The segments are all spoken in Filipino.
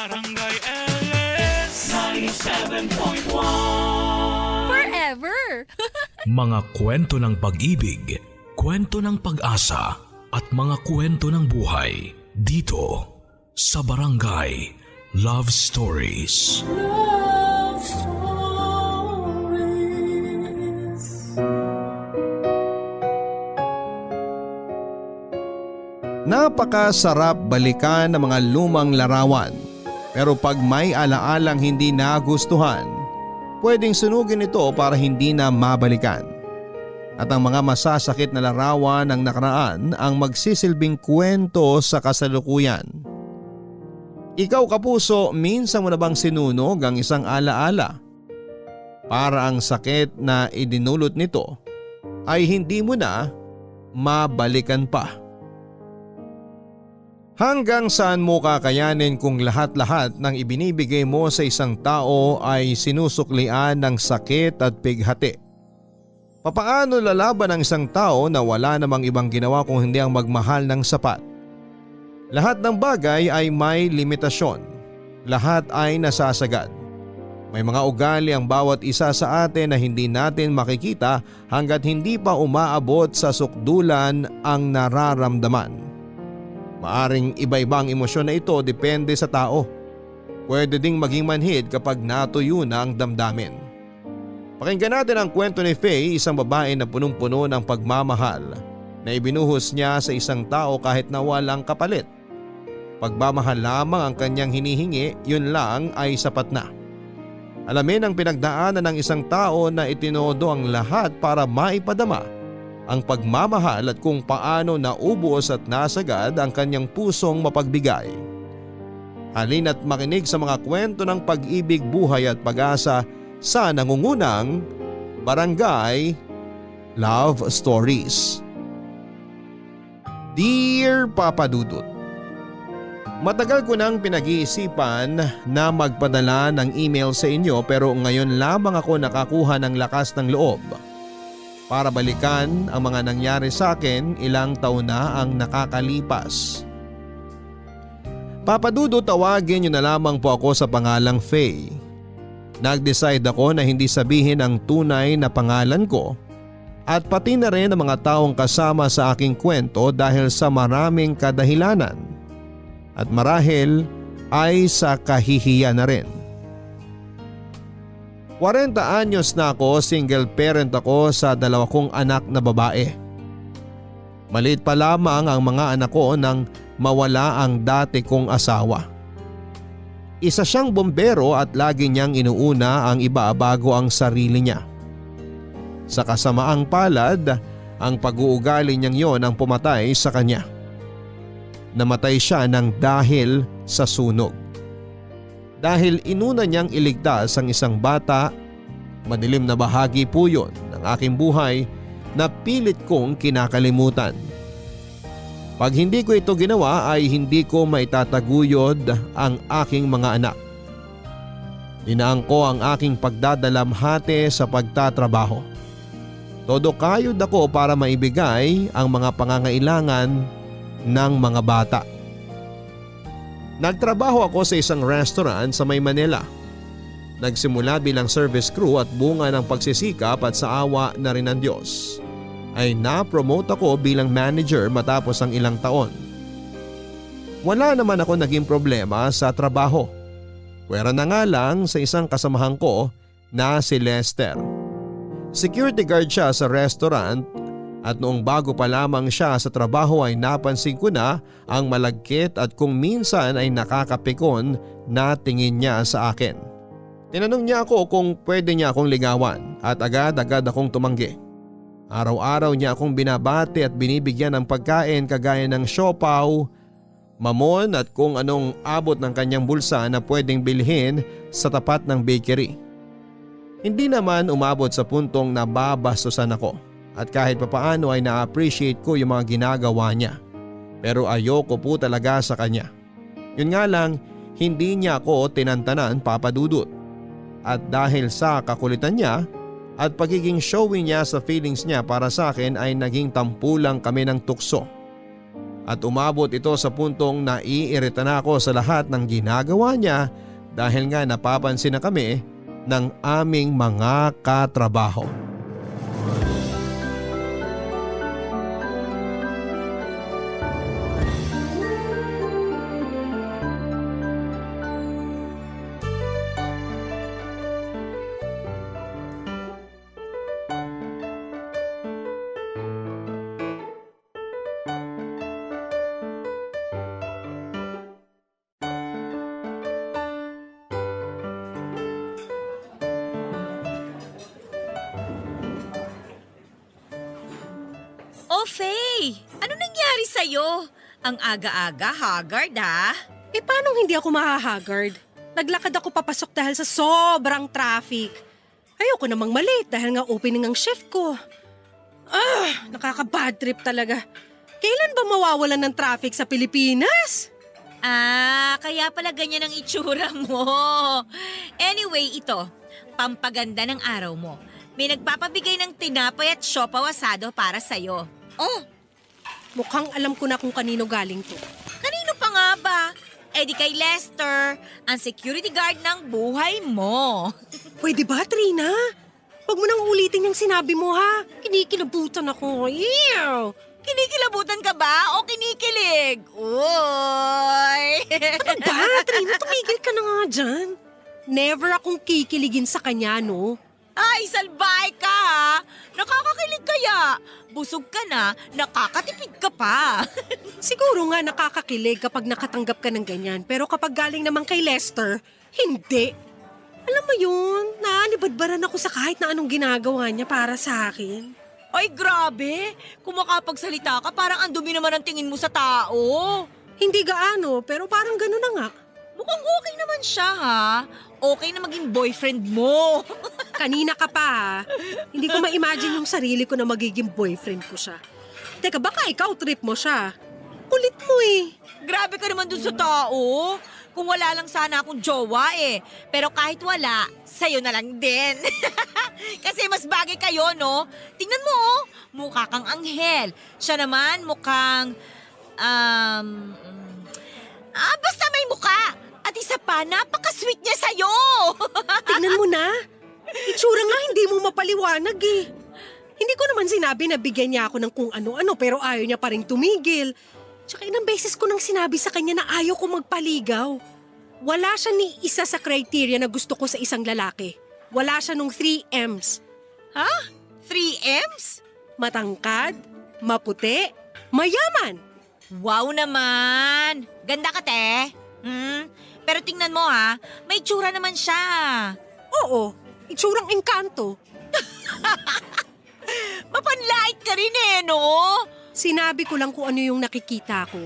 Barangay LS 97.1 Forever! Mga kwento ng pag-ibig, kwento ng pag-asa at mga kwento ng buhay dito sa Barangay Love Stories. Love Stories. Napakasarap balikan ng mga lumang larawan. Pero pag may alaalang hindi nagustuhan, pwedeng sunugin ito para hindi na mabalikan. At ang mga masasakit na larawan ng nakaraan ang magsisilbing kwento sa kasalukuyan. Ikaw kapuso, minsan mo na bang sinunog ang isang alaala? Para ang sakit na idinulot nito ay hindi mo na mabalikan pa. Hanggang saan mo kakayanin kung lahat-lahat ng ibinibigay mo sa isang tao ay sinusuklian ng sakit at pighati? Papaano lalaban ang isang tao na wala namang ibang ginawa kung hindi ang magmahal ng sapat? Lahat ng bagay ay may limitasyon. Lahat ay nasasagad. May mga ugali ang bawat isa sa atin na hindi natin makikita hanggat hindi pa umaabot sa sukdulan ang nararamdaman. Maaring iba-ibang emosyon na ito depende sa tao. Pwede ding maging manhid kapag natuyo na ang damdamin. Pakinggan natin ang kwento ni Faye, isang babae na punong-puno ng pagmamahal na ibinuhos niya sa isang tao kahit na walang kapalit. Pagmamahal lamang ang kanyang hinihingi, yun lang ay sapat na. Alamin ang pinagdaanan ng isang tao na itinodo ang lahat para maipadama ang pagmamahal at kung paano naubos at nasagad ang kanyang pusong mapagbigay. Halina't makinig sa mga kwento ng pag-ibig, buhay at pag-asa sa nangungunang Barangay Love Stories. Dear Papa Dudut, matagal ko nang pinag-iisipan na magpadala ng email sa inyo pero ngayon lamang ako nakakuha ng lakas ng loob para balikan ang mga nangyari sa akin. Ilang taon na ang nakakalipas. Papa Dudu, tawagin niyo na lamang po ako sa pangalang Faye. Nag-decide ako na hindi sabihin ang tunay na pangalan ko at pati na rin ang mga taong kasama sa aking kwento dahil sa maraming kadahilanan at marahil ay sa kahihiyan na rin. 40 anyos na ako, single parent ako sa 2 kong anak na babae. Maliit pa lamang ang mga anak ko nang mawala ang dati kong asawa. Isa siyang bombero at lagi niyang inuuna ang iba bago ang sarili niya. Sa kasamaang palad, ang pag-uugali niyang yon ang pumatay sa kanya. Namatay siya ng dahil sa sunog. Dahil inuna niyang iligtas ang isang bata, madilim na bahagi po yun ng aking buhay na pilit kong kinakalimutan. Pag hindi ko ito ginawa ay hindi ko maitataguyod ang aking mga anak. Dinaan ko ang aking pagdadalamhati sa pagtatrabaho. Todo kayod ako para maibigay ang mga pangangailangan ng mga bata. Nagtrabaho ako sa isang restaurant sa May Manila. Nagsimula bilang service crew at bunga ng pagsisikap at sa awa na rin ng Diyos ay na-promote ako bilang manager matapos ang ilang taon. Wala naman ako naging problema sa trabaho. Pwera na nga lang sa isang kasamahan ko na si Lester. Security guard siya sa restaurant. At noong bago pa lamang siya sa trabaho ay napansin ko na ang malagkit at kung minsan ay nakakapikon na tingin niya sa akin. Tinanong niya ako kung pwede niya akong ligawan at agad-agad akong tumanggi. Araw-araw niya akong binabati at binibigyan ng pagkain kagaya ng siopaw, mamon at kung anong abot ng kanyang bulsa na pwedeng bilhin sa tapat ng bakery. Hindi naman umabot sa puntong nababastusan ako. At kahit papaano ay na-appreciate ko yung mga ginagawa niya. Pero ayoko po talaga sa kanya. Yun nga lang, hindi niya ako tinantanan, Papa Dudut. At dahil sa kakulitan niya at pagiging showy niya sa feelings niya para sa akin ay naging tampulang kami ng tukso. At umabot ito sa puntong naiirita na ako sa lahat ng ginagawa niya dahil nga napapansin na kami ng aming mga katrabaho. Oh, Faye! Ano nangyari sa'yo? Ang aga-aga, haggard ha? Paano hindi ako mahahagard? Naglakad ako papasok dahil sa sobrang traffic. Ayoko namang malate dahil nga opening ang shift ko. Nakaka-bad trip talaga. Kailan ba mawawalan ng traffic sa Pilipinas? Kaya pala ganyan ang itsura mo. Anyway, ito, pampaganda ng araw mo. May nagpapabigay ng tinapay at siopaw asado para sa'yo. Oh, Mukhang alam ko na kung kanino galing to. kanino pa nga ba? Di kay Lester, ang security guard ng buhay mo. Pwede ba, Trina? Huwag mo nang ulitin yung sinabi mo, ha? Kinikilabutan ako. Ew! Kinikilabutan ka ba o kinikilig? Uy! Ano ba, Trina? Tumigil ka na nga dyan. Never akong kikiligin sa kanya, no? Ay, salbahe ka ha! Nakakakilig kaya. Busog ka na, nakakatipid ka pa. Siguro nga nakakakilig kapag nakatanggap ka ng ganyan. Pero kapag galing naman kay Lester, hindi. Alam mo yun, naanibadbaran ako sa kahit na anong ginagawa niya para sa akin. Ay, grabe! Kung makapagsalita ka, parang ang dumi naman ang tingin mo sa tao. Hindi gaano, pero parang gano'n na nga. Mukhang okay naman siya ha. Okay na maging boyfriend mo. Kanina ka pa ha. Hindi ko ma-imagine yung sarili ko na magiging boyfriend ko siya. Teka, baka ikaw trip mo siya. Kulit mo eh. Grabe ka naman dun sa tao. Kung wala lang sana akong jowa eh. Pero kahit wala, sa'yo na lang din. Kasi mas bagay kayo, no? Tingnan mo, oh. Mukha kang anghel. Siya naman mukhang, basta may mukha. At isa pa, napaka-sweet niya sa'yo. Tingnan mo na. Itsura nga hindi mo mapaliwanag eh. Hindi ko naman sinabi na bigyan niya ako ng kung ano-ano pero ayaw niya pa rin tumigil. Tsaka ilang beses ko nang sinabi sa kanya na ayaw ko magpaligaw. Wala siya ni isa sa criteria na gusto ko sa isang lalaki. Wala siya nung 3 M's. Ha? 3 M's? Matangkad, maputi, mayaman. Wow naman! Ganda ka, te. Pero tingnan mo ha, may tsura naman siya. Oo, itsurang engkanto. Mapanlait ka rin eh, no? Sinabi ko lang kung ano yung nakikita ko.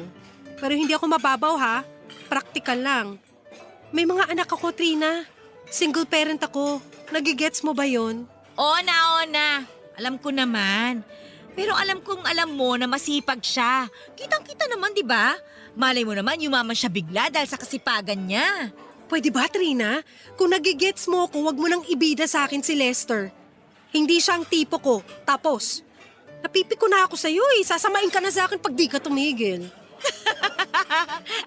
Pero hindi ako mababaw ha. Praktikal lang. May mga anak ako, Trina. Single parent ako. Nagigets mo ba yon? Oo na. Alam ko naman. Pero alam kong alam mo na masipag siya. Kitang-kita naman, di ba? Malay mo naman, yumaman siya bigla dahil sa kasipagan niya. Pwede ba, Trina? Kung nagigets mo ako, wag mo nang ibida sa akin si Lester. Hindi siya ang tipo ko. Tapos, napipiko na ako sa'yo eh. Sasamain ka na sa akin pag di ka tumigil.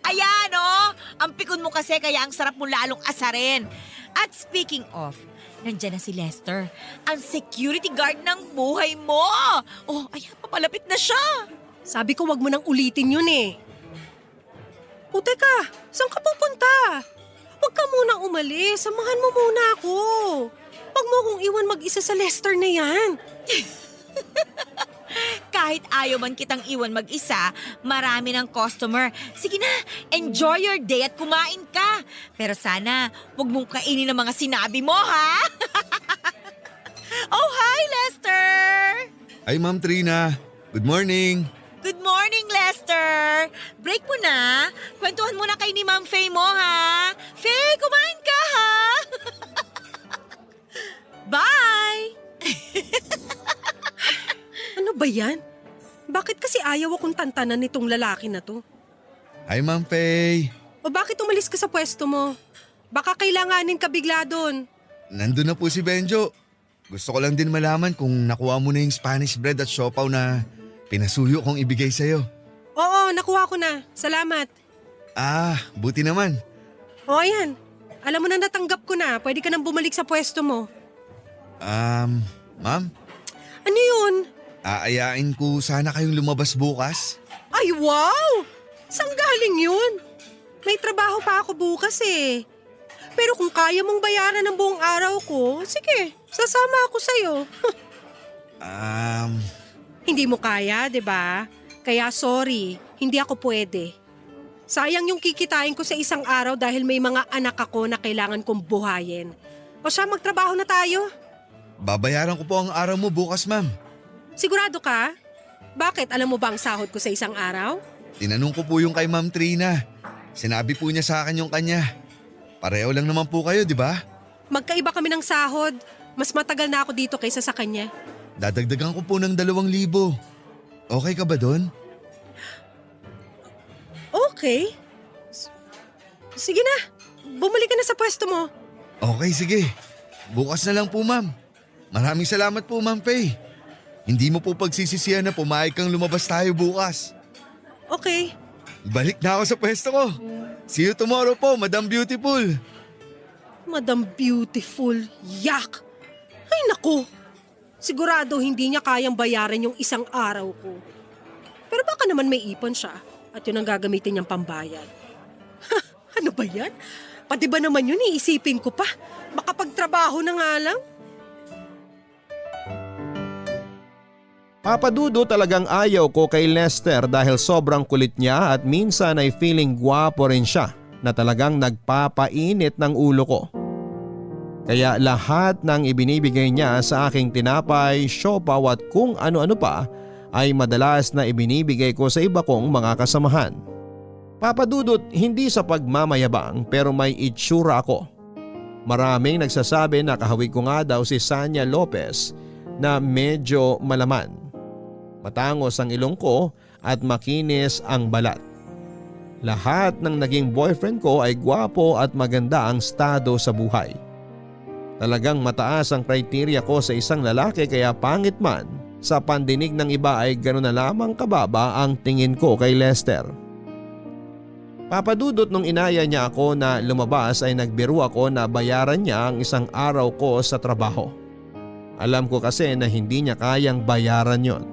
Ayan, oh! Ang pikon mo kasi kaya ang sarap mo lalong asarin. At speaking of, nandyan na si Lester, ang security guard ng buhay mo. Oh, ayan, papalapit na siya. Sabi ko wag mo nang ulitin yun eh. O teka, saan ka pupunta? Huwag ka muna umalis, samahan mo muna ako. Huwag mo akong iwan mag-isa sa Lester na yan. Kahit ayaw man kitang iwan mag-isa, marami ng customer. Sige na, enjoy your day at kumain ka. Pero sana, huwag mong kainin ang mga sinabi mo, ha? Oh, hi, Lester! Ay, Ma'am Trina. Good morning. Good morning, Lester! Break mo na. Kwentuhan muna kay ni Ma'am Faye mo, ha? Faye, kumain ka, ha? Bye! Ano ba yan? Bakit kasi ayaw akong tantanan nitong lalaki na to? Hi, Ma'am Faye. O bakit umalis ka sa pwesto mo? Baka kailanganin ka bigla doon. Nandun na po si Benjo. Gusto ko lang din malaman kung nakuha mo na yung Spanish bread at siopaw na pinasuyo kong ibigay sa'yo. Oo, nakuha ko na. Salamat. Buti naman. O ayan, alam mo na natanggap ko na. Pwede ka nang bumalik sa pwesto mo. Ma'am, Ano yun? aayain ko sana kayong lumabas bukas. Ay, wow! Saan galing yun? May trabaho pa ako bukas eh. Pero kung kaya mong bayaran ng buong araw ko, sige, sasama ako sa'yo. Hindi mo kaya, 'di ba? Kaya sorry, hindi ako pwede. Sayang yung kikitain ko sa isang araw dahil may mga anak ako na kailangan kong buhayin. O siya, magtrabaho na tayo. Babayaran ko po ang araw mo bukas, ma'am. Sigurado ka? Bakit? Alam mo ba ang sahod ko sa isang araw? Tinanong ko po yung kay Ma'am Trina. Sinabi po niya sa akin yung kanya. Pareho lang naman po kayo, di ba? Magkaiba kami ng sahod. Mas matagal na ako dito kaysa sa kanya. Dadagdagan ko po ng 2,000. Okay ka ba doon? Okay. Sige na, bumalik ka na sa pwesto mo. Okay, sige. Bukas na lang po, ma'am. Maraming salamat po, Ma'am Faye. Hindi mo po pagsisisihan na pumayag kang lumabas tayo bukas. Okay. Balik na ako sa pwesto ko. See you tomorrow po, Madam Beautiful. Madam Beautiful, yak! Ay naku! Sigurado hindi niya kayang bayaran yung isang araw ko. Pero baka naman may ipon siya at yun ang gagamitin niyang pambayad. Ano ba yan? Pati ba naman yun iisipin ko pa? Makapagtrabaho na nga lang? Papadudo talagang ayaw ko kay Lester dahil sobrang kulit niya at minsan ay feeling gwapo rin siya na talagang nagpapainit ng ulo ko. Kaya lahat ng ibinibigay niya sa aking tinapay, siopaw at kung ano-ano pa ay madalas na ibinibigay ko sa iba kong mga kasamahan. Papadudot, hindi sa pagmamayabang pero may itsura ako. Maraming nagsasabi na kahawig ko nga daw si Sanya Lopez na medyo malaman. Matangos ang ilong ko at makinis ang balat. Lahat ng naging boyfriend ko ay gwapo at maganda ang estado sa buhay. Talagang mataas ang kriteriya ko sa isang lalaki kaya pangit man, sa pandinig ng iba ay gano'n na lamang kababa ang tingin ko kay Lester. Papadudot nung inaya niya ako na lumabas ay nagbiro ako na bayaran niya ang isang araw ko sa trabaho. Alam ko kasi na hindi niya kayang bayaran yon.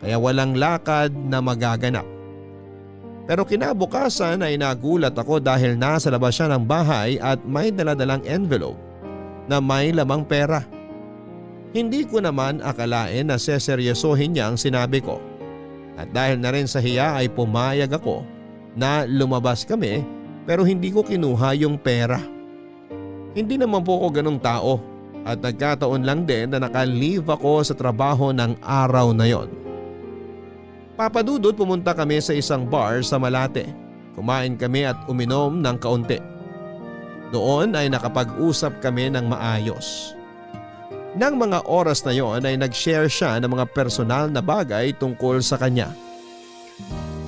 Kaya walang lakad na magaganap. Pero kinabukasan ay nagulat ako dahil nasa labas siya ng bahay at may daladalang envelope na may lamang pera. Hindi ko naman akalain na seseryosohin niya ang sinabi ko. At dahil na rin sa hiya ay pumayag ako na lumabas kami pero hindi ko kinuha yung pera. Hindi naman po ako ganong tao at nagkataon lang din na naka-leave ako sa trabaho ng araw na yon. Papadudot, pumunta kami sa isang bar sa Malate. Kumain kami at uminom ng kaunti. Doon ay nakapag-usap kami ng maayos. Nang mga oras na yon ay nag-share siya ng mga personal na bagay tungkol sa kanya.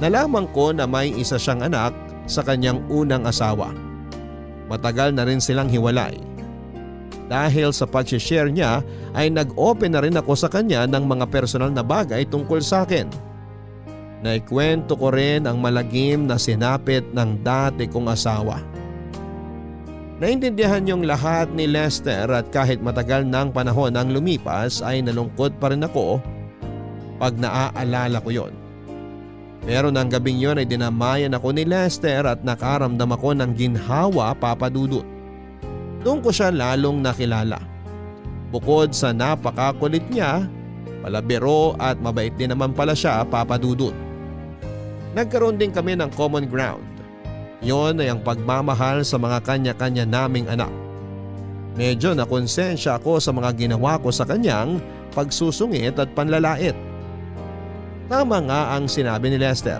Nalaman ko na may isa siyang anak sa kanyang unang asawa. Matagal na rin silang hiwalay. Dahil sa pag-share niya ay nag-open na rin ako sa kanya ng mga personal na bagay tungkol sa akin. Naikwento ko rin ang malagim na sinapit ng dati kong asawa. Naintindihan yung lahat ni Lester at kahit matagal ng panahon ang lumipas ay nalungkot pa rin ako pag naaalala ko yon. Pero ng gabing yon ay dinamayan ako ni Lester at nakaramdam ako ng ginhawa, papadudot. Doon ko siya lalong nakilala. Bukod sa napakakulit niya, palabiro at mabait din naman pala siya, papadudot. Nagkaroon din kami ng common ground. Yon ay ang pagmamahal sa mga kanya-kanya naming anak. Medyo nakonsensya ako sa mga ginawa ko sa kanyang pagsusungit at panlalait. Tama nga ang sinabi ni Lester.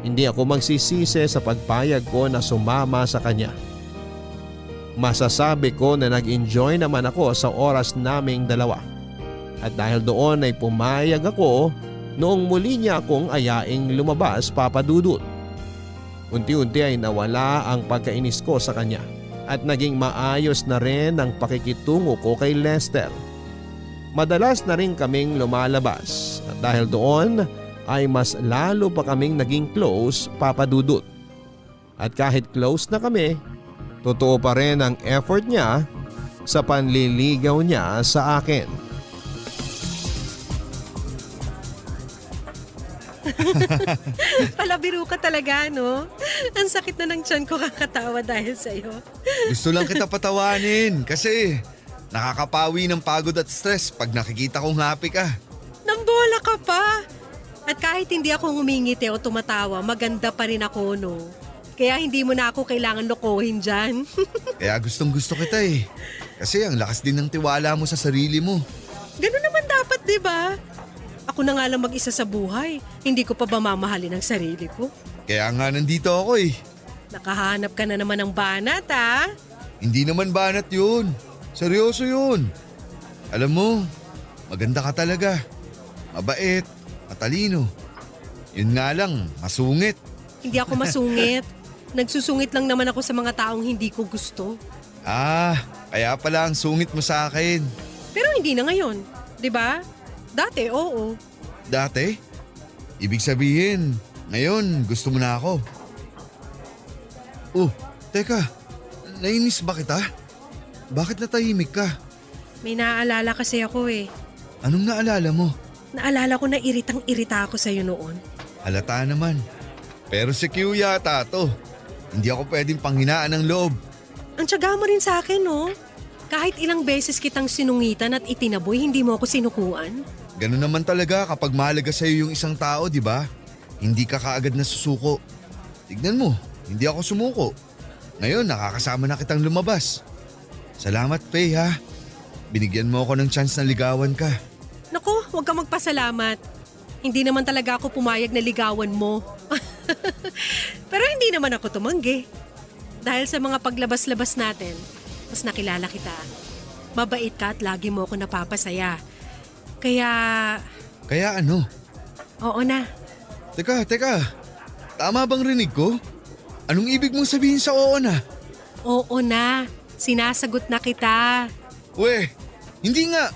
Hindi ako magsisisi sa pagpayag ko na sumama sa kanya. Masasabi ko na nag-enjoy naman ako sa oras naming dalawa. At dahil doon ay pumayag ako noong muli niya akong ayaing lumabas, papadudot. Unti-unti ay nawala ang pagkainis ko sa kanya at naging maayos na rin ang pakikitungo ko kay Lester. Madalas na rin kaming lumalabas at dahil doon ay mas lalo pa kaming naging close, Papa Dudut. At kahit close na kami, totoo pa rin ang effort niya sa panliligaw niya sa akin. Palabiro ka talaga, no? Ang sakit na ng tiyan ko kakatawa dahil sa'yo. Gusto lang kita patawanin kasi nakakapawi ng pagod at stress pag nakikita kong happy ka. Nambola ka pa. At kahit hindi ako ngumingiti o tumatawa, maganda pa rin ako, no? Kaya hindi mo na ako kailangan lokohin dyan. Kaya gustong gusto kita eh. Kasi ang lakas din ng tiwala mo sa sarili mo. Ganun naman dapat, di ba? Ako na nga lang mag-isa sa buhay. Hindi ko pa ba mamahalin ang sarili ko? Kaya nga nandito ako eh. Nakahanap ka na naman ng banat, ha? Hindi naman banat yun. Seryoso yun. Alam mo, maganda ka talaga. Mabait, matalino. Yun nga lang, masungit. Hindi ako masungit. Nagsusungit lang naman ako sa mga taong hindi ko gusto. Ah, kaya pala ang sungit mo sa akin. Pero hindi na ngayon, di ba? Dati, oo. Dati? Ibig sabihin, ngayon gusto mo na ako. Oh, teka, nainis ba kita? Bakit natahimik ka? May naaalala kasi ako eh. Anong naalala mo? Naalala ko na iritang-irita ako sa'yo noon. Halata naman. Pero si Q yata to. Hindi ako pwedeng panghinaan ng loob. Ang tiyaga mo rin sa akin, no? Kahit ilang beses kitang sinungitan at itinaboy, hindi mo ako sinukuan. Ganun naman talaga kapag mahalaga sa'yo yung isang tao, di ba? Hindi ka kaagad na susuko. Tignan mo, hindi ako sumuko. Ngayon nakakasama na kitang lumabas. Salamat, Faye ha. Binigyan mo ako ng chance na ligawan ka. Naku, huwag kang magpasalamat. Hindi naman talaga ako pumayag na ligawan mo. Pero hindi naman ako tumanggi. Dahil sa mga paglabas-labas natin, mas nakilala kita. Mabait ka at lagi mo ako napapasaya. Kaya, Kaya ano? oo na. Teka. Tama bang rinig ko? Anong ibig mong sabihin sa oo na? Oo na. Sinasagot na kita. We, hindi nga.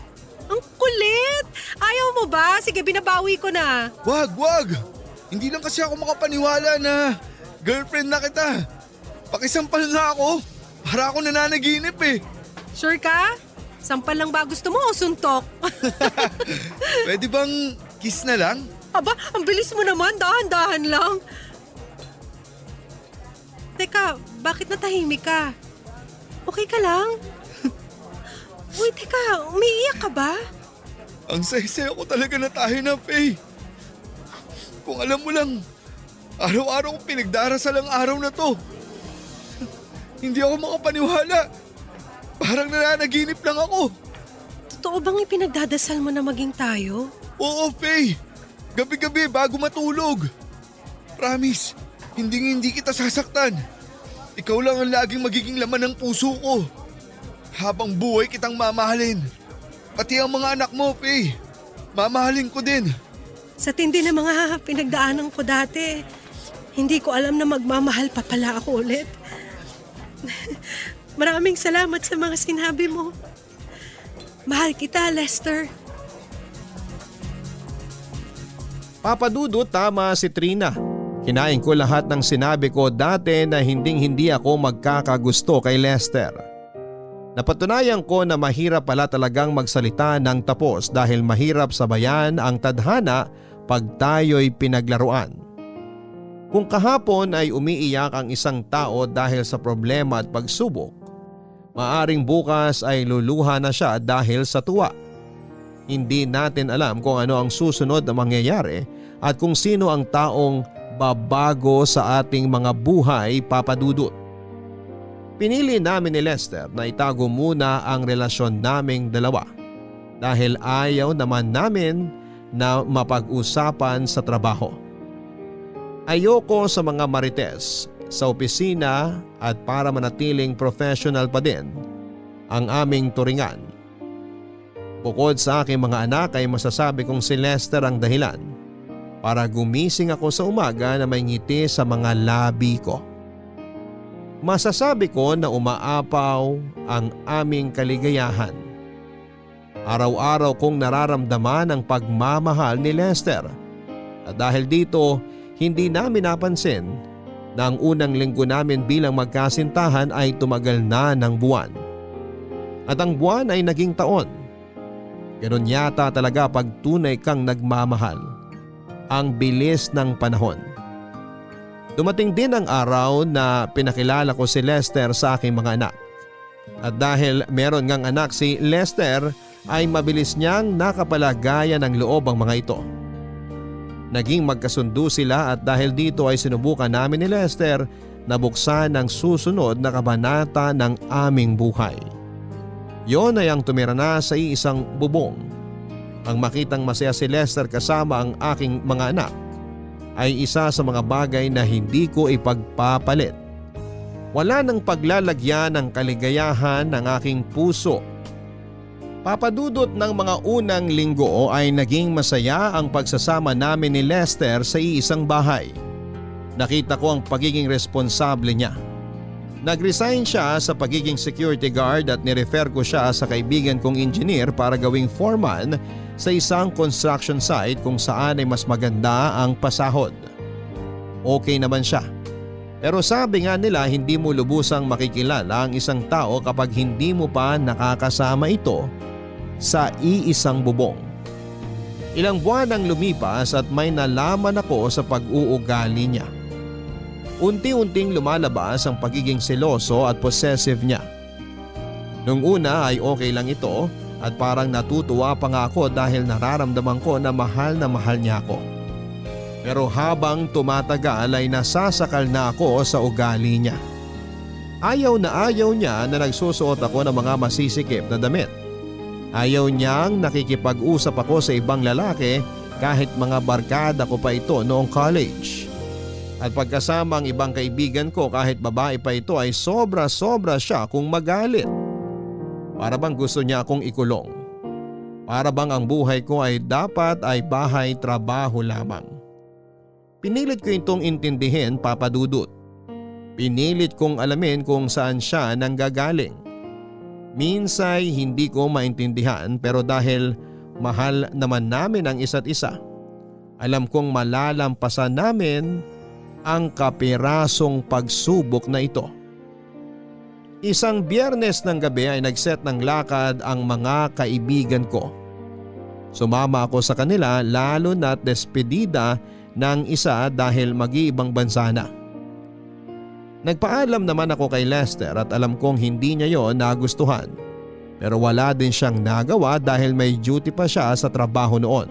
Ang kulit! Ayaw mo ba? Sige, binabawi ko na. Wag. Hindi lang kasi ako makapaniwala na girlfriend na kita. Pakisampal nga ako. Para ako nananaginip eh. Sure ka? Sampal lang ba gusto mo o suntok? Pwede bang kiss na lang? Aba, ang bilis mo naman. Dahan-dahan lang. Teka, bakit natahimik ka? Okay ka lang? Uy, teka, umiiyak ka ba? Ang saya-saya ko talaga na tayo na, Faye. Kung alam mo lang, araw-araw kong pinagdarasal ang araw na to. Hindi ako makapaniwala. Parang nananaginip lang ako. Totoo bang ipinagdadasal mo na maging tayo? Oo, Faye. Gabi-gabi bago matulog. Promise, hindi kita sasaktan. Ikaw lang ang laging magiging laman ng puso ko. Habang buhay kitang mamahalin. Pati ang mga anak mo, Faye. Mamahalin ko din. Sa tindi ng mga pinagdaanan ko dati, hindi ko alam na magmamahal pa pala ako ulit. Maraming salamat sa mga sinabi mo. Mahal kita, Lester. Papa Dudut, tama si Trina. Kinain ko lahat ng sinabi ko dati na hindi ako magkakagusto kay Lester. Napatunayan ko na mahirap pala talagang magsalita ng tapos dahil mahirap sabayan ang tadhana pag tayo'y pinaglaruan. Kung kahapon ay umiiyak ang isang tao dahil sa problema at pagsubok, maaring bukas ay luluha na siya dahil sa tuwa. Hindi natin alam kung ano ang susunod na mangyayari at kung sino ang taong babago sa ating mga buhay, Papa Dudut. Pinili namin ni Lester na itago muna ang relasyon naming dalawa dahil ayaw naman namin na mapag-usapan sa trabaho. Ayoko sa mga marites sa opisina at para manatiling professional pa din ang aming turingan. Bukod sa aking mga anak ay masasabi kong si Lester ang dahilan para gumising ako sa umaga na may ngiti sa mga labi ko. Masasabi ko na umaapaw ang aming kaligayahan. Araw-araw kong nararamdaman ang pagmamahal ni Lester At dahil dito, hindi namin napansin na ang unang linggo namin bilang magkasintahan ay tumagal na ng buwan. At ang buwan ay naging taon. Ganon yata talaga pag tunay kang nagmamahal. Ang bilis ng panahon. Dumating din ang araw na pinakilala ko si Lester sa aking mga anak. At dahil meron ngang anak si Lester ay mabilis niyang nakapalagaya ng loob ang mga ito. Naging magkasundo sila at dahil dito ay sinubukan namin ni Lester na buksan ang susunod na kabanata ng aming buhay. Yon ay ang tumira na sa iisang bubong. Ang makitang masaya si Lester kasama ang aking mga anak ay isa sa mga bagay na hindi ko ipagpapalit. Wala nang paglalagyan ng kaligayahan ng aking puso. Papadudot ng mga unang linggo ay naging masaya ang pagsasama namin ni Lester sa iisang bahay. Nakita ko ang pagiging responsable niya. Nag-resign siya sa pagiging security guard at nirefer ko siya sa kaibigan kong engineer para gawing foreman sa isang construction site kung saan ay mas maganda ang pasahod. Okay naman siya. Pero sabi nga nila hindi mo lubusang makikilala ang isang tao kapag hindi mo pa nakakasama ito sa iisang bubong. Ilang buwan ang lumipas at may nalaman ako sa pag-uugali niya. Unti-unting lumalabas ang pagiging seloso at possessive niya. Nung una ay okay lang ito at parang natutuwa pa nga ako dahil nararamdaman ko na mahal niya ako. Pero habang tumatagal ay nasasakal na ako sa ugali niya. Ayaw niya na nagsusuot ako ng mga masisikip na damit. Ayaw niyang nakikipag-usap ako sa ibang lalaki kahit mga barkada ko pa ito noong college. At pagkasama ang ibang kaibigan ko kahit babae pa ito ay sobra-sobra siya kung magalit. Para bang gusto niya akong ikulong. Para bang ang buhay ko ay dapat ay bahay-trabaho lamang. Pinilit ko itong intindihin, Papa Dudut. Pinilit kong alamin kung saan siya nanggagaling. Minsay hindi ko maintindihan pero dahil mahal naman namin ang isa't isa, alam kong malalampasan namin ang kapirasong pagsubok na ito. Isang Biyernes ng gabi ay nagset ng lakad ang mga kaibigan ko. Sumama ako sa kanila lalo na't despedida ng isa dahil mag-iibang bansa na. Nagpaalam naman ako kay Lester at alam kong hindi niya yon nagustuhan. Pero wala din siyang nagawa dahil may duty pa siya sa trabaho noon.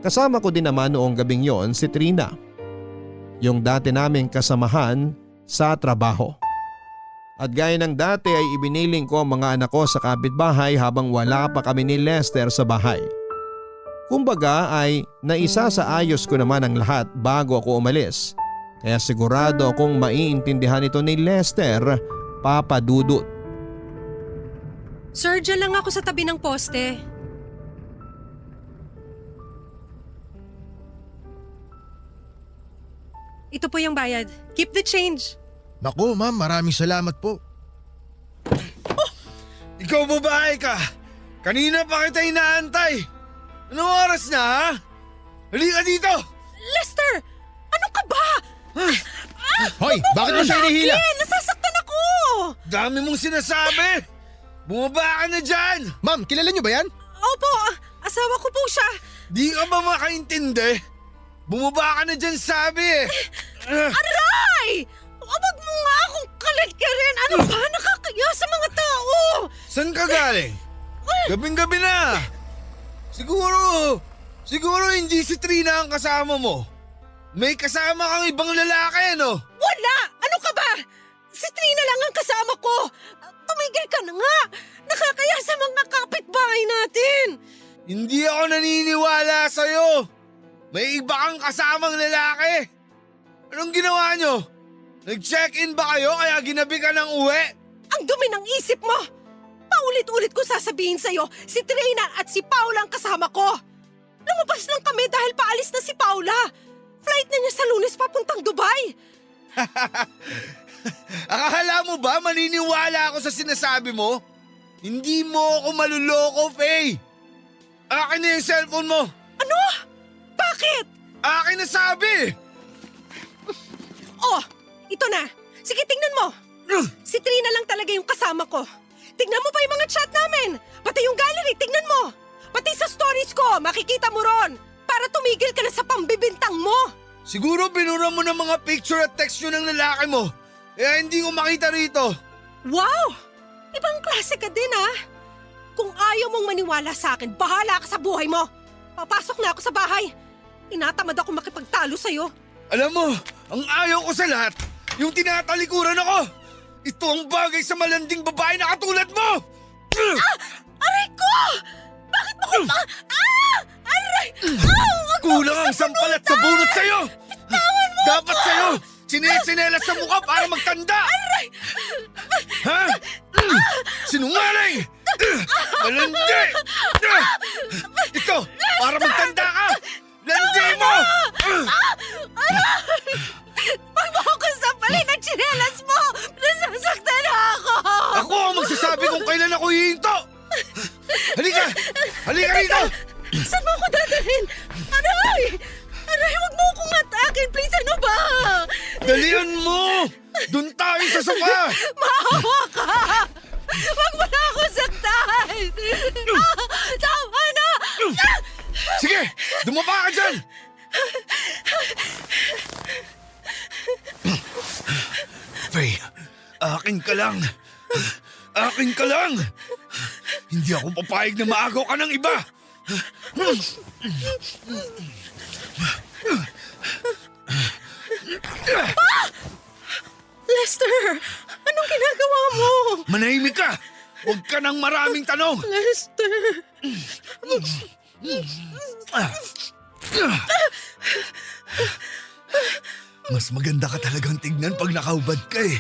Kasama ko din naman noong gabing yon si Trina. Yung dati naming kasamahan sa trabaho. At gaya ng dati ay ibiniling ko ang mga anak ko sa kapitbahay habang wala pa kami ni Lester sa bahay. Kumbaga ay naisasaayos ko naman ang lahat bago ako umalis. Kaya sigurado akong maiintindihan ito ni Lester, Papa Dudut. Sir, dyan lang ako sa tabi ng poste. Ito po yung bayad. Keep the change. Naku ma'am, maraming salamat po. Ikaw babae ka! Kanina pa kita inaantay! Anong oras na ha? Halika dito! Lester! Ano ka ba? Hoy, bakit mo siya hinihila? Nasasaktan ako! Dami mong sinasabi! Bumaba ka na dyan! Ma'am, kilala niyo ba yan? Opo, asawa ko po siya. Di ka ba makaintindi? Bumaba ka na dyan sabi eh! Aray! Wag mo nga akong kalit-karin. Ano ba? Nakakaya sa mga tao. Saan ka galing? Gabing-gabi na! Siguro hindi si Trina ang kasama mo. May kasama kang ibang lalaki ano? Wala! Ano ka ba? Si Trina lang ang kasama ko. Tumigil ka na nga. Nakakaya sa mga kapitbahay natin. Hindi ako naniniwala sa'yo. May iba kang kasamang lalaki. Anong ginawa nyo? Nag-check-in ba kayo kaya ginabi ka ng uwi? Ang dumi ng isip mo. Paulit-ulit ko sasabihin sa'yo, si Trina at si Paula ang kasama ko. Lumabas lang kami dahil paalis na si Paula. Flight na niya sa Lunes papuntang Dubai. Akala mo ba maniniwala ako sa sinasabi mo? Hindi mo ako maluloko, Faye. Akin na yung cellphone mo. Ano? Bakit? Akin na sabi! Oh, ito na. Sige, tingnan mo. Si Trina lang talaga yung kasama ko. Tingnan mo pa yung mga chat namin. Pati yung gallery, tingnan mo. Pati sa stories ko, makikita mo ron. Para tumigil ka na sa pambibintang mo. Siguro binura mo ng mga picture at text yun ng lalaki mo. Kaya hindi ko makita rito. Wow! Ibang klase ka din, ah. Kung ayaw mong maniwala sa akin, bahala ka sa buhay mo. Papasok na ako sa bahay. Tinatamad ako makipagtalo sa'yo. Alam mo, ang ayaw ko sa lahat, yung tinatalikuran ako. Ito ang bagay sa malanding babae na katulad mo! Aray ko! Bakit mo ko pa? Aray! Wag mo Kulang ang sampalat sa bunot sa'yo! Bitawan mo Dapat sa'yo, sinelas sa mukha para magtanda! Aray! Ha? Sinungaling! Malandi! Ito, para magtanda ka! Landi mo! Pag mo ako sampalin ang tsinelas mo, nasasaktan na ako! Ako ang magsasabi kung kailan ako hihinto! Halika! Halika rito! Saan mo ako dadalhin? Aray! Aray, wag mo akong atakin, please, ano ba? Dalian mo! Doon tayo sa sofa! Maawa ka! Wag mo na ako saktan! Tama na! Sige! Dumapa ka dyan! Faye, akin ka lang! Akin ka lang! Hindi ako papayag na maagaw ka ng iba! Lester, anong ginagawa mo? Manahimik ka! Huwag ka ng maraming tanong! Lester! Mas maganda ka talagang tignan pag nakaubad ka eh.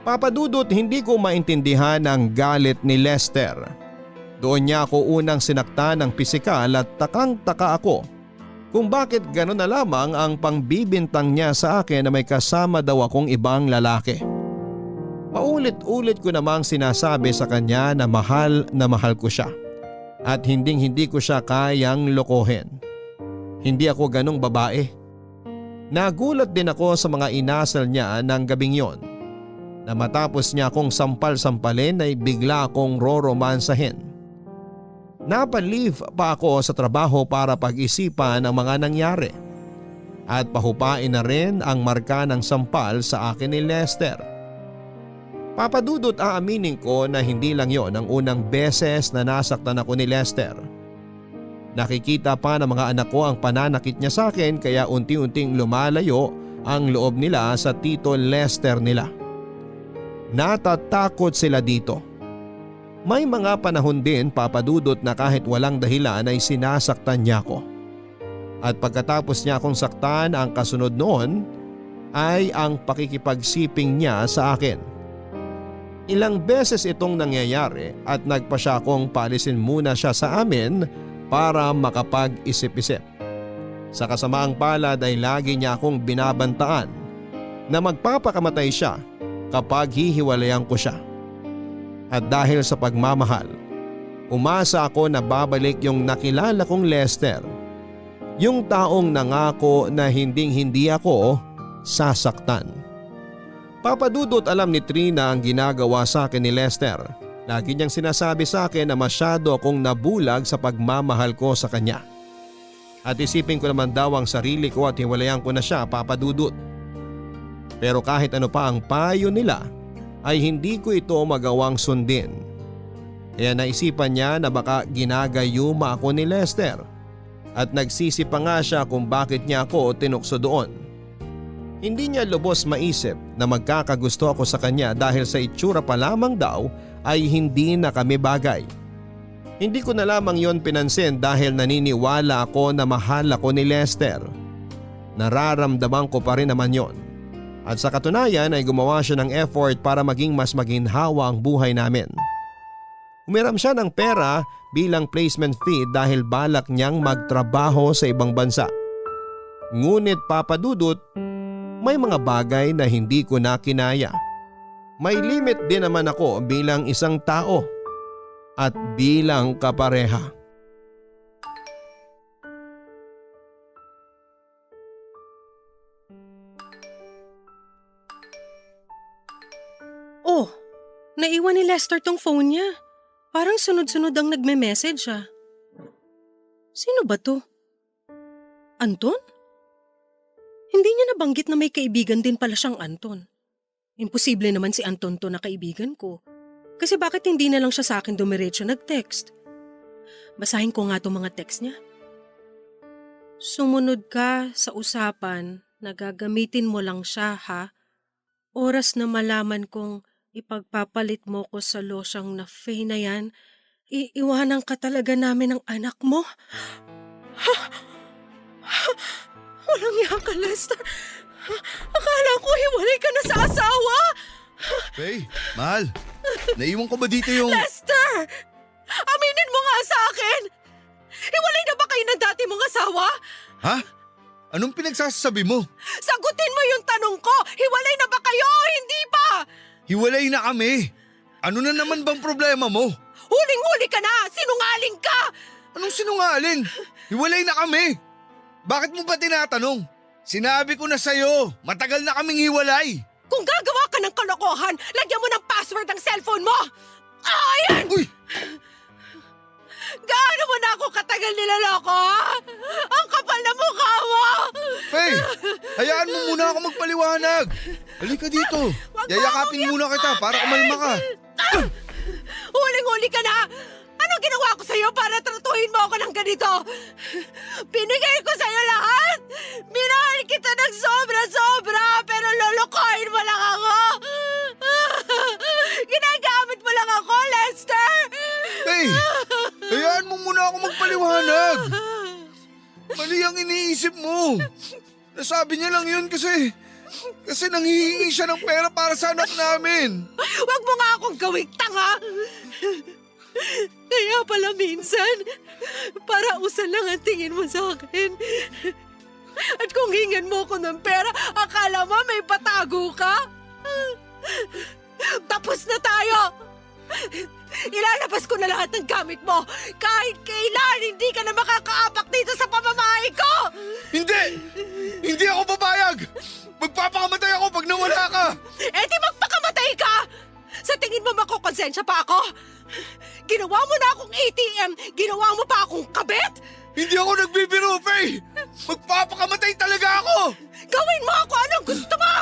Papadudot, hindi ko maintindihan ang galit ni Lester. Doon niya ako unang sinaktan ng pisikal at takang-taka ako kung bakit gano'n na lamang ang pangbibintang niya sa akin na may kasama daw akong ibang lalaki. Paulit-ulit ko namang sinasabi sa kanya na mahal ko siya at hindi ko siya kayang lokohin. Hindi ako ganong babae. Nagulat din ako sa mga inasal niya ng gabing yon, na matapos niya akong sampal-sampalin ay bigla akong roromansahin. Napalive pa ako sa trabaho para pag-isipan ang mga nangyari at pahupain na rin ang marka ng sampal sa akin ni Lester. Papadudot, aaminin ko na hindi lang yon ang unang beses na nasaktan ako ni Lester. Nakikita pa ng mga anak ko ang pananakit niya sa akin kaya unti-unting lumalayo ang loob nila sa Tito Lester nila. Natatakot sila dito. May mga panahon din, papadudot, na kahit walang dahilan ay sinasaktan niya ako. At pagkatapos niya akong saktan, ang kasunod noon ay ang pakikipagsiping niya sa akin. Ilang beses itong nangyayari at nagpa siya akong paalisin muna siya sa amin para makapag-isip-isip. Sa kasamaang palad ay lagi niya akong binabantaan na magpapakamatay siya kapag hihiwalayan ko siya. At dahil sa pagmamahal, umasa ako na babalik yung nakilala kong Lester, yung taong nangako na hindi ako sasaktan. Papadudot, alam ni Trina ang ginagawa sa akin ni Lester. Lagi niyang sinasabi sa akin na masyado akong nabulag sa pagmamahal ko sa kanya. At isipin ko naman daw ang sarili ko at hiwalayan ko na siya, papadudot. Pero kahit ano pa ang payo nila, ay hindi ko ito magawang sundin. Kaya naisipan niya na baka ginagayuma ako ni Lester at nagsisi pa nga siya kung bakit niya ako tinukso doon. Hindi niya lubos maisip na magkakagusto ako sa kanya dahil sa itsura pa lamang daw ay hindi na kami bagay. Hindi ko na lamang yon pinansin dahil naniniwala ako na mahal ako ni Lester. Nararamdaman ko pa rin naman yon. At sa katunayan ay gumawa siya ng effort para maging mas maginhawa ang buhay namin. Umiram siya ng pera bilang placement fee dahil balak niyang magtrabaho sa ibang bansa. Ngunit, papadudot, may mga bagay na hindi ko na kinaya. May limit din naman ako bilang isang tao. at bilang kapareha. Oh, naiwan ni Lester tong phone niya. Parang sunod-sunod ang nagme-message ah. Sino ba to? Anton? Hindi niya nabanggit na may kaibigan din pala siyang Anton. Imposible naman si Anton to na kaibigan ko. Kasi bakit hindi na lang siya sa akin dumiretso nag-text? Basahin ko nga itong mga text niya. Sumunod ka sa usapan na gagamitin mo lang siya ha. Oras na malaman kong ipagpapalit mo ko sa losyang na Faye na yan, iiwanan ka talaga namin ng anak mo. Walang iya ka, Lester. Akala ko hiwalay ka na sa asawa. Faye, mahal. Naiwan ko ba dito yung… Lester! Aminin mo nga sa akin! Hiwalay na ba kayo ng dati mong asawa? Ha? Anong pinagsasabi mo? Sagutin mo yung tanong ko! Hiwalay na ba kayo o hindi pa? Hiwalay na kami. Ano na naman bang problema mo? Huling-huli ka na! Sinungaling ka! Anong sinungaling? Hiwalay na kami. Bakit mo ba tinatanong? Sinabi ko na sa'yo, matagal na kaming hiwalay. Kung gagawa ka ng kalokohan, lagyan mo ng password ang cellphone mo! Ayan! Uy! Gaano mo na ako katagal nilaloko, ha? Ang kapal na mukha mo! Faye, hayaan mo muna ako magpaliwanag. Halika dito. Wag mo Yayakapin akong muna kita para kumalma ka. Huling-huli ka na! Anong ginawa ko sa'yo para tratuhin mo ako ng ganito? Binigay ko sa'yo lahat! Minahal kita ng sobra-sobra pero lulukohin mo lang ako! Ginagamit mo lang ako, Lester! Faye, hayaan mo muna ako magpaliwanag. Mali ang iniisip mo. Nasabi niya lang yun kasi nanghihingi siya ng pera para sa anak namin. Huwag mo nga akong gawing tanga! Kaya pala minsan, para usal lang ang tingin mo sa akin. At kung hingan mo ko ng pera, akala mo may patago ka? Tapos na tayo! Ilalabas ko na lahat ng gamit mo. Kahit kailan, hindi ka na makakaapak dito sa pamamahay ko! Hindi! Hindi ako papayag! Magpapakamatay ako pag nawala ka! Eh di magpakamatay ka! Sa tingin mo makukonsensya pa ako? Ginawa mo na akong ATM, ginawa mo pa akong kabit? Hindi ako nagbibiro, Faye! Magpapakamatay talaga ako! Gawin mo ako anong gusto mo!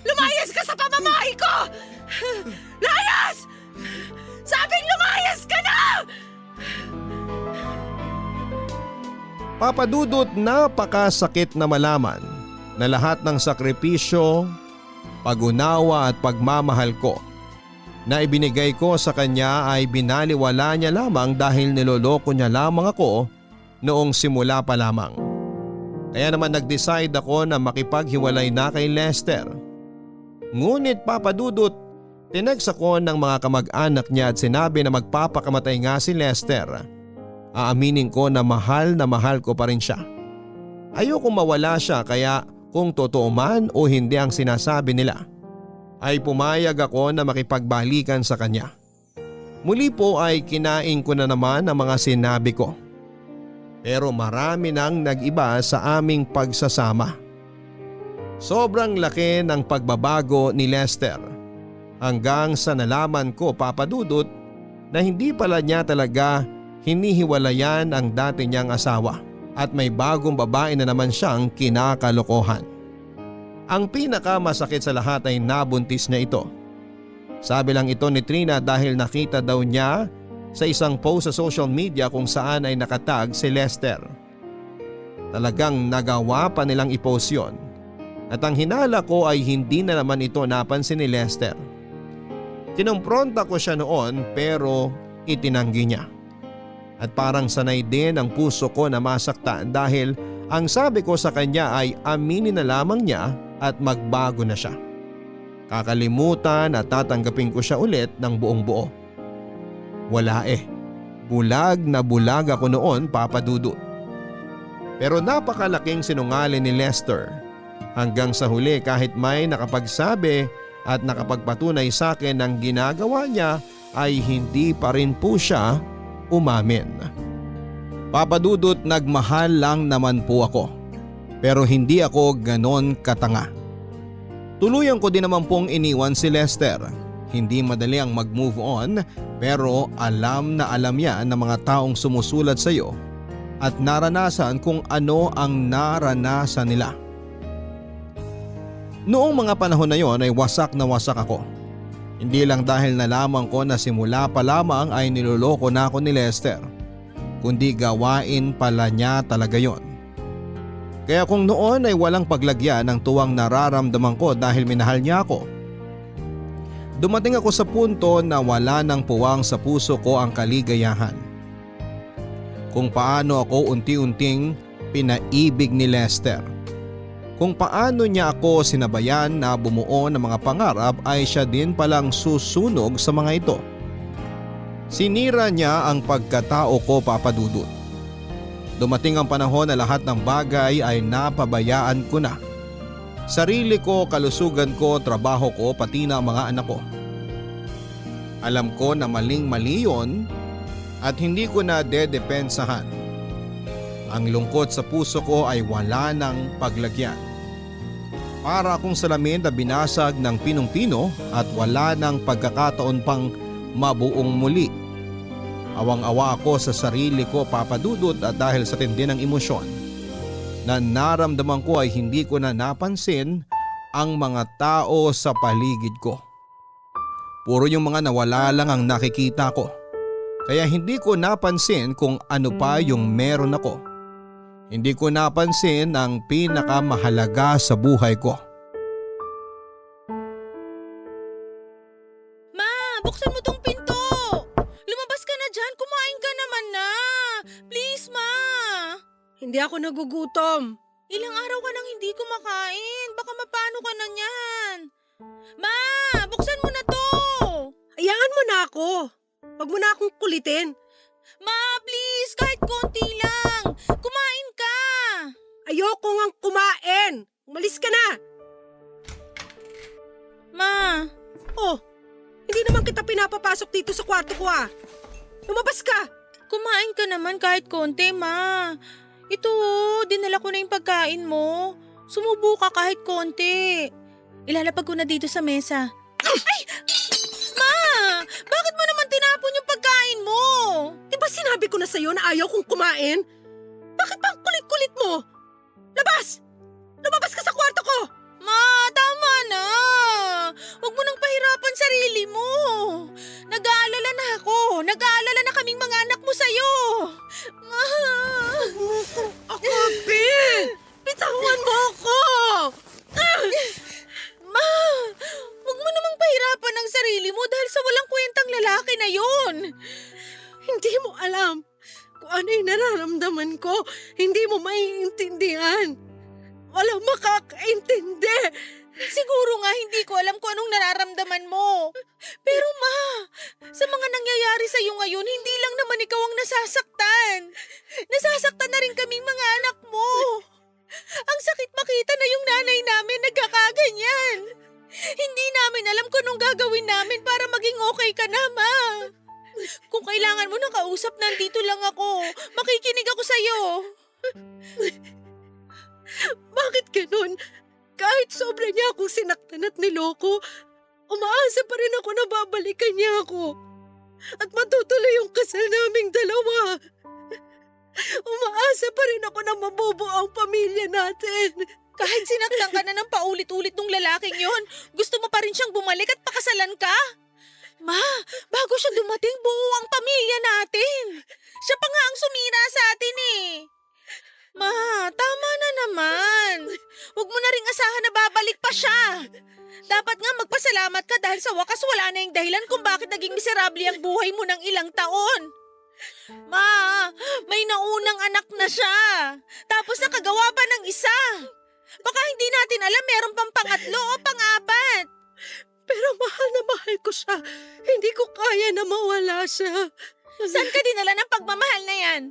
Lumayas ka sa pamamahay ko! Layas! Sabing lumayas ka na! Papadudot, napakasakit na malaman na lahat ng sakripisyo, pag-unawa at pagmamahal ko na ibinigay ko sa kanya ay binaliwala niya lamang dahil niloloko niya lamang ako noong simula pa lamang. Kaya naman nag-decide ako na makipaghiwalay na kay Lester. Ngunit papadudot, tinext ako ng mga kamag-anak niya at sinabi na magpapakamatay nga si Lester. Aaminin ko na mahal ko pa rin siya. Ayokong mawala siya kaya kung totoo man o hindi ang sinasabi nila, ay pumayag ako na makipagbalikan sa kanya. Muli po ay kinain ko na naman ang mga sinabi ko. Pero marami nang nag-iba sa aming pagsasama. Sobrang laki ng pagbabago ni Lester hanggang sa nalaman ko, papadudot, na hindi pala niya talaga hinihiwalayan ang dati niyang asawa at may bagong babae na naman siyang kinakalokohan. Ang pinakamasakit sa lahat ay nabuntis niya ito. Sabi lang ito ni Trina dahil nakita daw niya sa isang post sa social media kung saan ay nakatag si Lester. Talagang nagawa pa nilang i-post yun. At ang hinala ko ay hindi na naman ito napansin ni Lester. Kinumpronta ko siya noon pero itinanggi niya. At parang sanay din ang puso ko na masaktan dahil ang sabi ko sa kanya ay aminin na lamang niya at magbago na siya. Kakalimutan at tatanggapin ko siya ulit ng buong buo. Wala eh. Bulag na bulag ako noon, papadudot. Pero napakalaking sinungaling ni Lester. Hanggang sa huli kahit may nakapagsabi at nakapagpatunay sa akin ng ginagawa niya ay hindi pa rin po siya umamin. Papa Dudut, nagmahal lang naman po ako. Pero hindi ako ganon katanga. Tuluyan ko din naman pong iniwan si Lester. Hindi madali ang mag-move on pero alam na alam niya ng mga taong sumusulat sa iyo at naranasan kung ano ang naranasan nila. Noong mga panahon na yon ay wasak na wasak ako. Hindi lang dahil nalaman ko na simula pa lamang ay niloloko na ako ni Lester, kundi gawain pala niya talaga yon. Kaya kung noon ay walang paglagyan ng tuwang nararamdaman ko dahil minahal niya ako, dumating ako sa punto na wala ng puwang sa puso ko ang kaligayahan. Kung paano ako unti-unting pinaibig ni Lester. Kung paano niya ako sinabayan na bumuo ng mga pangarap ay siya din palang susunog sa mga ito. Sinira niya ang pagkatao ko, Papa Dudut. Dumating ang panahon na lahat ng bagay ay napabayaan ko na. Sarili ko, kalusugan ko, trabaho ko, pati na ang mga anak ko. Alam ko na maling-mali yun at hindi ko na dedepensahan. Ang lungkot sa puso ko ay wala ng paglagyan. Para akong salamin na binasag ng pinong-pino at wala ng pagkakataon pang mabuong muli. Awang-awa ako sa sarili ko, Papa Dudut, at dahil sa tindi ng emosyon na naramdaman ko ay hindi ko na napansin ang mga tao sa paligid ko. Puro yung mga nawala lang ang nakikita ko. Kaya hindi ko napansin kung ano pa yung meron ako. Hindi ko napansin ang pinakamahalaga sa buhay ko. Ma, buksan mo tong pinto! Lumabas ka na dyan, kumain ka naman na! Please, Ma! Hindi ako nagugutom. Ilang araw ka nang hindi kumakain, baka mapano ka na niyan. Ma, buksan mo na to! Hayaan mo na ako. Huwag mo na akong kulitin. Ma, please, kahit konti lang. Kumain ka! Ayoko ngang kumain. Umalis ka na. Ma, Oh, hindi naman kita pinapapasok dito sa kwarto ko ah. Lumabas ka. kumain ka naman kahit konti, Ma. Ito, dinala ko na yung pagkain mo. Sumubo ka kahit konti. Ilalapag ko na dito sa mesa. Ay! Ma! Bakit mo naman tinapon yung pagkain mo? Diba sinabi ko na sa'yo na ayaw kong kumain? Bakit ba ang kulit-kulit mo? Labas! Lumabas ka sa kwarto ko! Ma, tama na. Huwag mo nang pahirapan sarili mo. Nag-aalala na ako. Nag-aalala na kaming mga anak mo sa'yo. Ma! Ako, Ben! Bitawan mo ako! Ma! Huwag mo namang pahirapan ang sarili mo dahil sa walang kwentang lalaki na yun. Hindi mo alam kung ano yung nararamdaman ko. Hindi mo maiintindihan. Walang makakaintindi. Siguro nga hindi ko alam kung anong nararamdaman mo. Pero Ma, sa mga nangyayari sa'yo ngayon, hindi lang naman ikaw ang nasasaktan. Nasasaktan na rin kaming mga anak mo. Ang sakit makita na yung nanay namin nagkakaganyan. Hindi namin alam kung anong gagawin namin para maging okay ka na, Ma. Kung kailangan mo ng kausap, nandito lang ako. Makikinig ako sa'yo. Bakit ganun? Kahit sobra niya akong sinaktan at niloko, umaasa pa rin ako na babalikan niya ako. At matutuloy yung kasal naming dalawa. Umaasa pa rin ako na mabubuo ang pamilya natin. Kahit sinaktan ka na ng paulit-ulit ng lalaking yon, gusto mo pa rin siyang bumalik at pakasalan ka? Ma, bago siya dumating, buo ang pamilya natin. Siya pa nga ang sumira sa atin eh. Ma, tama na naman. Huwag mo na ring asahan na babalik pa siya. Dapat nga magpasalamat ka dahil sa wakas wala na yung dahilan kung bakit naging miserable ang buhay mo ng ilang taon. Ma, may naunang anak na siya. Tapos nakagawa pa ng isa. Baka hindi natin alam meron pang pangatlo o pang-apat. Pero mahal na mahal ko siya. Hindi ko kaya na mawala siya. Saan ka dinala ng pagmamahal na yan?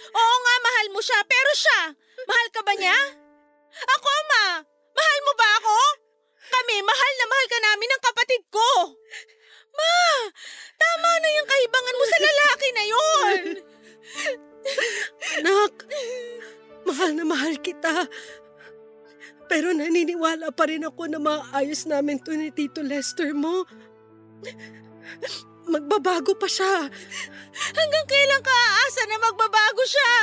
Oo nga, mahal mo siya, pero siya, mahal ka ba niya? Ako, Ma, mahal mo ba ako? Kami, mahal na mahal ka namin ng kapatid ko. Ma, tama ang kahibangan mo sa lalaki na yon? Anak, mahal na mahal kita. Pero naniniwala pa rin ako na maayos namin to ni Tito Lester mo. Magbabago pa siya. Hanggang kailan ka aasa na magbabago siya?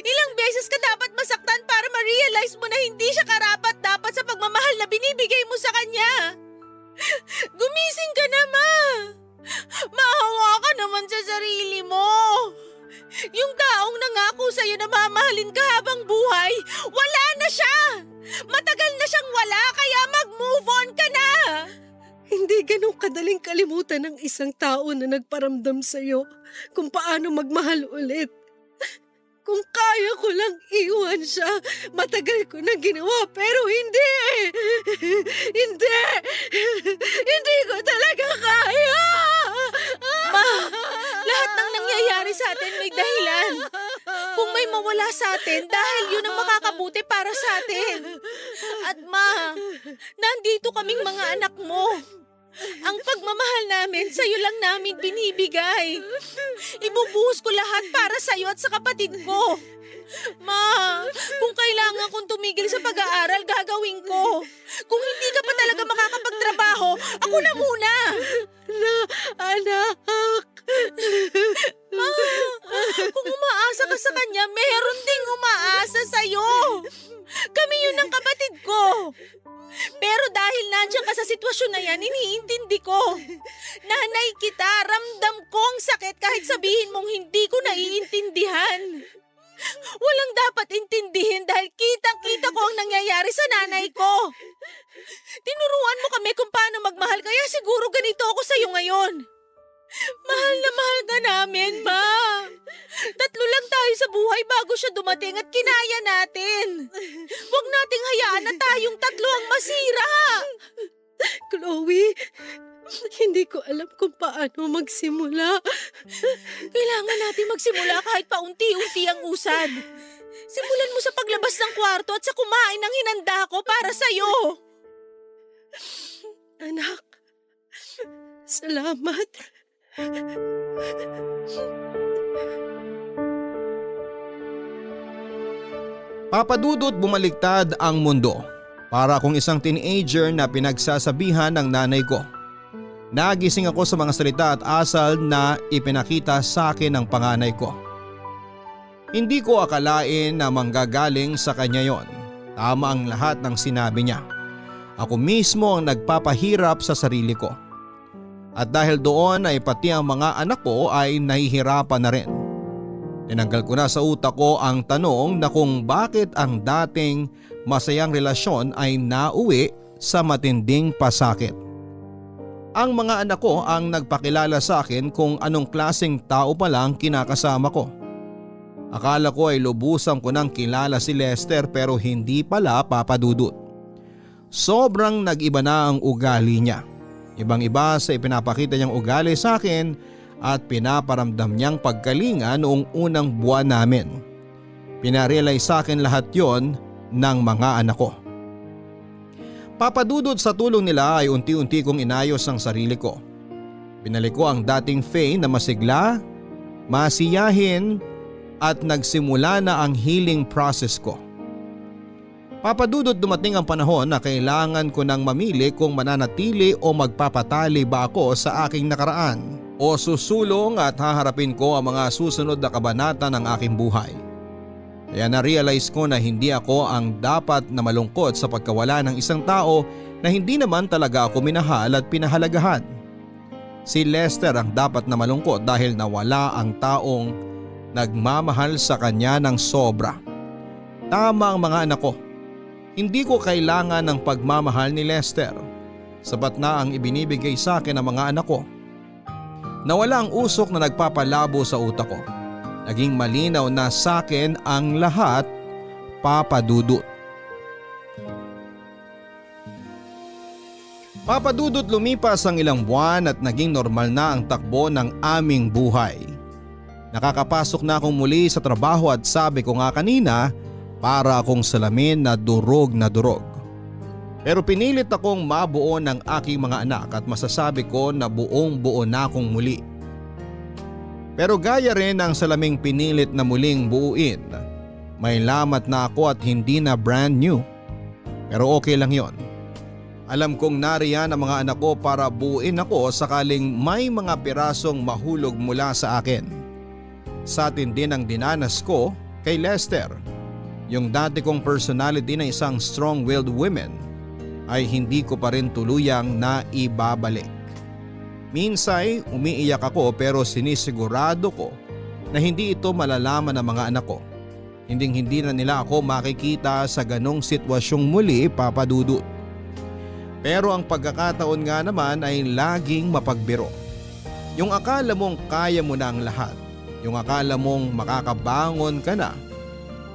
Ilang beses ka dapat masaktan para ma-realize mo na hindi siya karapat-dapat sa pagmamahal na binibigay mo sa kanya. Gumising ka na, Ma. Maawa ka naman sa sarili mo. Yung taong nangako sa'yo na mamahalin ka habang buhay, wala na siya. Matagal na siyang wala, kaya mag-move on ka na. Hindi ganun kadaling kalimutan ng isang tao na nagparamdam sa'yo kung paano magmahal ulit. Kung kaya ko lang iwan siya, matagal ko na ginawa, pero hindi! Hindi! Hindi ko talaga kaya! Ma, lahat ng nangyayari sa atin may dahilan. Kung may mawala sa atin, dahil yun ang makakabuti para sa atin. At Ma, nandito kaming mga anak mo. Ang pagmamahal namin, sa'yo lang namin binibigay. Ibubuhos ko lahat para sa'yo at sa kapatid ko. Ma, kung kailangan kong tumigil sa pag-aaral, gagawin ko. Kung hindi ka pa talaga makakapagtrabaho, ako na muna. Anak! Ma, kung umaasa ka sa kanya, meron ding umaasa sa'yo. Kami yun ng kapatid ko. Pero dahil nandiyan ka sa sitwasyon na yan, iniintindi ko. Nanay kita, ramdam ko ang sakit kahit sabihin mong hindi ko naiintindihan. Walang dapat intindihin dahil kitang-kita ko ang nangyayari sa nanay ko. Tinuruan mo kami kung paano magmahal, kaya siguro ganito ako sa'yo ngayon. Mahal na mahal ka namin, Ma. 3 lang tayo sa buhay bago siya dumating at kinaya natin. Huwag nating hayaan na tayong 3 ang masira. Chloe, hindi ko alam kung paano magsimula. Kailangan natin magsimula kahit paunti-unti ang usad. Simulan mo sa paglabas ng kwarto at sa kumain ng hinanda ko para sa'yo. Anak, salamat. Papadudot bumaliktad ang mundo para akong isang teenager na pinagsasabihan ng nanay ko. Nagising ako sa mga salita at asal na ipinakita sa akin ng panganay ko. Hindi ko akalain na manggagaling sa kanya yon. Tama ang lahat ng sinabi niya. Ako mismo ang nagpapahirap sa sarili ko. At dahil doon ay pati ang mga anak ko ay nahihirapan na rin. Tinanggal ko na sa utak ko ang tanong na kung bakit ang dating masayang relasyon ay nauwi sa matinding pasakit. Ang mga anak ko ang nagpakilala sa akin kung anong klaseng tao pala ang kinakasama ko. Akala ko ay lubusan ko nang kilala si Lester pero hindi pala, Papadudot. Sobrang nag-iba na ang ugali niya. Ibang-iba sa ipinapakita niyang ugali sa akin at pinaparamdam niyang pagkalinga noong unang buwan namin. Pinarealize sa akin lahat yon ng mga anak ko. Papadudod, sa tulong nila ay unti-unti kong inayos ang sarili ko. Binalik ko ang dating Faye na masigla, masiyahin at nagsimula na ang healing process ko. Papadudod, dumating ang panahon na kailangan ko nang mamili kung mananatili o magpapatali ba ako sa aking nakaraan o susulong at haharapin ko ang mga susunod na kabanata ng aking buhay. Kaya na-realize ko na hindi ako ang dapat na malungkot sa pagkawala ng isang tao na hindi naman talaga ako minahal at pinahalagahan. Si Lester ang dapat na malungkot dahil nawala ang taong nagmamahal sa kanya ng sobra. Tama ang mga anak ko. Hindi ko kailangan ng pagmamahal ni Lester. Sapat na ang ibinibigay sa akin ng mga anak ko. Nawala ang usok na nagpapalabo sa utak ko. Naging malinaw na sa akin ang lahat, Papadudot. Papadudot, lumipas ang ilang buwan at naging normal na ang takbo ng aming buhay. Nakakapasok na akong muli sa trabaho at sabi ko nga kanina, para akong salamin na durog na durog. Pero pinilit akong mabuo ng aking mga anak at masasabi ko na buong buo na akong muli. Pero gaya rin ng salaming pinilit na muling buuin, may lamat na ako at hindi na brand new. Pero okay lang yon. Alam kong nariyan ang mga anak ko para buuin ako sakaling may mga pirasong mahulog mula sa akin. Sa atin din ang dinanas ko kay Lester. Yung dati kong personality na isang strong-willed woman ay hindi ko pa rin tuluyang naibabalik. Minsay umiiyak ako pero sinisigurado ko na hindi ito malalaman ng mga anak ko. Hindi na nila ako makikita sa ganong sitwasyong muli, Papa Dudut. Pero ang pagkakataon nga naman ay laging mapagbiro. Yung akala mong kaya mo na ang lahat. Yung akala mong makakabangon ka na.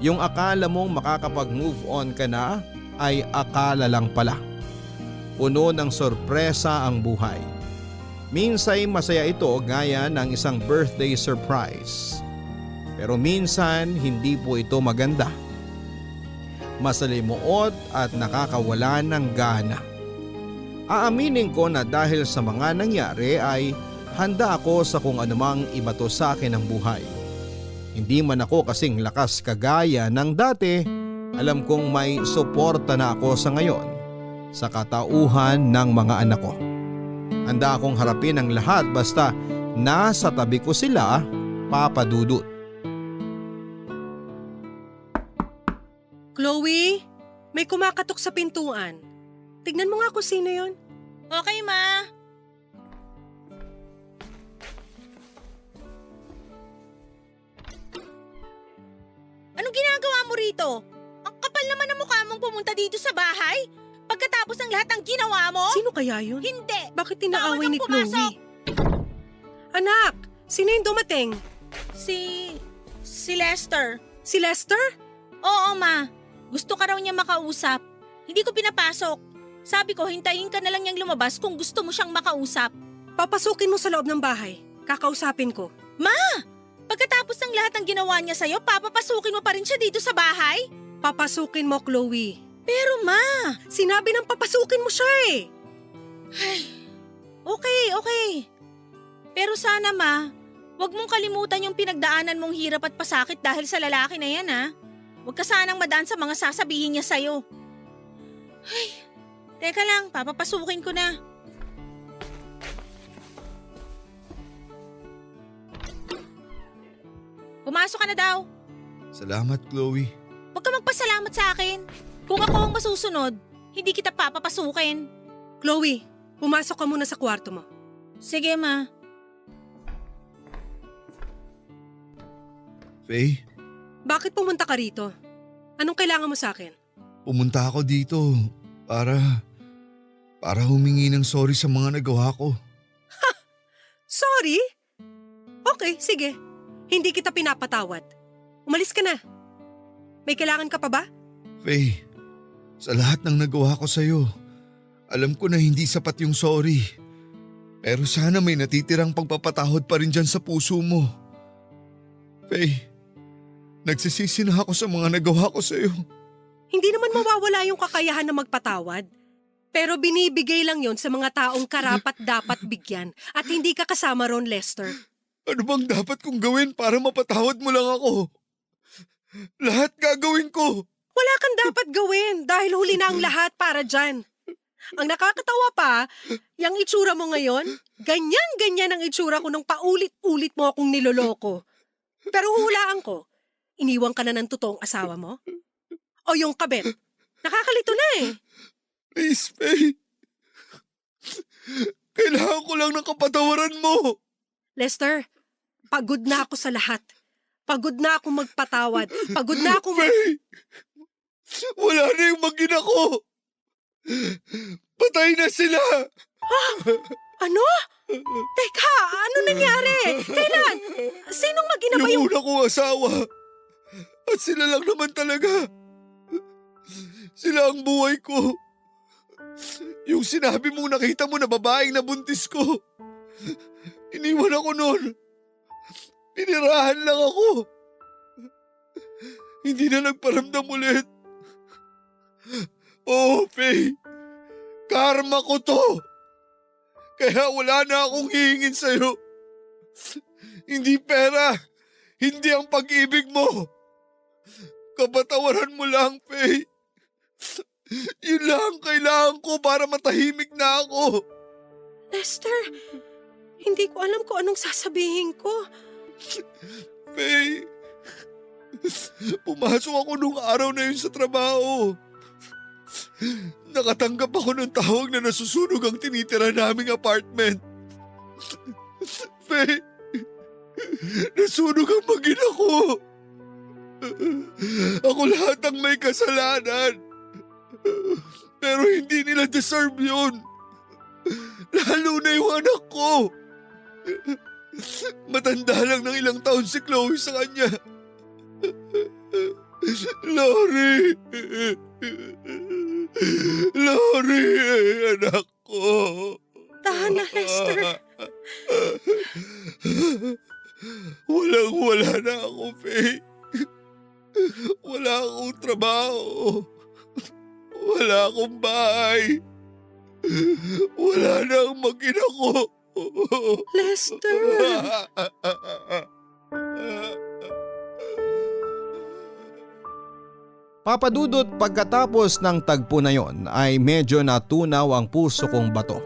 Yung akala mong makakapag-move on ka na ay akala lang pala. Puno ng sorpresa ang buhay. Minsay masaya ito gaya ng isang birthday surprise. Pero minsan hindi po ito maganda. Masalimuot at nakakawala ng gana. Aaminin ko na dahil sa mga nangyari ay handa ako sa kung anumang ibato sa akin ng buhay. Hindi man ako kasing lakas kagaya ng dati, alam kong may suporta na ako sa ngayon sa katauhan ng mga anak ko. Handa akong harapin ang lahat basta nasa tabi ko sila, Papa Dudut. Chloe, may kumakatok sa pintuan. Tignan mo nga kung sino yon. Okay, Ma. Anong ginagawa mo rito? Ang kapal naman ng mukha mong pumunta dito sa bahay. Pagkatapos ng lahat ng ginawa mo? Sino kaya yun? Hindi. Bakit tinaaway Bawal ni kang Chloe? pumasok. Anak, sino yung dumating? Si Lester. Si Lester? Oo, Ma. Gusto ka raw niya makausap. Hindi ko pinapasok. Sabi ko, hintayin ka na lang niyang lumabas kung gusto mo siyang makausap. Papasukin mo sa loob ng bahay. Kakausapin ko. Pagkatapos ng lahat ng ginawa niya sa'yo, papapasukin mo pa rin siya dito sa bahay? Papasukin mo, Chloe. Pero Ma, Sinabi ng papasukin mo siya eh. okay. Pero sana Ma, huwag mong kalimutan yung pinagdaanan mong hirap at pasakit dahil sa lalaki na yan ha. Huwag ka sanang madaan sa mga sasabihin niya sa'yo. Teka lang, papapasukin ko na. Pumasok ka na daw. Salamat, Chloe. Huwag ka magpasalamat sa akin. Kung ako ang masusunod, hindi kita papapasukin. Chloe, pumasok ka muna sa kwarto mo. Sige, Ma. Faye, Bakit pumunta ka rito? Anong kailangan mo sa akin? pumunta ako dito para humingi ng sorry sa mga nagawa ko. Sorry? Okay, sige. Hindi kita pinapatawad. Umalis ka na. May kailangan ka pa ba? Faye, sa lahat ng nagawa ko sa'yo, alam ko na hindi sapat yung sorry. Pero sana may natitirang pagpapatawad pa rin dyan sa puso mo. Faye, nagsisisi na ako sa mga nagawa ko sa'yo. Hindi naman mawawala yung kakayahan na magpatawad. Pero binibigay lang yon sa mga taong karapat dapat bigyan at hindi ka kasama ron, Lester. Ano bang dapat kong gawin para mapatawad mo lang ako? Lahat gagawin ko. Wala kang dapat gawin dahil huli na ang lahat para dyan. Ang nakakatawa pa, yung itsura mo ngayon, ganyan-ganyan ang itsura ko nung paulit-ulit mo akong niloloko. Pero hulaan ko, iniwan ka na ng totoong asawa mo? O yung kabet? Nakakalito na eh. Please, Faye. Kailangan ko lang ng kapatawaran mo. Lester, pagod na ako sa lahat. Pagod na akong magpatawad. Pagod na akong... Faye, wala na yung mag-ina ko. Patay na sila. Ano? Teka, ano nangyari? Kailan? Sinong mag-ina ba Yung yung... una kong asawa. At sila lang naman talaga. Sila ang buhay ko. Yung sinabi mong nakita mo na babaeng nabuntis ko. Iniwan ako noon. Pinirahan lang ako. Hindi na nagparamdam ulit. Oh, Faye. Karma ko to. Kaya wala na akong hihingin sa'yo. Hindi pera. Hindi ang pag-ibig mo. Kapatawaran mo lang, Faye. Yun lang ang kailangan ko para matahimik na ako. Lester, hindi ko alam kung anong sasabihin ko. Faye, pumasok ako nung araw na yun sa trabaho. Nakatanggap ako ng tawag na nasusunog ang tinitira naming apartment. Faye, nasunog ang mag-ina ko. Ako lahat ang may kasalanan. Pero hindi nila deserve yun. Lalo na yung anak ko. Matanda lang ng ilang taon si Chloe sa kanya. Lori! Lori, anak ko. Tahan na, Lester. Walang-wala na ako, Faye. Wala akong trabaho. Wala akong bahay. Wala na ang mag-ina ko. Lester. Papadudot, pagkatapos ng tagpo na yon ay medyo natunaw ang puso kong bato.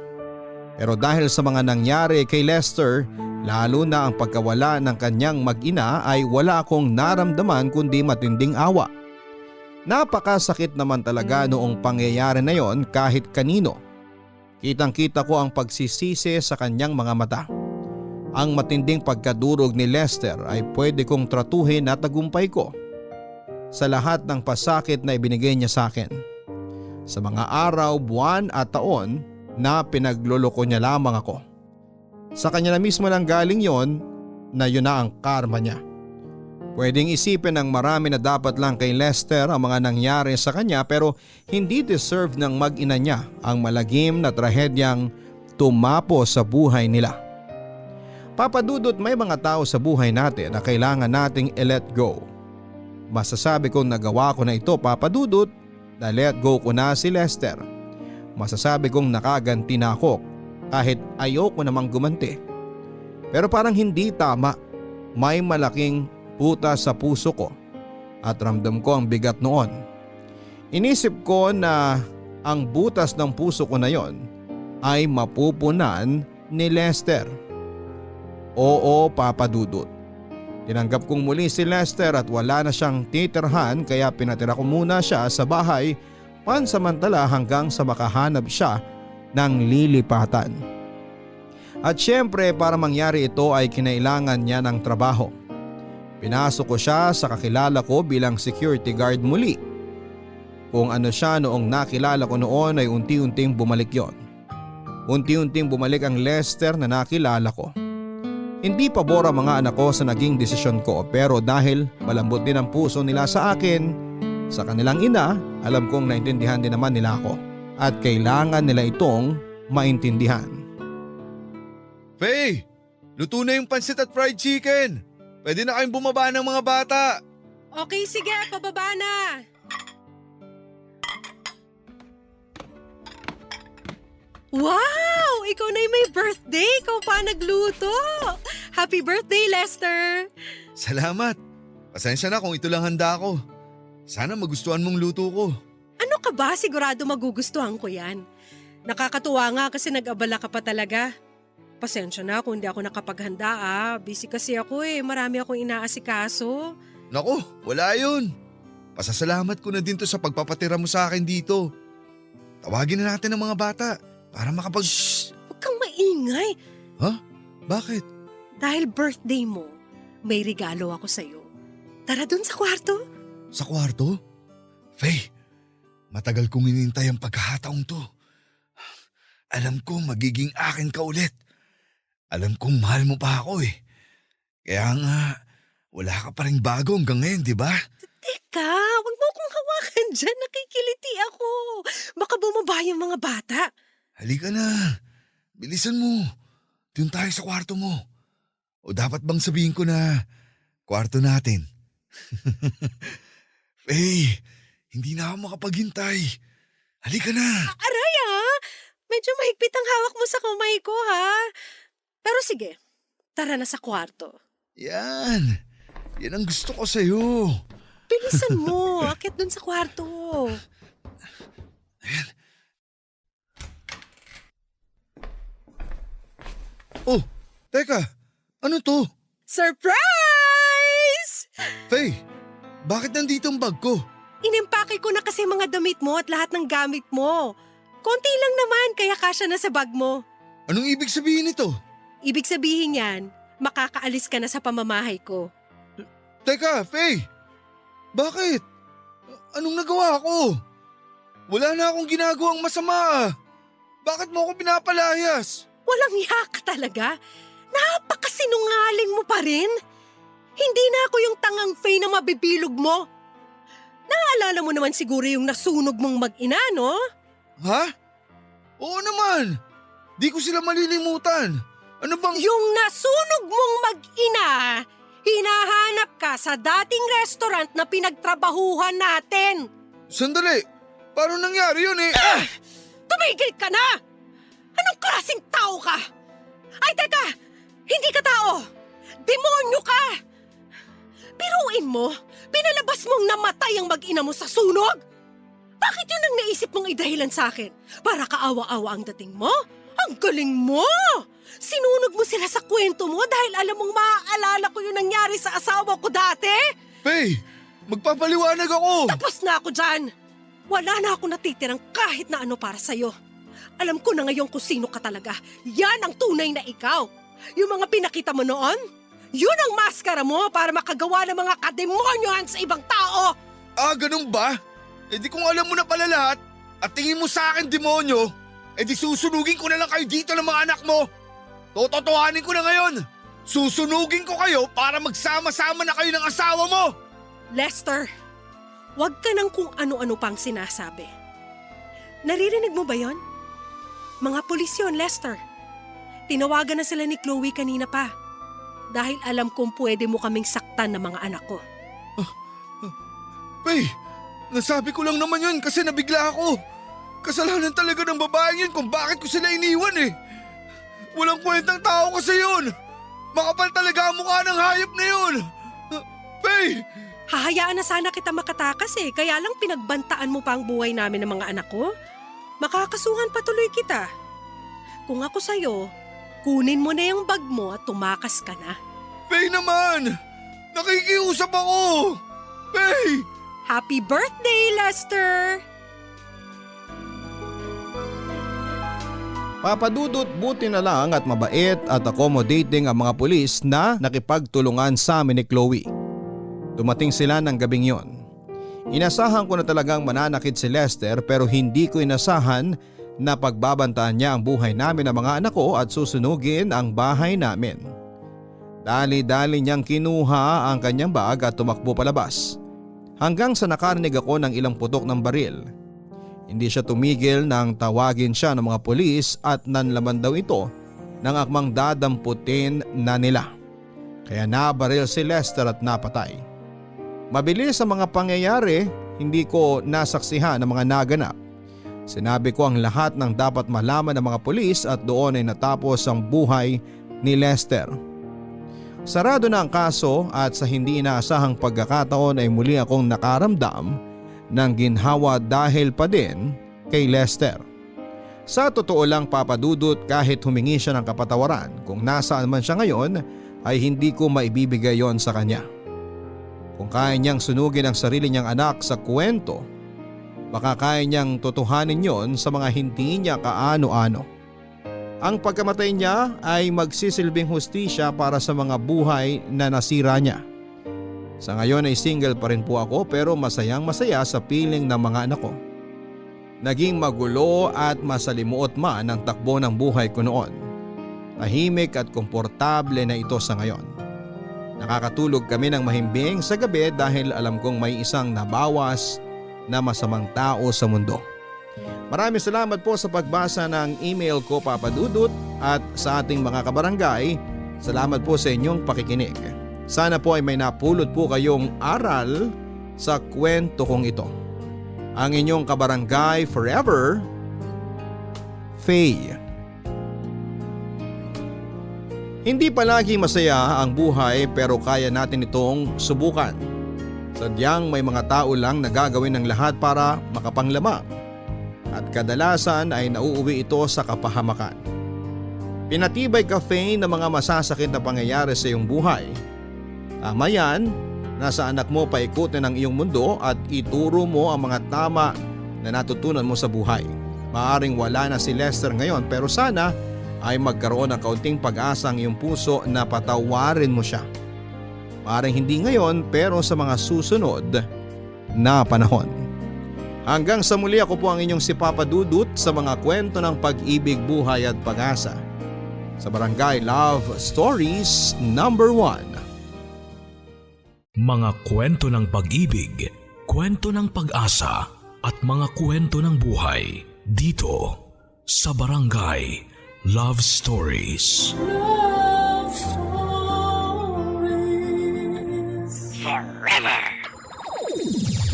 Pero dahil sa mga nangyari kay Lester, lalo na ang pagkawala ng kanyang mag-ina ay wala akong naramdaman kundi matinding awa. Napakasakit naman talaga noong pangyayari na yon kahit kanino. Kitang-kita ko ang pagsisisi sa kanyang mga mata. Ang matinding pagkadurog ni Lester ay pwede kong tratuhin na tagumpay ko sa lahat ng pasakit na ibinigay niya sa akin. Sa mga araw, buwan at taon na pinagloloko niya lamang ako. Sa kanya na mismo lang galing yon na yun na ang karma niya. Pwedeng isipin ng marami na dapat lang kay Lester ang mga nangyari sa kanya pero hindi deserve ng mag-ina niya ang malagim na trahedyang tumapo sa buhay nila. Papadudot, may mga tao sa buhay natin na kailangan nating i-let go. Masasabi kong nagawa ko na ito, Papadudot, na let go ko na si Lester. Masasabi kong nakaganti na ako kahit ayoko namang gumanti. Pero parang hindi tama, may malaking puta sa puso ko at ramdam ko ang bigat noon. Inisip ko na ang butas ng puso ko na yon ay mapupunan ni Lester. Oo, Papadudot. Tinanggap kong muli si Lester at wala na siyang titirhan kaya pinatira ko muna siya sa bahay pansamantala hanggang sa makahanap siya ng lilipatan. At syempre para mangyari ito ay kinailangan niya ng trabaho. Pinasok ko siya sa kakilala ko bilang security guard muli. Kung ano siya noong nakilala ko noon ay unti-unting bumalik yon. Unti-unting bumalik ang Lester na nakilala ko. Hindi pabor ang mga anak ko sa naging desisyon ko pero dahil malambot din ang puso nila sa akin, sa kanilang ina, alam kong naintindihan din naman nila ako at kailangan nila itong maintindihan. Faye, luto na yung pansit at fried chicken. Pwede na kayong bumaba ng mga bata. Okay, sige, pababa na. Wow! Ikaw na yung may birthday. Ikaw pa nagluto. Happy birthday, Lester. Salamat. Pasensya na kung ito lang handa ko. Sana magustuhan mong luto ko. Ano ka ba? Sigurado magugustuhan ko yan. Nakakatuwa nga kasi nag-abala ka pa talaga. Pasensya na kung hindi ako nakapaghanda Busy kasi ako marami akong inaasikaso. Nako, wala yun. Pasasalamat ko na din to sa pagpapatira mo sa akin dito. Tawagin na natin ang mga bata para Shhh! Huwag kang maingay. Ha? Bakit? Dahil birthday mo, may regalo ako sa'yo. Tara dun sa kwarto. Sa kwarto? Faye, matagal kong hinintay ang pagkakataong to. Alam ko magiging akin ka ulit. Alam kong mahal mo pa ako Kaya nga, wala ka pa rin bago hanggang ngayon, di ba? Teka, huwag mo akong hawakan dyan. Nakikiliti ako. Baka bumaba yung mga bata. Halika na. Bilisan mo. Doon tayo sa kwarto mo. O dapat bang sabihin ko na kwarto natin? Faye, hindi na ako makapaghintay. Halika na. Aray medyo mahigpit ang hawak mo sa kamay ko Pero sige, tara na sa kwarto. Yan. Yan ang gusto ko sa'yo. Bilisan mo, akit dun sa kwarto. Oh, teka. Ano to? Surprise! Faye, bakit nandito ang bag ko? Inimpake ko na kasi mga damit mo at lahat ng gamit mo. Konti lang naman, kaya kasya na sa bag mo. Anong ibig sabihin nito? Ibig sabihin yan, makakaalis ka na sa pamamahay ko. Teka, Faye. Bakit? Anong nagawa ko? Wala na akong ginagawang masama. Bakit mo ako pinapalayas? Walang hiya ka talaga. Napakasinungaling mo pa rin. Hindi na ako yung tangang Faye na mabibilog mo. Naalala mo naman siguro yung nasunog mong mag-ina, no? Ha? Oo naman. Di ko sila malilimutan. Ano bang… Yung nasunog mong mag-ina, hinahanap ka sa dating restaurant na pinagtrabahuhan natin. Sandali. Paano nangyari yun eh? Tumigil ka na! Anong klaseng tao ka? Ay, teka! Hindi ka tao! Demonyo ka! Biruin mo, pinalabas mong namatay ang mag-ina mo sa sunog? Bakit yun ang naisip mong idahilan sa akin? Para kaawa-awa ang dating mo? Ang galing mo! Sinunog mo sila sa kwento mo dahil alam mong maaalala ko yung nangyari sa asawa ko dati? Faye, magpapaliwanag ako. Tapos na ako dyan! Wala na ako natitirang kahit na ano para sa'yo. Alam ko na ngayon kung sino ka talaga. Yan ang tunay na ikaw. Yung mga pinakita mo noon, yun ang maskara mo para makagawa ng mga kademonyohan sa ibang tao. Ah, ganun ba? Eh di kung alam mo na pala lahat at tingin mo sa akin demonyo, eh di susunugin ko na lang kayo dito ng mga anak mo. Tototohanin ko na ngayon. Susunugin ko kayo para magsama-sama na kayo ng asawa mo. Lester, wag ka nang kung ano-ano pang sinasabi. Naririnig mo ba yon? Mga pulis yun, Lester. Tinawagan na sila ni Chloe kanina pa. Dahil alam kong pwede mo kaming saktan ng mga anak ko. Faye, nasabi ko lang naman yun kasi nabigla ako. Kasalanan talaga ng babaeng yun kung bakit ko sila iniwan eh. Walang kwentang tao kasi yun. Makapal talaga ang mukha ng hayop na yun. Faye! Hahayaan na sana kita makatakas eh, kaya lang pinagbantaan mo pa ang buhay namin ng mga anak ko. Makakasuhan patuloy kita. Kung ako sa'yo, kunin mo na yung bag mo at tumakas ka na. Faye naman! Nakikiusap ako! Faye! Happy birthday, Lester! Papadudot, buti na lang at mabait at accommodating ang mga pulis na nakipagtulungan sa amin ni Chloe. Dumating sila ng gabing yon. Inasahan ko na talagang mananakit si Lester pero hindi ko inasahan na pagbabantaan niya ang buhay namin ng mga anak ko at susunugin ang bahay namin. Dali-dali niyang kinuha ang kanyang bag at tumakbo palabas. Hanggang sa nakarinig ako ng ilang putok ng baril. Hindi siya tumigil nang tawagin siya ng mga pulis at nanlaman daw ito ng akmang dadamputin na nila. Kaya nabaril si Lester at napatay. Mabilis ang mga pangyayari, hindi ko nasaksihan ang mga naganap. Sinabi ko ang lahat ng dapat malaman ng mga pulis at doon ay natapos ang buhay ni Lester. Sarado na ang kaso at sa hindi inaasahang pagkakataon ay muli akong nakaramdam ng ginhawa dahil pa din kay Lester. Sa totoo lang, Papadudot, kahit humingi siya ng kapatawaran kung nasaan man siya ngayon ay hindi ko maibibigay yon sa kanya. Kung kaya niyang sunugin ang sarili niyang anak sa kwento, baka kaya niyang totohanin yon sa mga hindi niya kaano-ano. Ang pagkamatay niya ay magsisilbing hustisya para sa mga buhay na nasira niya. Sa ngayon ay single pa rin po ako pero masayang-masaya sa piling ng mga anak ko. Naging magulo at masalimuot man ang takbo ng buhay ko noon. Tahimik at komportable na ito sa ngayon. Nakakatulog kami ng mahimbing sa gabi dahil alam kong may isang nabawas na masamang tao sa mundo. Maraming salamat po sa pagbasa ng email ko, Papadudot, at sa ating mga kabarangay. Salamat po sa inyong pakikinig. Sana po ay may napulot po kayong aral sa kwento kong ito. Ang inyong kabarangay forever, Faye. Hindi palagi masaya ang buhay pero kaya natin itong subukan. Sadyang may mga tao lang na gagawin ng lahat para makapanglamang. At kadalasan ay nauuwi ito sa kapahamakan. Pinatibay ka, Faye, ng mga masasakit na pangyayari sa iyong buhay. Tama yan, nasa anak mo paikutin ang iyong mundo at ituro mo ang mga tama na natutunan mo sa buhay. Maaring wala na si Lester ngayon pero sana ay magkaroon ng kaunting pag-asa ang iyong puso na patawarin mo siya. Maaring hindi ngayon pero sa mga susunod na panahon. Hanggang sa muli, ako po ang inyong si Papa Dudut sa mga kwento ng pag-ibig, buhay at pag-asa. Sa Barangay Love Stories number 1. Mga kwento ng pag-ibig, kwento ng pag-asa at mga kwento ng buhay dito sa Barangay Love Stories. Love Stories.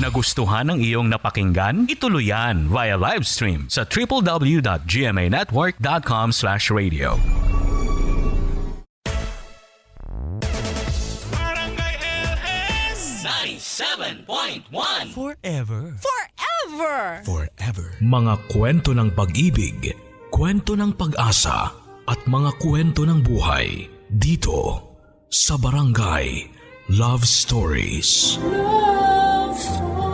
Nagustuhan ng iyong napakinggan? Ituloy yan via live stream sa www.gmanetwork.com/radio. Barangay LS. 97.1 Forever. Mga kwento ng pag-ibig, kwento ng pag-asa at mga kwento ng buhay dito sa Barangay Love Stories. Love Stories.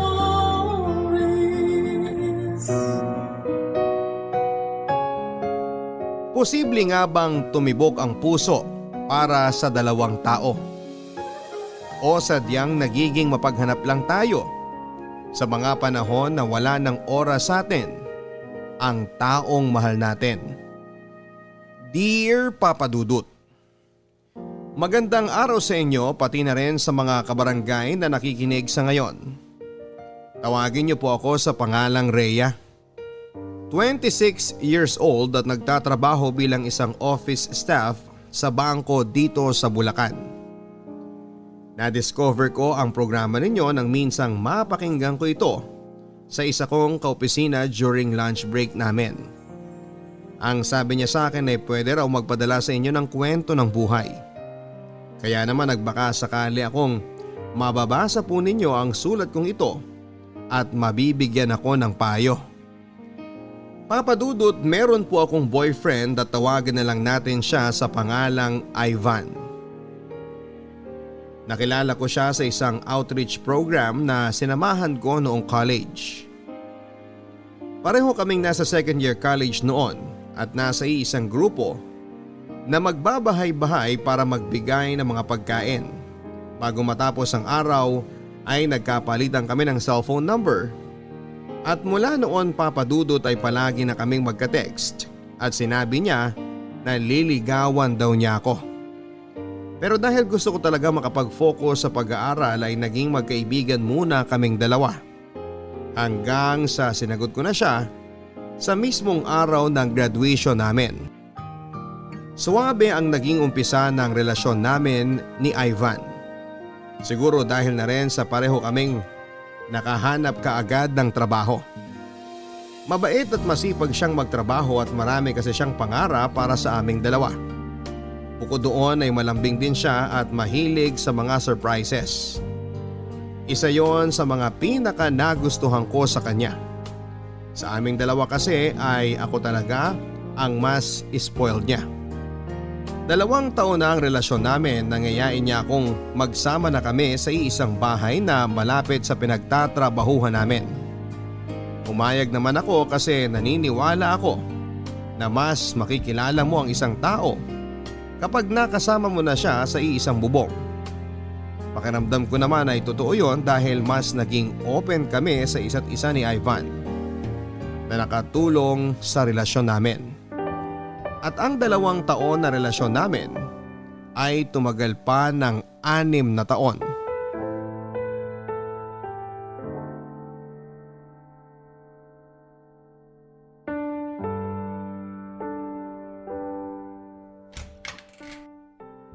Posible nga bang tumibok ang puso para sa dalawang tao? O sadyang nagiging mapaghanap lang tayo sa mga panahon na wala ng oras sa atin ang taong mahal natin? Dear Papa Dudut, magandang araw sa inyo pati na rin sa mga kabarangay na nakikinig sa ngayon. Tawagin niyo po ako sa pangalang Rhea. 26 years old at nagtatrabaho bilang isang office staff sa bangko dito sa Bulacan. Na-discover ko ang programa ninyo nang minsang mapakinggan ko ito sa isa kong kaopisina during lunch break namin. Ang sabi niya sa akin ay pwede raw magpadala sa inyo ng kwento ng buhay. Kaya naman nagbaka sakali akong mababasa po ninyo ang sulat kong ito at mabibigyan ako ng payo. Papa Dudut, meron po akong boyfriend at tawagan na lang natin siya sa pangalang Ivan. Nakilala ko siya sa isang outreach program na sinamahan ko noong college. Pareho kaming nasa second year college noon at nasa isang grupo na magbabahay-bahay para magbigay ng mga pagkain. Bago matapos ang araw ay nagkapalitan kami ng cellphone number. At mula noon, Papa Dudut, ay palagi na kaming magka-text at sinabi niya na liligawan daw niya ako. Pero dahil gusto ko talaga makapag-focus sa pag-aaral ay naging magkaibigan muna kaming dalawa. Hanggang sa sinagot ko na siya sa mismong araw ng graduation namin. Suwabe ang naging umpisa ng relasyon namin ni Ivan. Siguro dahil na rin sa pareho kaming nakahanap kaagad ng trabaho. Mabait at masipag siyang magtrabaho at marami kasi siyang pangarap para sa aming dalawa. Bukod doon ay malambing din siya at mahilig sa mga surprises. Isa yon sa mga pinaka nagustuhan ko sa kanya. Sa aming dalawa kasi ay ako talaga ang mas spoiled niya. 2 taon na ang relasyon namin, nangayain niya akong magsama na kami sa iisang bahay na malapit sa pinagtatrabahuhan namin. Umayag naman ako kasi naniniwala ako na mas makikilala mo ang isang tao kapag nakasama mo na siya sa iisang bubong. Pakiramdam ko naman ay totoo yon dahil mas naging open kami sa isa't isa ni Ivan na nakatulong sa relasyon namin. At ang 2 taon na relasyon namin ay tumagal pa ng 6 na taon.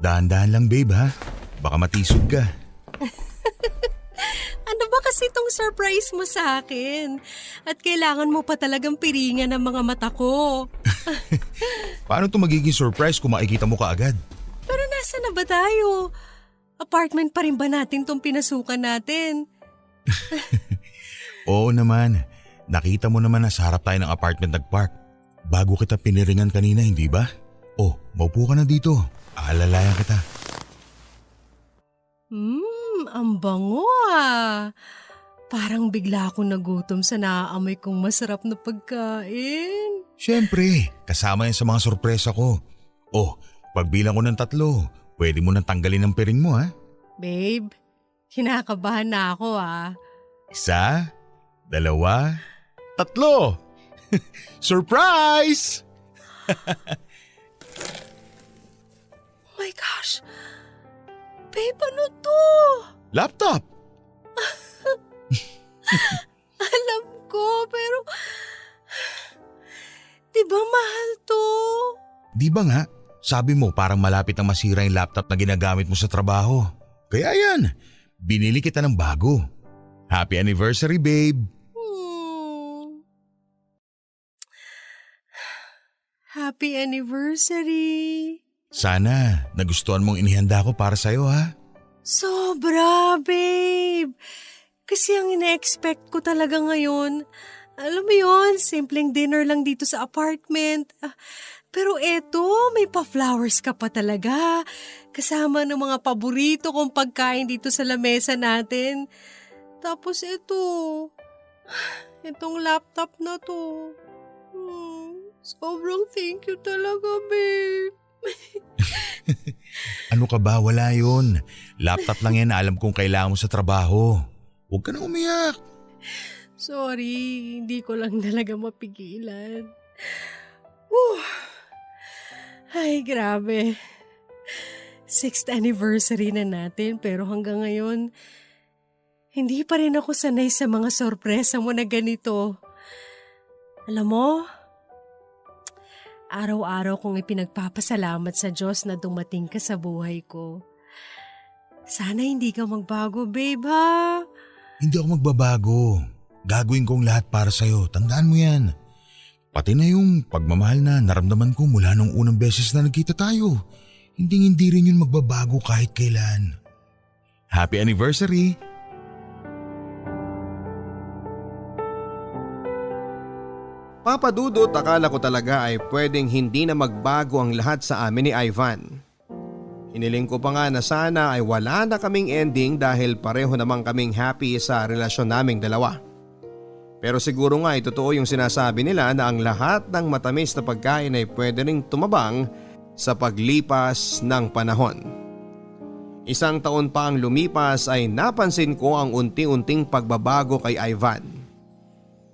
Dahan-dahan lang, babe, ha? Baka matisod ka. Ano ba kasi itong surprise mo sa akin? At kailangan mo pa talagang piringan ng mga mata ko. Paano to magiging surprise kung makikita mo kaagad? Asa na ba tayo? Apartment pa rin ba natin tong pinasukan natin? Oo naman. Nakita mo naman na sa harap tayo ng apartment nagpark. Bago kita piniringan kanina, hindi ba? Oh, maupo ka na dito. Aalalayan kita. Ang bango ah. Parang bigla akong nagutom sa naaamoy kong masarap na pagkain. Siyempre, kasama yan sa mga sorpresa ko. Oh, pagbilang ko ng 3, pwede mo nang tanggalin ang piring mo ha. Babe, kinakabahan na ako ah. 1, 2, 3. Surprise! Oh my gosh! Babe, ano to? Laptop! Alam ko, pero... Di ba mahal to? Di ba nga? Sabi mo parang malapit na masira yung laptop na ginagamit mo sa trabaho. Kaya yan, binili kita ng bago. Happy anniversary, babe! Happy anniversary! Sana nagustuhan mong inihanda ko para sa'yo ha. Sobra, babe! Kasi ang ina-expect ko talaga ngayon, alam mo yon, simpleng dinner lang dito sa apartment. Pero eto, may pa-flowers ka pa talaga. Kasama ng mga paborito kong pagkain dito sa lamesa natin. Tapos itong laptop na to. Sobrang thank you talaga, babe. Ano ka ba? Wala yun. Laptop lang yan na alam kong kailangan mo sa trabaho. Huwag ka na umiyak. Sorry, hindi ko lang talaga mapigilan. Ay, grabe. 6th anniversary na natin pero hanggang ngayon, hindi pa rin ako sanay sa mga sorpresa mo na ganito. Alam mo, araw-araw kong ipinagpapasalamat sa Diyos na dumating ka sa buhay ko. Sana hindi ka magbago, babe, ha? Hindi ako magbabago. Gagawin kong lahat para sa'yo. Tandaan mo yan. Pati na yung pagmamahal na naramdaman ko mula nung unang beses na nagkita tayo. Hindi rin yun magbabago kahit kailan. Happy anniversary! Papa Dudut, akala ko talaga ay pwedeng hindi na magbago ang lahat sa amin ni Ivan. Hiniling ko pa nga na sana ay wala na kaming ending dahil pareho namang kaming happy sa relasyon naming dalawa. Pero siguro nga ay totoo yung sinasabi nila na ang lahat ng matamis na pagkain ay pwede ring tumabang sa paglipas ng panahon. 1 taon pa ang lumipas ay napansin ko ang unti-unting pagbabago kay Ivan.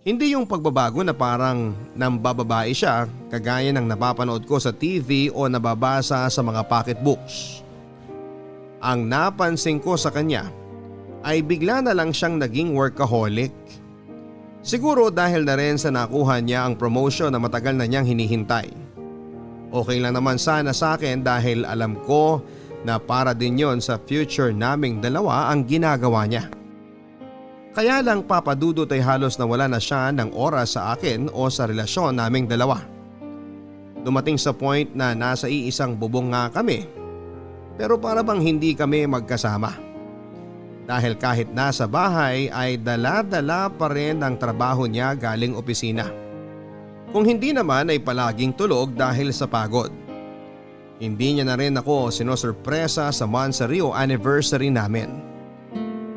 Hindi yung pagbabago na parang nambababae siya kagaya ng napapanood ko sa TV o nababasa sa mga pocketbooks. Ang napansin ko sa kanya ay bigla na lang siyang naging workaholic. Siguro dahil na rin sa nakuha niya ang promotion na matagal na niyang hinihintay. Okay lang naman sana sa akin dahil alam ko na para din yon sa future naming dalawa ang ginagawa niya. Kaya lang Papa Dudut ay halos nawala na siya ng oras sa akin o sa relasyon naming dalawa. Dumating sa point na nasa iisang bubong nga kami pero para bang hindi kami magkasama. Dahil kahit nasa bahay ay dala-dala pa rin ang trabaho niya galing opisina. Kung hindi naman ay palaging tulog dahil sa pagod. Hindi niya na rin ako sinosurpresa sa Monsario anniversary namin.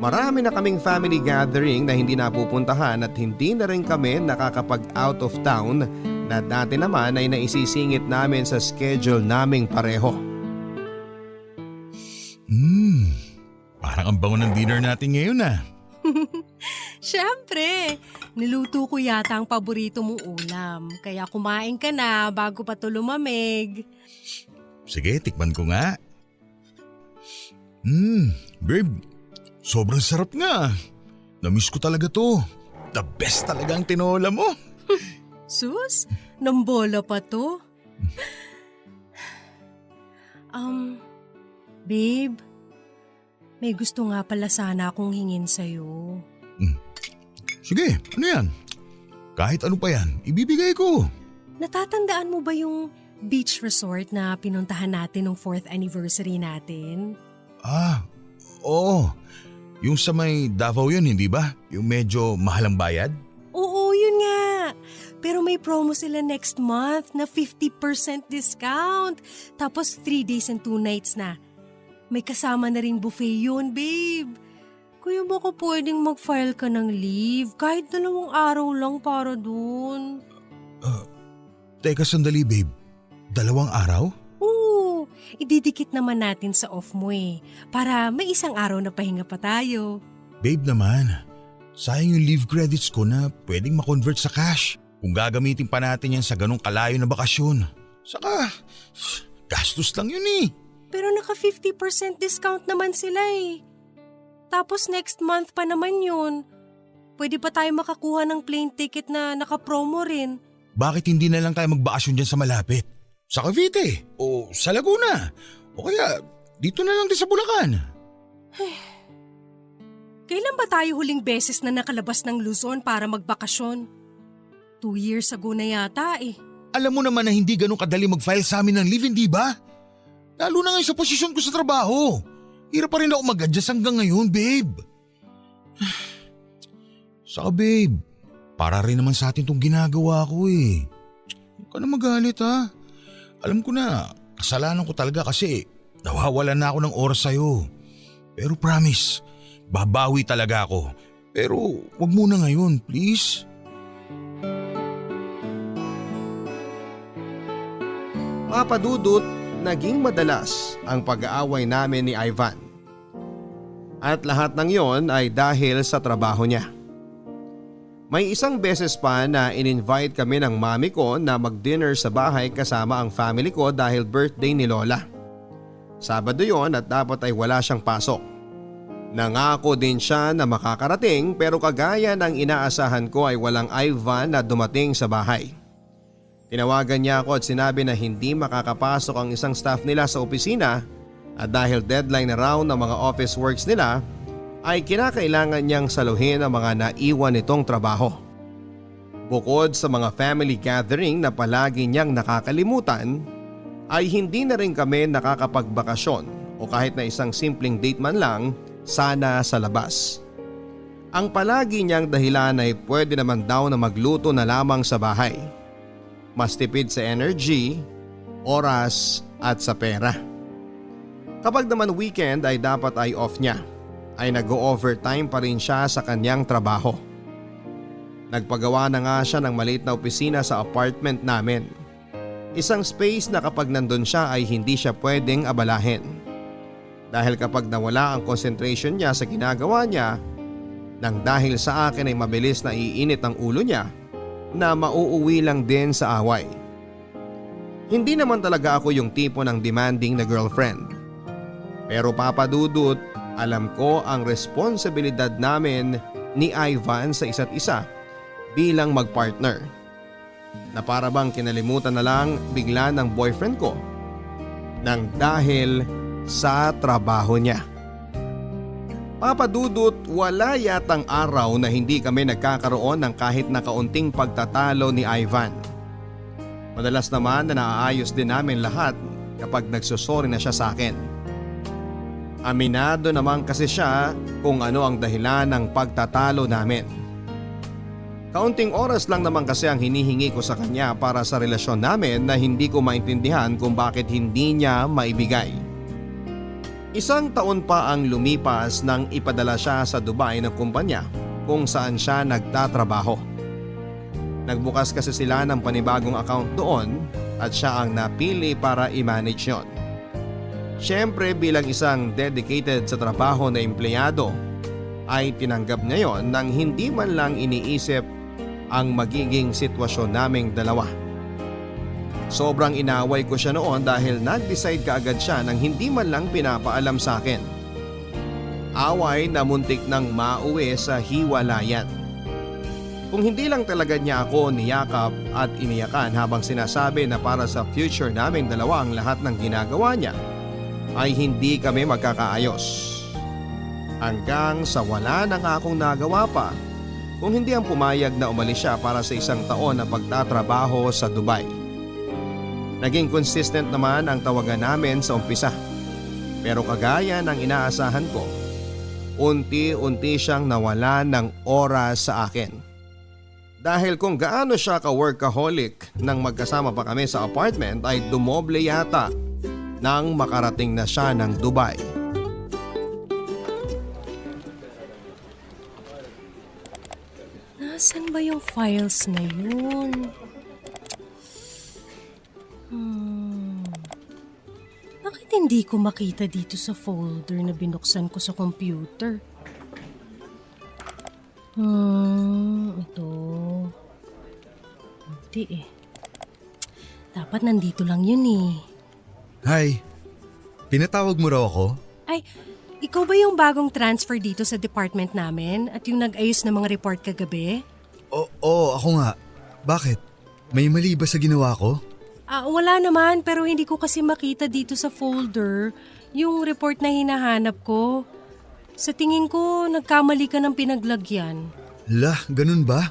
Marami na kaming family gathering na hindi napupuntahan at hindi na rin kami nakakapag out of town na dati naman ay naisisingit namin sa schedule naming pareho. Parang ang bango ng dinner natin ngayon ah. Siyempre, niluto ko yata ang paborito mong ulam. Kaya kumain ka na bago pa to lumamig. Sige, tikman ko nga. Babe, sobrang sarap nga. Namiss ko talaga to. The best talaga ang tinola mo. Sus, nambola pa to. Babe, may gusto nga pala sana akong hingin sa'yo. Sige, ano yan? Kahit ano pa yan, ibibigay ko. Natatandaan mo ba yung beach resort na pinuntahan natin nung 4th anniversary natin. Oo. Yung sa may Davao yun, hindi ba? Yung medyo mahal ang bayad? Oo, yun nga. Pero may promo sila next month na 50% discount. Tapos 3 days and 2 nights na. May kasama na ring buffet yun, babe. Kaya baka pwedeng mag-file ka ng leave kahit 2 araw lang para dun. Teka sandali, babe. 2 araw? Oo, ididikit naman natin sa off mo para may 1 araw na pahinga pa tayo. Babe naman, sayang yung leave credits ko na pwedeng makonvert sa cash kung gagamitin pa natin yan sa ganong kalayo na bakasyon. Saka, gastos lang yun eh. Pero naka 50% discount naman sila Tapos next month pa naman yun. Pwede pa tayo makakuha ng plane ticket na naka-promo rin. Bakit hindi na lang tayo magbakasyon dyan sa malapit? Sa Cavite o sa Laguna o kaya dito na lang din sa Bulacan. Kailan ba tayo huling beses na nakalabas ng Luzon para magbakasyon? 2 years ago na yata Alam mo naman na hindi ganun kadali mag-file sa amin ng leave, hindi ba? Lalo na ngayon sa posisyon ko sa trabaho. Hirap pa rin ako mag-adjust hanggang ngayon, babe. Saka babe, para rin naman sa atin tong ginagawa ko Huwag ka na magalit ha. Alam ko na, kasalanan ko talaga kasi nawawalan na ako ng oras sa'yo. Pero promise, babawi talaga ako. Pero wag muna ngayon, please. Papa Dudut, naging madalas ang pag-aaway namin ni Ivan. At lahat ng yon ay dahil sa trabaho niya. May isang beses pa na in-invite kami ng mami ko na mag-dinner sa bahay kasama ang family ko dahil birthday ni Lola. Sabado yon at dapat ay wala siyang pasok. Nangako din siya na makakarating pero kagaya ng inaasahan ko ay walang Ivan na dumating sa bahay. Tinawagan niya ako at sinabi na hindi makakapasok ang isang staff nila sa opisina at dahil deadline na raw ng mga office works nila ay kinakailangan niyang saluhin ang mga naiwan nitong trabaho. Bukod sa mga family gathering na palagi niyang nakakalimutan ay hindi na rin kami nakakapagbakasyon o kahit na isang simpleng date man lang sana sa labas. Ang palagi niyang dahilan ay pwede naman daw na magluto na lamang sa bahay. Mas tipid sa energy, oras at sa pera. Kapag naman weekend ay dapat ay off niya, ay nag-overtime pa rin siya sa kanyang trabaho. Nagpagawa na nga siya ng maliit na opisina sa apartment namin. Isang space na kapag nandun siya ay hindi siya pwedeng abalahin. Dahil kapag nawala ang concentration niya sa ginagawa niya, nang dahil sa akin ay mabilis na iinit ang ulo niya na mauuwi lang din sa away. Hindi naman talaga ako yung tipo ng demanding na girlfriend. Pero Papa Dudut, alam ko ang responsibilidad namin ni Ivan sa isa't isa bilang magpartner. Na para bang kinalimutan na lang bigla ng boyfriend ko nang dahil sa trabaho niya. Papa Dudut, wala yatang araw na hindi kami nagkakaroon ng kahit na kaunting pagtatalo ni Ivan. Madalas naman na naaayos din namin lahat kapag nagsusori na siya sa akin. Aminado naman kasi siya kung ano ang dahilan ng pagtatalo namin. Kaunting oras lang naman kasi ang hinihingi ko sa kanya para sa relasyon namin na hindi ko maintindihan kung bakit hindi niya maibigay. 1 taon pa ang lumipas nang ipadala siya sa Dubai ng kumpanya kung saan siya nagtatrabaho. Nagbukas kasi sila ng panibagong account doon at siya ang napili para i-manage yon. Siyempre bilang isang dedicated sa trabaho na empleyado ay tinanggap niya yon nang hindi man lang iniisip ang magiging sitwasyon naming dalawa. Sobrang inaway ko siya noon dahil nag-decide kaagad siya nang hindi man lang pinapaalam sa akin. Away na muntik nang mauwi sa hiwalayan. Kung hindi lang talaga niya ako niyakap at iniyakan habang sinasabi na para sa future naming dalawa ang lahat ng ginagawa niya, ay hindi kami magkakaayos. Hanggang sa wala na nga akong nagawa pa kung hindi ang pumayag na umalis siya para sa 1 taon na pagtatrabaho sa Dubai. Naging consistent naman ang tawagan namin sa umpisa. Pero kagaya ng inaasahan ko, unti-unti siyang nawala ng oras sa akin. Dahil kung gaano siya ka-workaholic nang magkasama pa kami sa apartment ay dumoble yata nang makarating na siya ng Dubai. Nasaan ba yung files na yun? Bakit hindi ko makita dito sa folder na binuksan ko sa computer? Ito. Hindi eh. Dapat nandito lang yun eh. Hi, pinatawag mo raw ako? Ay, ikaw ba yung bagong transfer dito sa department namin at yung nag-ayos ng mga report kagabi? Oo, ako nga. Bakit? May mali ba sa ginawa ko? Wala naman, pero hindi ko kasi makita dito sa folder yung report na hinahanap ko. Sa tingin ko, nagkamali ka ng pinaglagyan. Lah, ganun ba?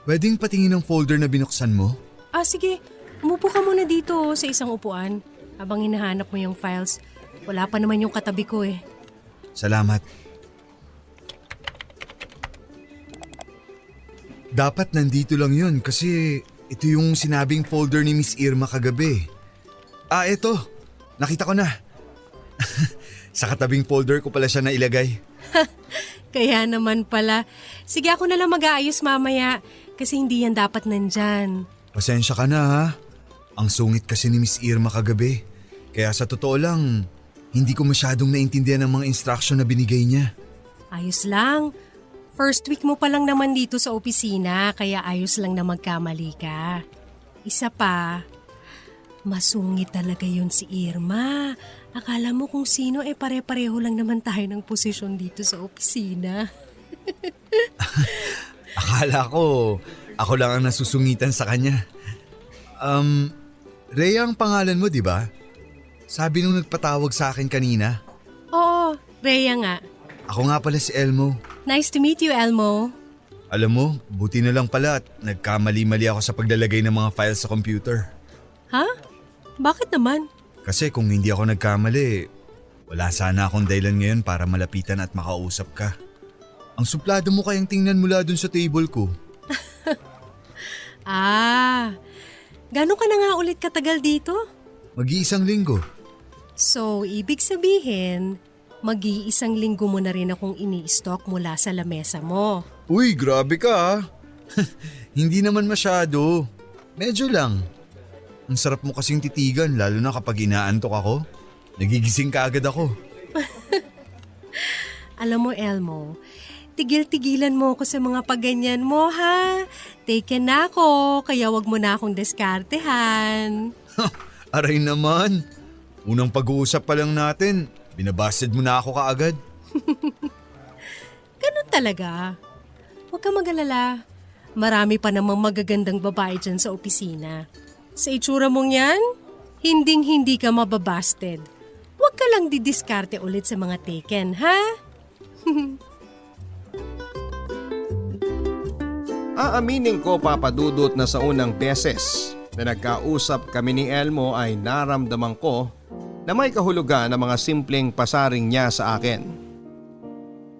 Pwedeng patingin ang folder na binuksan mo? Sige. Umupo ka muna dito sa isang upuan habang hinahanap mo yung files. Wala pa naman yung katabi ko eh. Salamat. Dapat nandito lang yun kasi ito yung sinabing folder ni Miss Irma kagabi. Eto. Nakita ko na. Sa katabing folder ko pala siya nailagay. Kaya naman pala. Sige, ako na lang mag-aayos mamaya kasi hindi yan dapat nandyan. Pasensya ka na ha. Ang sungit kasi ni Miss Irma kagabi. Kaya sa totoo lang, hindi ko masyadong naintindihan ang mga instruction na binigay niya. Ayos lang. First week mo pa lang naman dito sa opisina kaya ayos lang na magkamali ka. Isa pa, masungit talaga yun si Irma. Akala mo kung sino pare-pareho lang naman tayo ng posisyon dito sa opisina. Akala ko, ako lang ang nasusungitan sa kanya. Rhea ang pangalan mo, di ba? Sabi nung nagpatawag sa akin kanina. Oo, Rhea nga. Ako nga pala si Elmo. Nice to meet you, Elmo. Alam mo, buti na lang pala at nagkamali-mali ako sa paglalagay ng mga files sa computer. Ha? Bakit naman? Kasi kung hindi ako nagkamali, wala sana akong dahilan ngayon para malapitan at makausap ka. Ang suplado mo kayang tingnan mula dun sa table ko. Gano'n ka na nga ulit katagal dito? Mag-iisang linggo. So, ibig sabihin, mag-iisang linggo mo na rin akong ini-stock mula sa lamesa mo. Uy, grabe ka ah. Hindi naman masyado. Medyo lang. Ang sarap mo kasing titigan lalo na kapag inaantok ako. Nagigising ka agad ako. Alam mo, Elmo, tigil-tigilan mo ako sa mga pagganyan mo, ha? Taken na ako, kaya wag mo na akong diskartehan. Aray naman. Unang pag-uusap pa lang natin, binabasted mo na ako kaagad. Ganun talaga. Huwag ka mag-alala. Marami pa namang magagandang babae dyan sa opisina. Sa itsura mong yan, hinding-hindi ka mababasted. Huwag ka lang didiskarte ulit sa mga taken, ha? Aaminin ko, Papa Dudut, na sa unang beses na nagkausap kami ni Elmo ay naramdaman ko na may kahulugan ang mga simpleng pasaring niya sa akin.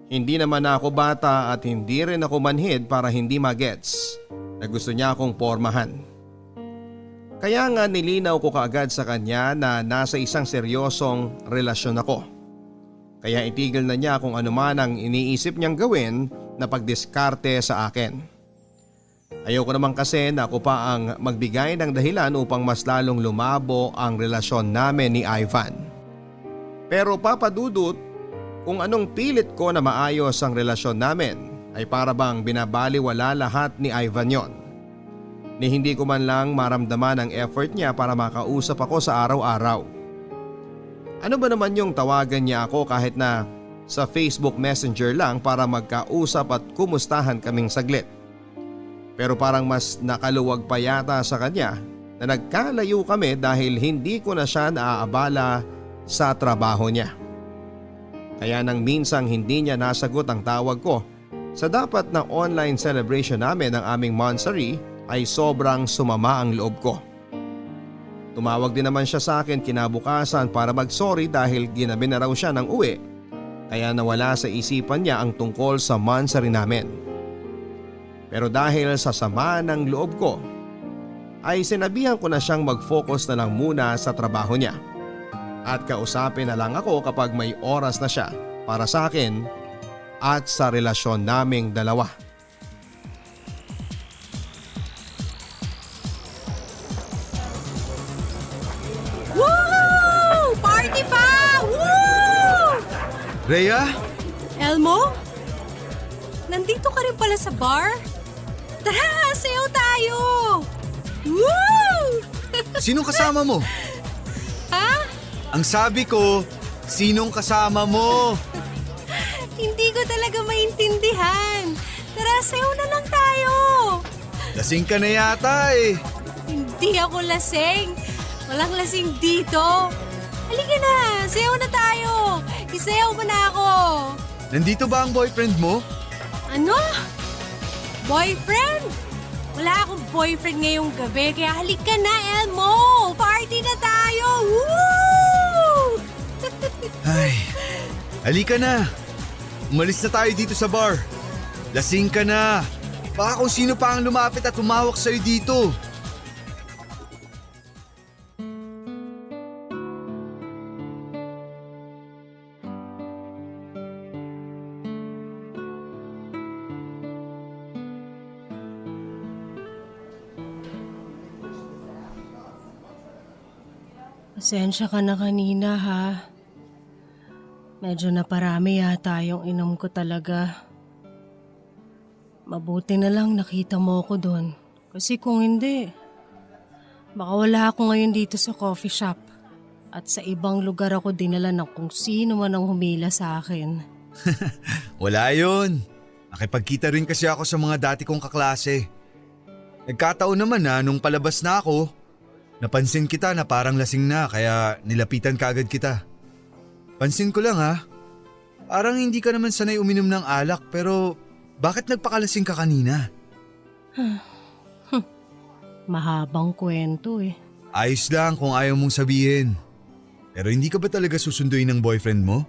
Hindi naman ako bata at hindi rin ako manhid para hindi magets na gusto niya akong pormahan. Kaya nga nilinaw ko kaagad sa kanya na nasa isang seryosong relasyon ako. Kaya itigil na niya kung ano man ang iniisip niyang gawin na pagdiskarte sa akin. Ayoko naman kasi na ako pa ang magbigay ng dahilan upang mas lalong lumabo ang relasyon namin ni Ivan. Pero Papa Dudut, kung anong pilit ko na maayos ang relasyon namin ay para bang binabaliwala lahat ni Ivan yon. Ni hindi ko man lang maramdaman ang effort niya para makausap ako sa araw-araw. Ano ba naman yung tawagan niya ako kahit na sa Facebook Messenger lang para magkausap at kumustahan kaming saglit. Pero parang mas nakaluwag pa yata sa kanya na nagkalayo kami dahil hindi ko na siya naaabala sa trabaho niya. Kaya nang minsang hindi niya nasagot ang tawag ko sa dapat na online celebration namin ng aming monthsary ay sobrang sumama ang loob ko. Tumawag din naman siya sa akin kinabukasan para mag-sorry dahil ginabi na raw siya ng uwi. Kaya nawala sa isipan niya ang tungkol sa monthsary namin. Pero dahil sa sama ng loob ko, ay sinabihan ko na siyang mag-focus na lang muna sa trabaho niya. At kausapin na lang ako kapag may oras na siya para sa akin at sa relasyon naming dalawa. Woo! Party pa! Woo! Rhea? Elmo? Nandito ka rin pala sa bar? Tara, sayaw tayo! Woo! Sinong kasama mo? Ha? Ang sabi ko, sinong kasama mo? Hindi ko talaga maintindihan. Tara, sayaw na lang tayo! Lasing ka na yata eh. Hindi ako lasing. Walang lasing dito. Halika na, sayaw na tayo. Isayaw mo na ako. Nandito ba ang boyfriend mo? Ano? Boyfriend? Wala akong boyfriend ngayong gabi, kaya halika na, Elmo! Party na tayo! Woo! Ay, halika na. Umalis na tayo dito sa bar. Lasing ka na. Baka kung sino pa ang lumapit at tumawak sa'yo dito. Pasensya ka na kanina, ha? Medyo naparami yata yung inom ko talaga. Mabuti na lang nakita mo ako doon. Kasi kung hindi, baka wala ako ngayon dito sa coffee shop. At sa ibang lugar ako dinala ng kung sino man ang humila sa akin. Wala yun. Nakipagkita rin kasi ako sa mga dati kong kaklase. Nagkataon naman na nung palabas na ako, napansin kita na parang lasing na kaya nilapitan kaagad kita. Pansin ko lang ha, parang hindi ka naman sanay uminom ng alak pero bakit nagpakalasing ka kanina? Mahabang kwento eh. Ayos lang kung ayaw mong sabihin. Pero hindi ka ba talaga susunduin ng boyfriend mo?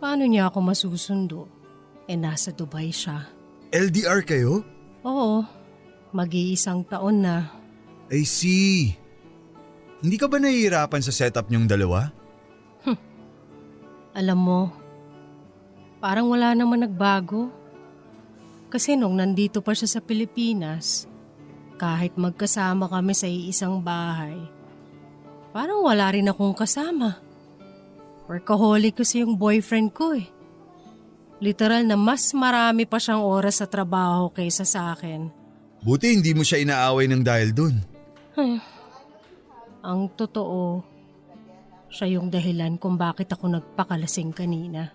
Paano niya ako masusundo? Nasa Dubai siya. LDR kayo? Oo, mag-iisang taon na. I see. Hindi ka ba nahihirapan sa setup niyong dalawa? Alam mo, parang wala naman nagbago. Kasi nung nandito pa siya sa Pilipinas, kahit magkasama kami sa iisang bahay, parang wala rin akong kasama. Workaholic kasi yung boyfriend ko eh. Literal na mas marami pa siyang oras sa trabaho kaysa sa akin. Buti hindi mo siya inaaway ng dahil dun. Ang totoo, siya yung dahilan kung bakit ako nagpakalasing kanina.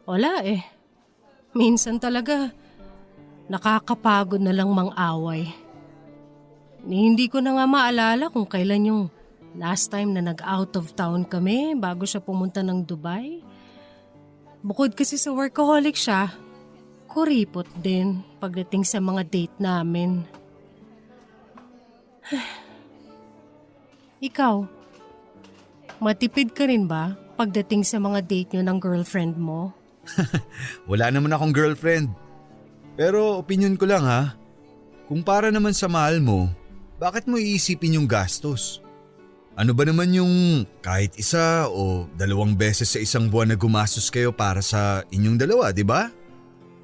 Wala eh. Minsan talaga, nakakapagod na lang mang-away. Hindi ko na nga maalala kung kailan yung last time na nag-out of town kami bago siya pumunta ng Dubai. Bukod kasi sa workaholic siya, kuripot din pagdating sa mga date namin. Ikaw, matipid ka rin ba pagdating sa mga date nyo ng girlfriend mo? Wala naman akong girlfriend. Pero opinion ko lang ha, kung para naman sa mahal mo, bakit mo iisipin yung gastos? Ano ba naman yung kahit isa o 2 beses sa isang buwan na gumastos kayo para sa inyong dalawa, di ba?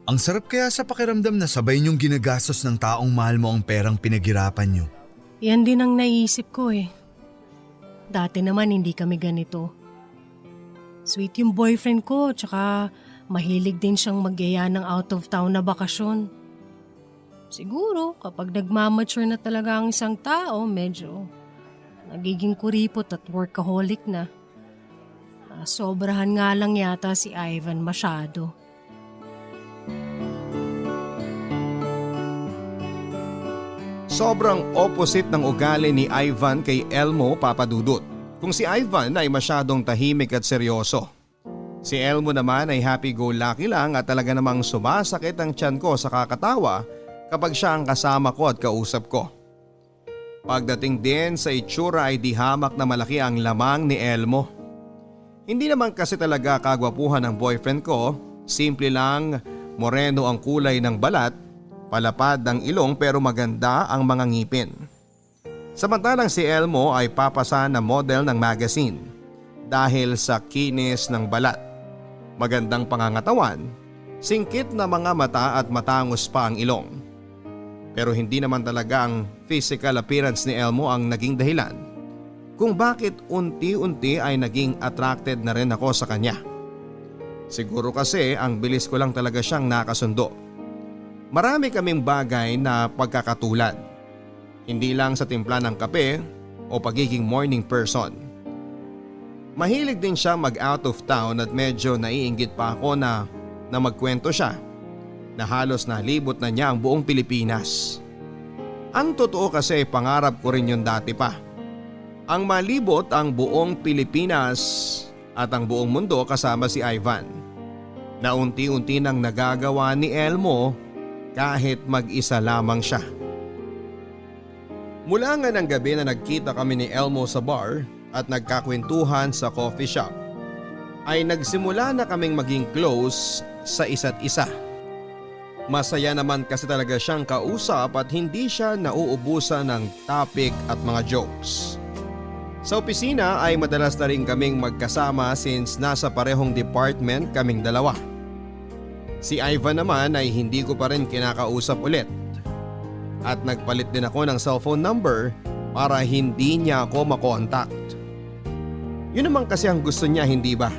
Ang sarap kaya sa pakiramdam na sabay niyong ginagastos ng taong mahal mo ang perang pinaghirapan niyo. Yan din ang naisip ko eh. Dati naman hindi kami ganito. Sweet yung boyfriend ko, tsaka mahilig din siyang magyaya ng out of town na bakasyon. Siguro kapag nagmamature na talaga ang isang tao, medyo nagiging kuripot at workaholic na. Sobrahan nga lang yata si Ivan masyado. Sobrang opposite ng ugali ni Ivan kay Elmo, Papa Dudut. Kung si Ivan ay masyadong tahimik at seryoso. Si Elmo naman ay happy-go-lucky lang at talaga namang sumasakit ang tiyan ko sa kakatawa kapag siya ang kasama ko at kausap ko. Pagdating din sa itsura ay di hamak na malaki ang lamang ni Elmo. Hindi naman kasi talaga kagwapuhan ng boyfriend ko, simple lang moreno ang kulay ng balat, palapad ang ilong pero maganda ang mga ngipin. Samantalang si Elmo ay papasa na model ng magazine dahil sa kinis ng balat. Magandang pangangatawan, singkit na mga mata at matangos pa ang ilong. Pero hindi naman talaga ang physical appearance ni Elmo ang naging dahilan kung bakit unti-unti ay naging attracted na rin ako sa kanya. Siguro kasi ang bilis ko lang talaga siyang nakasundo. Marami kaming bagay na pagkakatulad. Hindi lang sa timpla ng kape o pagiging morning person. Mahilig din siya mag out of town at medyo naiinggit pa ako na magkwento siya na halos nalibot na niya ang buong Pilipinas. Ang totoo kasi pangarap ko rin yun dati pa. Ang malibot ang buong Pilipinas at ang buong mundo kasama si Ivan. Na unti-unti nang nagagawa ni Elmo kahit mag-isa lamang siya. Mula nga ng gabi na nagkita kami ni Elmo sa bar at nagkakwentuhan sa coffee shop, ay nagsimula na kaming maging close sa isa't isa. Masaya naman kasi talaga siyang kausap at hindi siya nauubusan ng topic at mga jokes. Sa opisina ay madalas na rin kaming magkasama since nasa parehong department kaming dalawa. Si Ivan naman ay hindi ko pa rin kinakausap ulit. At nagpalit din ako ng cellphone number para hindi niya ako makontakt. Yun naman kasi ang gusto niya, hindi ba?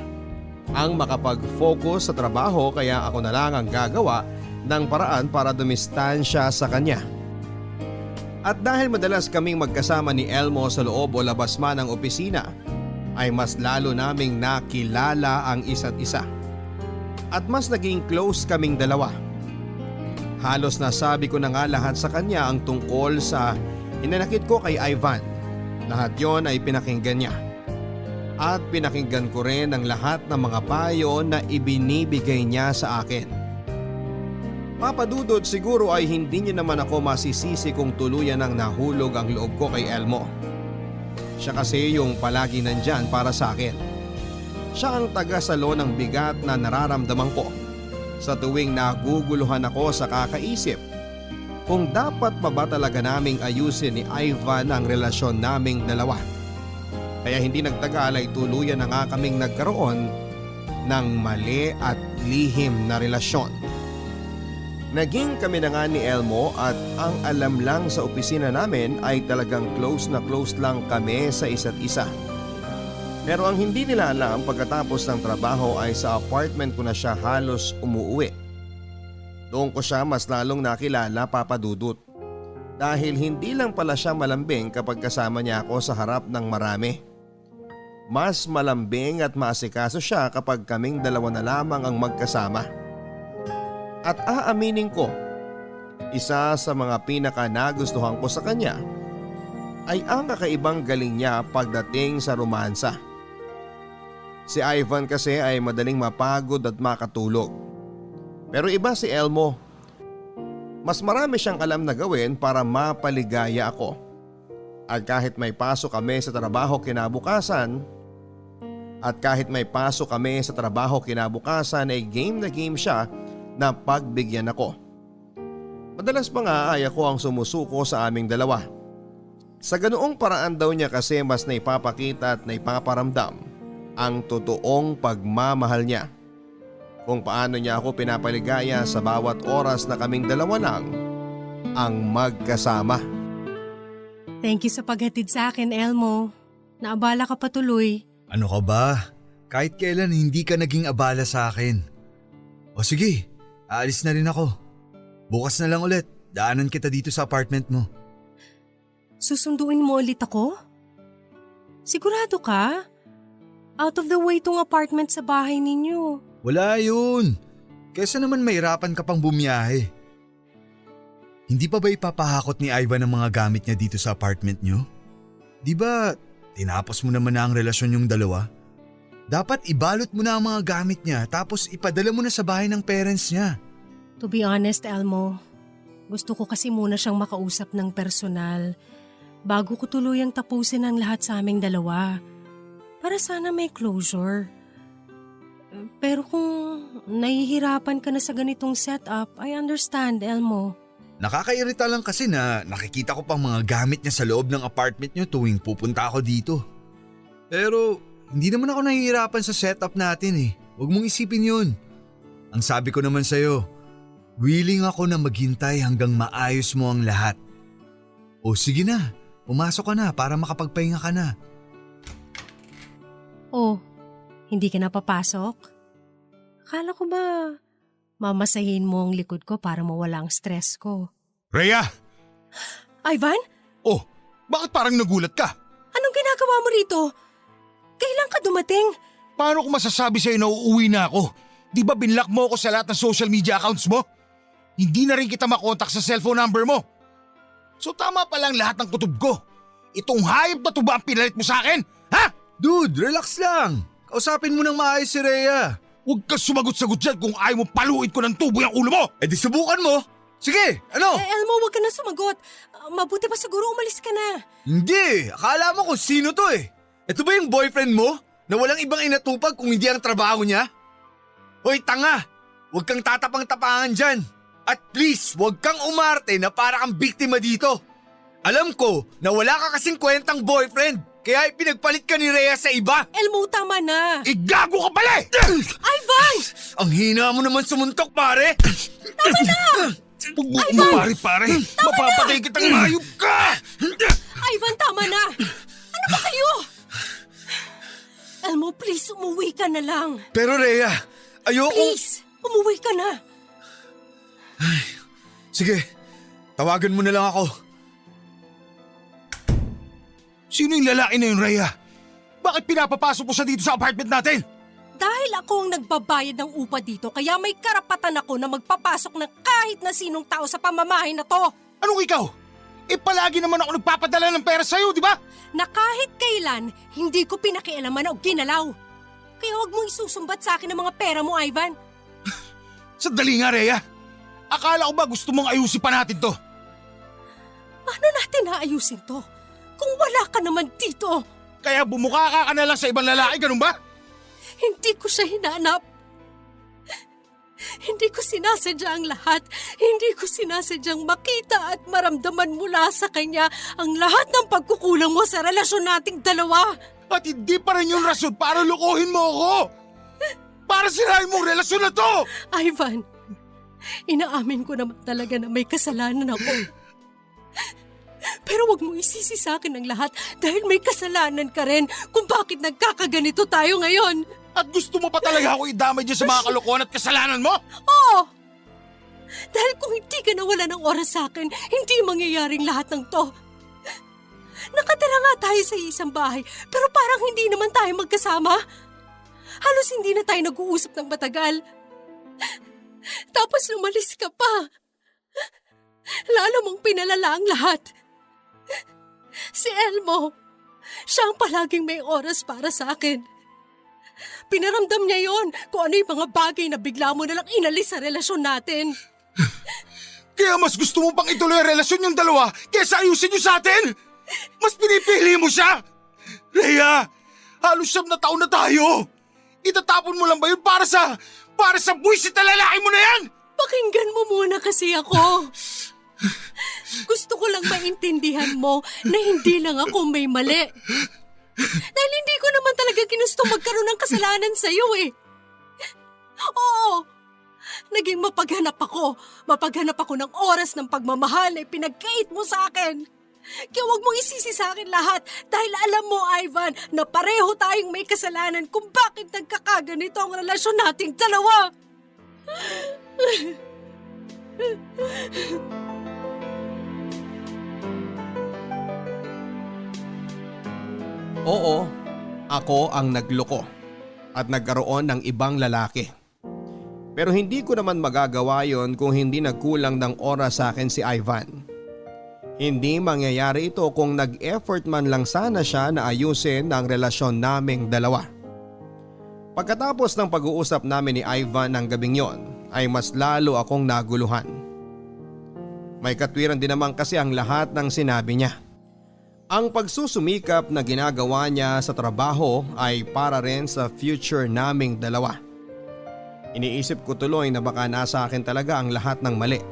Ang makapag-focus sa trabaho, kaya ako na lang ang gagawa ng paraan para dumistansya sa kanya. At dahil madalas kaming magkasama ni Elmo sa loob o labas man ng opisina, ay mas lalo naming nakilala ang isa't isa. At mas naging close kaming dalawa. Halos nasabi ko na nga lahat sa kanya ang tungkol sa hinanakit ko kay Ivan. Lahat yon ay pinakinggan niya. At pinakinggan ko rin ang lahat ng mga payo na ibinibigay niya sa akin. Papadudod, siguro ay hindi niyo naman ako masisisi kung tuluyan ang nahulog ang loob ko kay Elmo. Siya kasi yung palagi nandyan para sa akin. Siya ang taga-salo ng bigat na nararamdaman ko sa tuwing naguguluhan ako sa kakaisip kung dapat pa ba talaga naming ayusin ni Ivan ang relasyon naming dalawa. Kaya hindi nagtagal ay tuluyan na nga kaming nagkaroon ng mali at lihim na relasyon. Naging kami na nga ni Elmo at ang alam lang sa opisina namin ay talagang close na close lang kami sa isa't isa. Pero ang hindi nila alam, pagkatapos ng trabaho ay sa apartment ko na siya halos umuwi. Doon ko siya mas lalong nakilala, Papa Dudut. Dahil hindi lang pala siya malambing kapag kasama niya ako sa harap ng marami. Mas malambing at maasikaso siya kapag kaming dalawa na lamang ang magkasama. At aaminin ko, isa sa mga pinaka nagustuhan ko sa kanya ay ang kakaibang galing niya pagdating sa romansa. Si Ivan kasi ay madaling mapagod at makatulog. Pero iba si Elmo. Mas marami siyang alam na gawin para mapaligaya ako. At kahit may pasok kami sa trabaho kinabukasan, ay game na game siya na pagbigyan ako. Madalas pa nga ay ako ang sumusuko sa aming dalawa. Sa ganoong paraan daw niya kasi mas naipapakita at naipaparamdam ang totoong pagmamahal niya. Kung paano niya ako pinapaligaya sa bawat oras na kaming dalawa lang ang magkasama. Thank you sa paghatid sa akin, Elmo. Naabala ka pa tuloy. Ano ka ba? Kahit kailan hindi ka naging abala sa akin. O sige, aalis na rin ako. Bukas na lang ulit, daanan kita dito sa apartment mo. Susunduin mo ulit ako? Sigurado ka? Out of the way tong apartment sa bahay ninyo. Wala yun. Kesa naman mahirapan ka pang bumiyahe. Hindi pa ba ipapahakot ni Ivan ang mga gamit niya dito sa apartment niyo? Di ba tinapos mo naman na ang relasyon yung dalawa? Dapat ibalot mo na ang mga gamit niya tapos ipadala mo na sa bahay ng parents niya. To be honest, Elmo, gusto ko kasi muna siyang makausap ng personal. bago ko tuluyang tapusin ang lahat sa aming dalawa. Para sana may closure. Pero kung nahihirapan ka na sa ganitong setup, I understand, Elmo. Nakakairita lang kasi na nakikita ko pang mga gamit niya sa loob ng apartment niyo tuwing pupunta ako dito. Pero hindi naman ako nahihirapan sa setup natin eh. Huwag mong isipin yun. Ang sabi ko naman sa'yo, willing ako na maghintay hanggang maayos mo ang lahat. O sige na, pumasok ka na para makapagpahinga ka na. Oh, hindi ka na papasok? Akala ko ba mamasahin mo ang likod ko para mawala ang stress ko? Rhea! Ivan? Oh, bakit parang nagulat ka? Anong ginagawa mo rito? Kailan ka dumating? Paano ko masasabi sa'yo na uuwi na ako? Di ba binlock mo ako sa lahat ng social media accounts mo? Hindi na rin kita makontak sa cellphone number mo. So tama pa lang lahat ng kutob ko. Itong hayop na to ba ang pinalit mo sa akin? Ha? Dude, relax lang. Kausapin mo ng maayos si Rhea. Huwag ka sumagot-sagot dyan kung ayaw mo paluin ko ng tubo yung ulo mo! Eh di subukan mo. Sige, ano? Elmo, huwag ka na sumagot. Mabuti pa siguro umalis ka na. Hindi, akala mo kung sino to eh. Ito ba yung boyfriend mo na walang ibang inatupag kung hindi ang trabaho niya? Hoy tanga, huwag kang tatapang-tapangan dyan. At please, huwag kang umarte na para kang biktima dito. Alam ko na wala ka kasing kwentang boyfriend, kaya ipinagpalit ka ni Rhea sa iba. Elmo, tama na. Igago ka pala eh! Ivan! Ang hina mo naman sumuntok, pare. Tama na! Huwag mo kumapari pare! Mapapatay kitang hayop ka! Ivan, tama na! Ano ba kayo? Elmo, please, umuwi ka na lang. Pero Rhea, ayoko... Please, umuwi ka na. Sige, tawagan mo na lang ako. Sino yung lalaki na yun, Rhea? Bakit pinapapasok mo siya dito sa apartment natin? Dahil ako ang nagbabayad ng upa dito, kaya may karapatan ako na magpapasok ng kahit na sinong tao sa pamamahay na to. Anong ikaw? Eh palagi naman ako nagpapadala ng pera sa'yo, di ba? Na kahit kailan, hindi ko pinakialaman o ginalaw. Kaya huwag mong isusumbat sa akin ang mga pera mo, Ivan. Sandali nga, Rhea. Akala ko ba gusto mong ayusin pa natin to? Paano natin naayusin to? Kung wala ka naman dito. Kaya bumuka ka na lang sa ibang lalaki, ganun ba? Hindi ko siya hinanap. Hindi ko sinasadya ang lahat. Hindi ko sinasadyang makita at maramdaman mula sa kanya ang lahat ng pagkukulang mo sa relasyon nating dalawa. At hindi pa rin yung rason para lukuhin mo ako! Para sirahin mong relasyon na to! Ivan, inaamin ko naman talaga na may kasalanan ako. Pero wag mo isisi sa akin ang lahat dahil may kasalanan ka rin kung bakit nagkakaganito tayo ngayon. At gusto mo pa talaga ako idamay dyan sa mga kalokohan at kasalanan mo? Oo! Dahil kung hindi ka nawala ng oras sa akin, hindi mangyayaring lahat ng to. Nakatira nga tayo sa isang bahay, pero parang hindi naman tayo magkasama. Halos hindi na tayo nag-uusap ng matagal. Tapos lumalis ka pa. Lalo mong pinalala ang lahat. Si Elmo, siya ang palaging may oras para sa akin. Pinaramdam niya yon kung ano yung mga bagay na bigla mo nalang inalis sa relasyon natin. Kaya mas gusto mo pang ituloy ang relasyon yung dalawa kaysa ayusin nyo sa atin? Mas pinipili mo siya? Rhea, halos 7 na taon na tayo. Itatapon mo lang ba yun para sa buwisit na lalaki mo na yan? Pakinggan mo muna kasi ako. Gusto ko lang maintindihan mo na hindi lang ako may mali. Dahil hindi ko naman talaga ginusto magkaroon ng kasalanan sa'yo eh. Oo, naging mapaghanap ako ng oras ng pagmamahal na pinagkait mo sa akin. Kaya huwag mong isisi sa akin lahat dahil alam mo, Ivan, na pareho tayong may kasalanan kung bakit nagkakaganito ang relasyon nating dalawa. Oo, ako ang nagloko at nagkaroon ng ibang lalaki. Pero hindi ko naman magagawa yon kung hindi nagkulang ng oras sa akin si Ivan. Hindi mangyayari ito kung nag-effort man lang sana siya na ayusin ang relasyon naming dalawa. Pagkatapos ng pag-uusap namin ni Ivan ng gabing yon ay mas lalo akong naguluhan. May katwiran din naman kasi ang lahat ng sinabi niya. Ang pagsusumikap na ginagawa niya sa trabaho ay para rin sa future naming dalawa. Iniisip ko tuloy na baka nasa akin talaga ang lahat ng mali.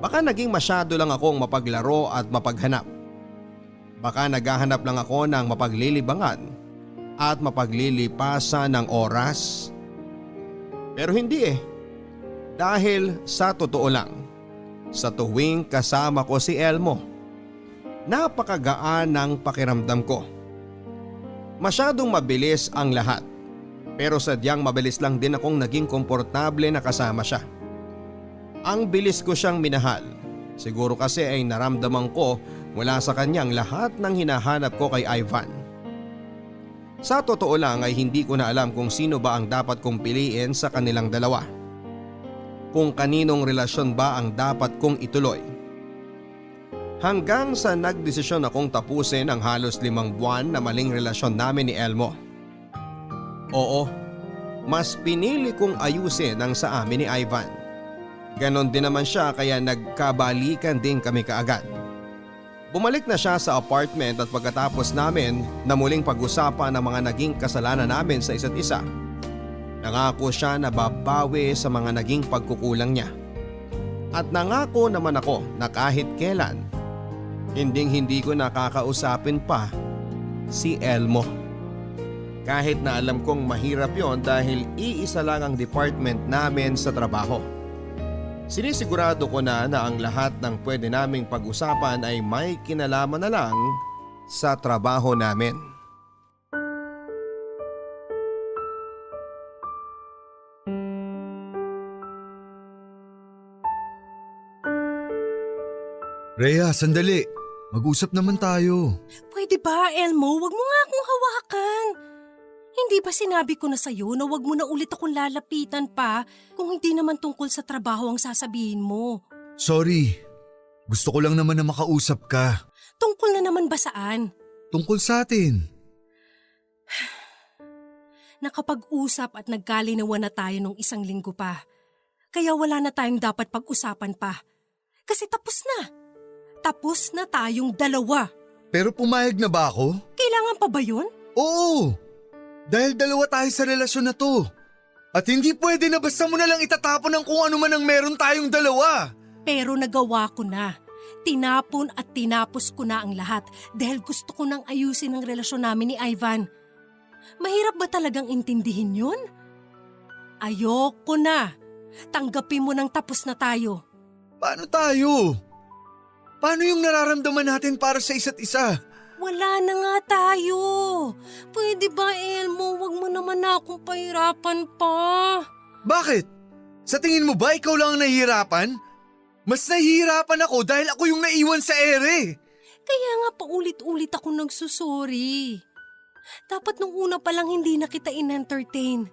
Baka naging masyado lang akong mapaglaro at mapaghanap. Baka naghahanap lang ako ng mapaglilibangan at mapaglilipasan ng oras. Pero hindi eh. Dahil sa totoo lang, sa tuwing kasama ko si Elmo, napakagaan ng pakiramdam ko. Masyadong mabilis ang lahat, pero sadyang mabilis lang din akong naging komportable na kasama siya. Ang bilis ko siyang minahal. Siguro kasi ay naramdaman ko mula sa kanyang lahat ng hinahanap ko kay Ivan. Sa totoo lang ay hindi ko na alam kung sino ba ang dapat kong piliin sa kanilang dalawa. Kung kaninong relasyon ba ang dapat kong ituloy. Hanggang sa nagdesisyon akong tapusin ang halos 5 buwan na maling relasyon namin ni Elmo. Oo, mas pinili kong ayusin ang sa amin ni Ivan. Ganon din naman siya kaya nagkabalikan din kami kaagad. Bumalik na siya sa apartment at pagkatapos namin na muling pag-usapan ang mga naging kasalanan namin sa isa't isa, nangako siya na babawi sa mga naging pagkukulang niya. At nangako naman ako na kahit kailan, hindi ko nakakausapin pa si Elmo. Kahit na alam kong mahirap yon dahil iisa lang ang department namin sa trabaho. Sinisigurado ko na ang lahat ng pwede naming pag-usapan ay may kinalaman na lang sa trabaho namin. Rhea, sandali. Mag-usap naman tayo. Pwede ba, Elmo? Wag mo nga akong hawakan. Hindi ba sinabi ko na sa'yo na wag mo na ulit akong lalapitan pa kung hindi naman tungkol sa trabaho ang sasabihin mo? Sorry. Gusto ko lang naman na makausap ka. Tungkol na naman ba saan? Tungkol sa atin. Nakapag-usap at nagkalinawan na tayo nung 1 linggo pa. Kaya wala na tayong dapat pag-usapan pa. Kasi tapos na. Tapos na tayong dalawa. Pero pumayag na ba ako? Kailangan pa ba yun? Oo! Dahil dalawa tayo sa relasyon na to. At hindi pwede na basta mo na lang itatapon ng kung ano man ang meron tayong dalawa. Pero nagawa ko na. Tinapon at tinapos ko na ang lahat dahil gusto ko nang ayusin ang relasyon namin ni Ivan. Mahirap ba talagang intindihin yun? Ayoko na. Tanggapin mo nang tapos na tayo. Paano tayo? Paano yung nararamdaman natin para sa isa't isa? Wala na nga tayo. Pwede ba, Elmo? Wag mo naman na akong pahirapan pa. Bakit? Sa tingin mo ba ikaw lang ang nahihirapan? Mas nahihirapan ako dahil ako yung naiwan sa ere. Kaya nga paulit-ulit ako nagsusori. Dapat nung una pa lang hindi na kita in-entertain.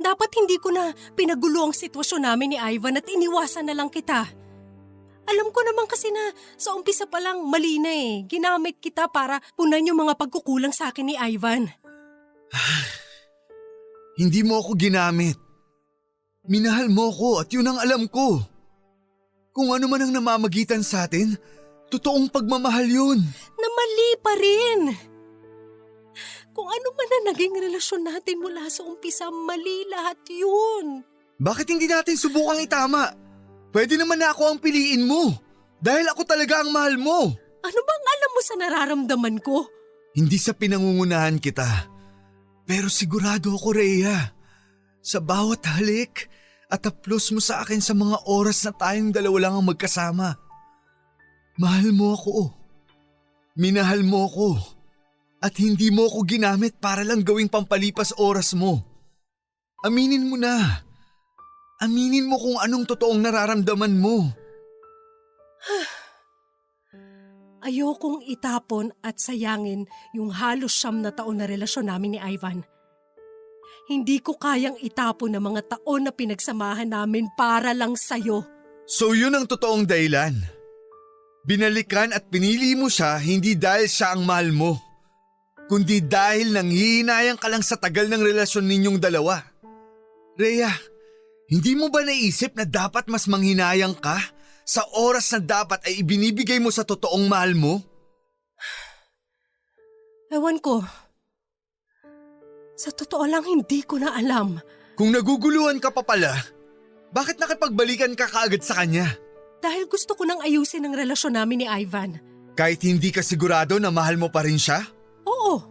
Dapat hindi ko na pinagulo ang sitwasyon namin ni Ivan at iniwasan na lang kita. Alam ko naman kasi na sa umpisa pa lang mali na eh. Ginamit kita para punan yung mga pagkukulang sa akin ni Ivan. Hindi mo ako ginamit. Minahal mo ko at yun ang alam ko. Kung ano man ang namamagitan sa atin, totoong pagmamahal yun. Na mali pa rin. Kung ano man na naging relasyon natin mula sa umpisa, mali lahat yun. Bakit hindi natin subukang itama? Pwede naman na ako ang piliin mo. Dahil ako talaga ang mahal mo. Ano bang alam mo sa nararamdaman ko? Hindi sa pinangungunahan kita. Pero sigurado ako, Rhea. Sa bawat halik at haplos mo sa akin sa mga oras na tayong dalawa lang ang magkasama. Mahal mo ako. Minahal mo ako. At hindi mo ako ginamit para lang gawing pampalipas oras mo. Aminin mo na. Aminin mo kung anong totoong nararamdaman mo. Ayokong itapon at sayangin yung halos 9 na taon na relasyon namin ni Ivan. Hindi ko kayang itapon ang mga taon na pinagsamahan namin para lang sa'yo. So yun ang totoong dahilan. Binalikan at pinili mo siya hindi dahil siya ang mahal mo, kundi dahil nanghihinayang ka lang sa tagal ng relasyon ninyong dalawa. Rhea, hindi mo ba naisip na dapat mas manghinayang ka sa oras na dapat ay ibinibigay mo sa totoong mahal mo? Ewan ko. Sa totoo lang, hindi ko na alam. Kung naguguluhan ka pa pala, bakit nakipagbalikan ka kaagad sa kanya? Dahil gusto ko nang ayusin ang relasyon namin ni Ivan. Kahit hindi ka sigurado na mahal mo pa rin siya? Oo.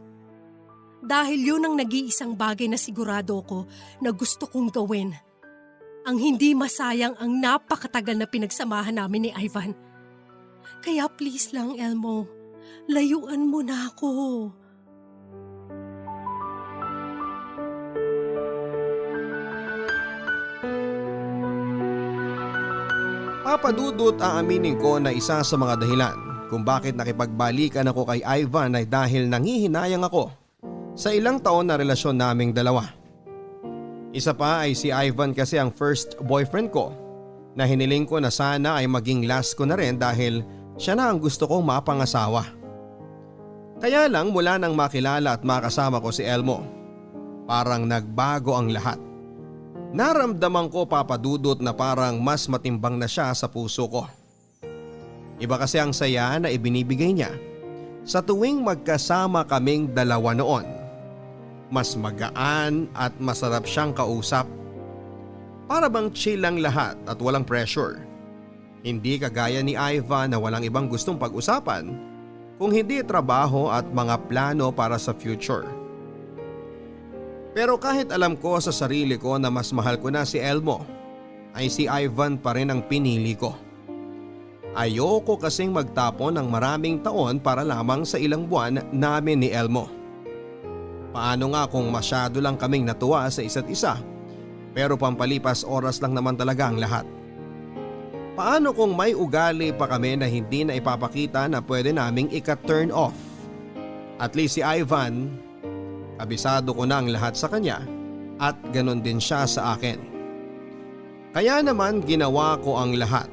Dahil yun ang nag-iisang bagay na sigurado ko na gusto kong gawin. Ang hindi masayang ang napakatagal na pinagsamahan namin ni Ivan. Kaya please lang, Elmo, layuan mo na ako. Papadudot aaminin ko na isa sa mga dahilan kung bakit nakipagbalikan ako kay Ivan ay dahil nanghihinayang ako sa ilang taon na relasyon naming dalawa. Isa pa ay si Ivan kasi ang first boyfriend ko na hiniling ko na sana ay maging last ko na rin dahil siya na ang gusto kong mapangasawa. Kaya lang mula nang makilala at makasama ko si Elmo, parang nagbago ang lahat. Naramdaman ko, Papadudot, na parang mas matimbang na siya sa puso ko. Iba kasi ang saya na ibinibigay niya sa tuwing magkasama kaming dalawa noon. Mas magaan at masarap siyang kausap. Para bang chill lang lahat at walang pressure. Hindi kagaya ni Ivan na walang ibang gustong pag-usapan kung hindi trabaho at mga plano para sa future. Pero kahit alam ko sa sarili ko na mas mahal ko na si Elmo, ay si Ivan pa rin ang pinili ko. Ayoko kasing magtapon ng maraming taon para lamang sa ilang buwan namin ni Elmo. Paano nga kung masyado lang kaming natuwa sa isa't isa, pero pampalipas oras lang naman talaga ang lahat. Paano kung may ugali pa kami na hindi na ipapakita na pwede naming ika-turn off? At least si Ivan, kabisado ko na ang lahat sa kanya at ganon din siya sa akin. Kaya naman ginawa ko ang lahat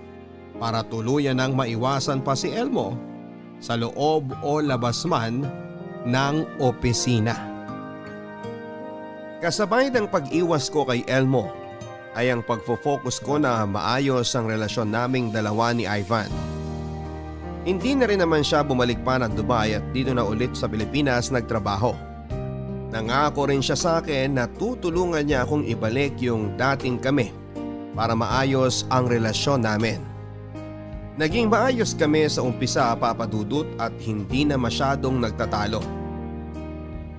para tuluyan ng maiwasan pa si Elmo sa loob o labas man ng opisina. Kasabay ng pag-iwas ko kay Elmo ay ang pagfo-focus ko na maayos ang relasyon naming dalawa ni Ivan. Hindi na rin naman siya bumalik pa ng Dubai at dito na ulit sa Pilipinas nagtrabaho. Nangako rin siya sa akin na tutulungan niya akong ibalik yung dating kami para maayos ang relasyon namin. Naging maayos kami sa umpisa, Papadudot, at hindi na masyadong nagtatalo.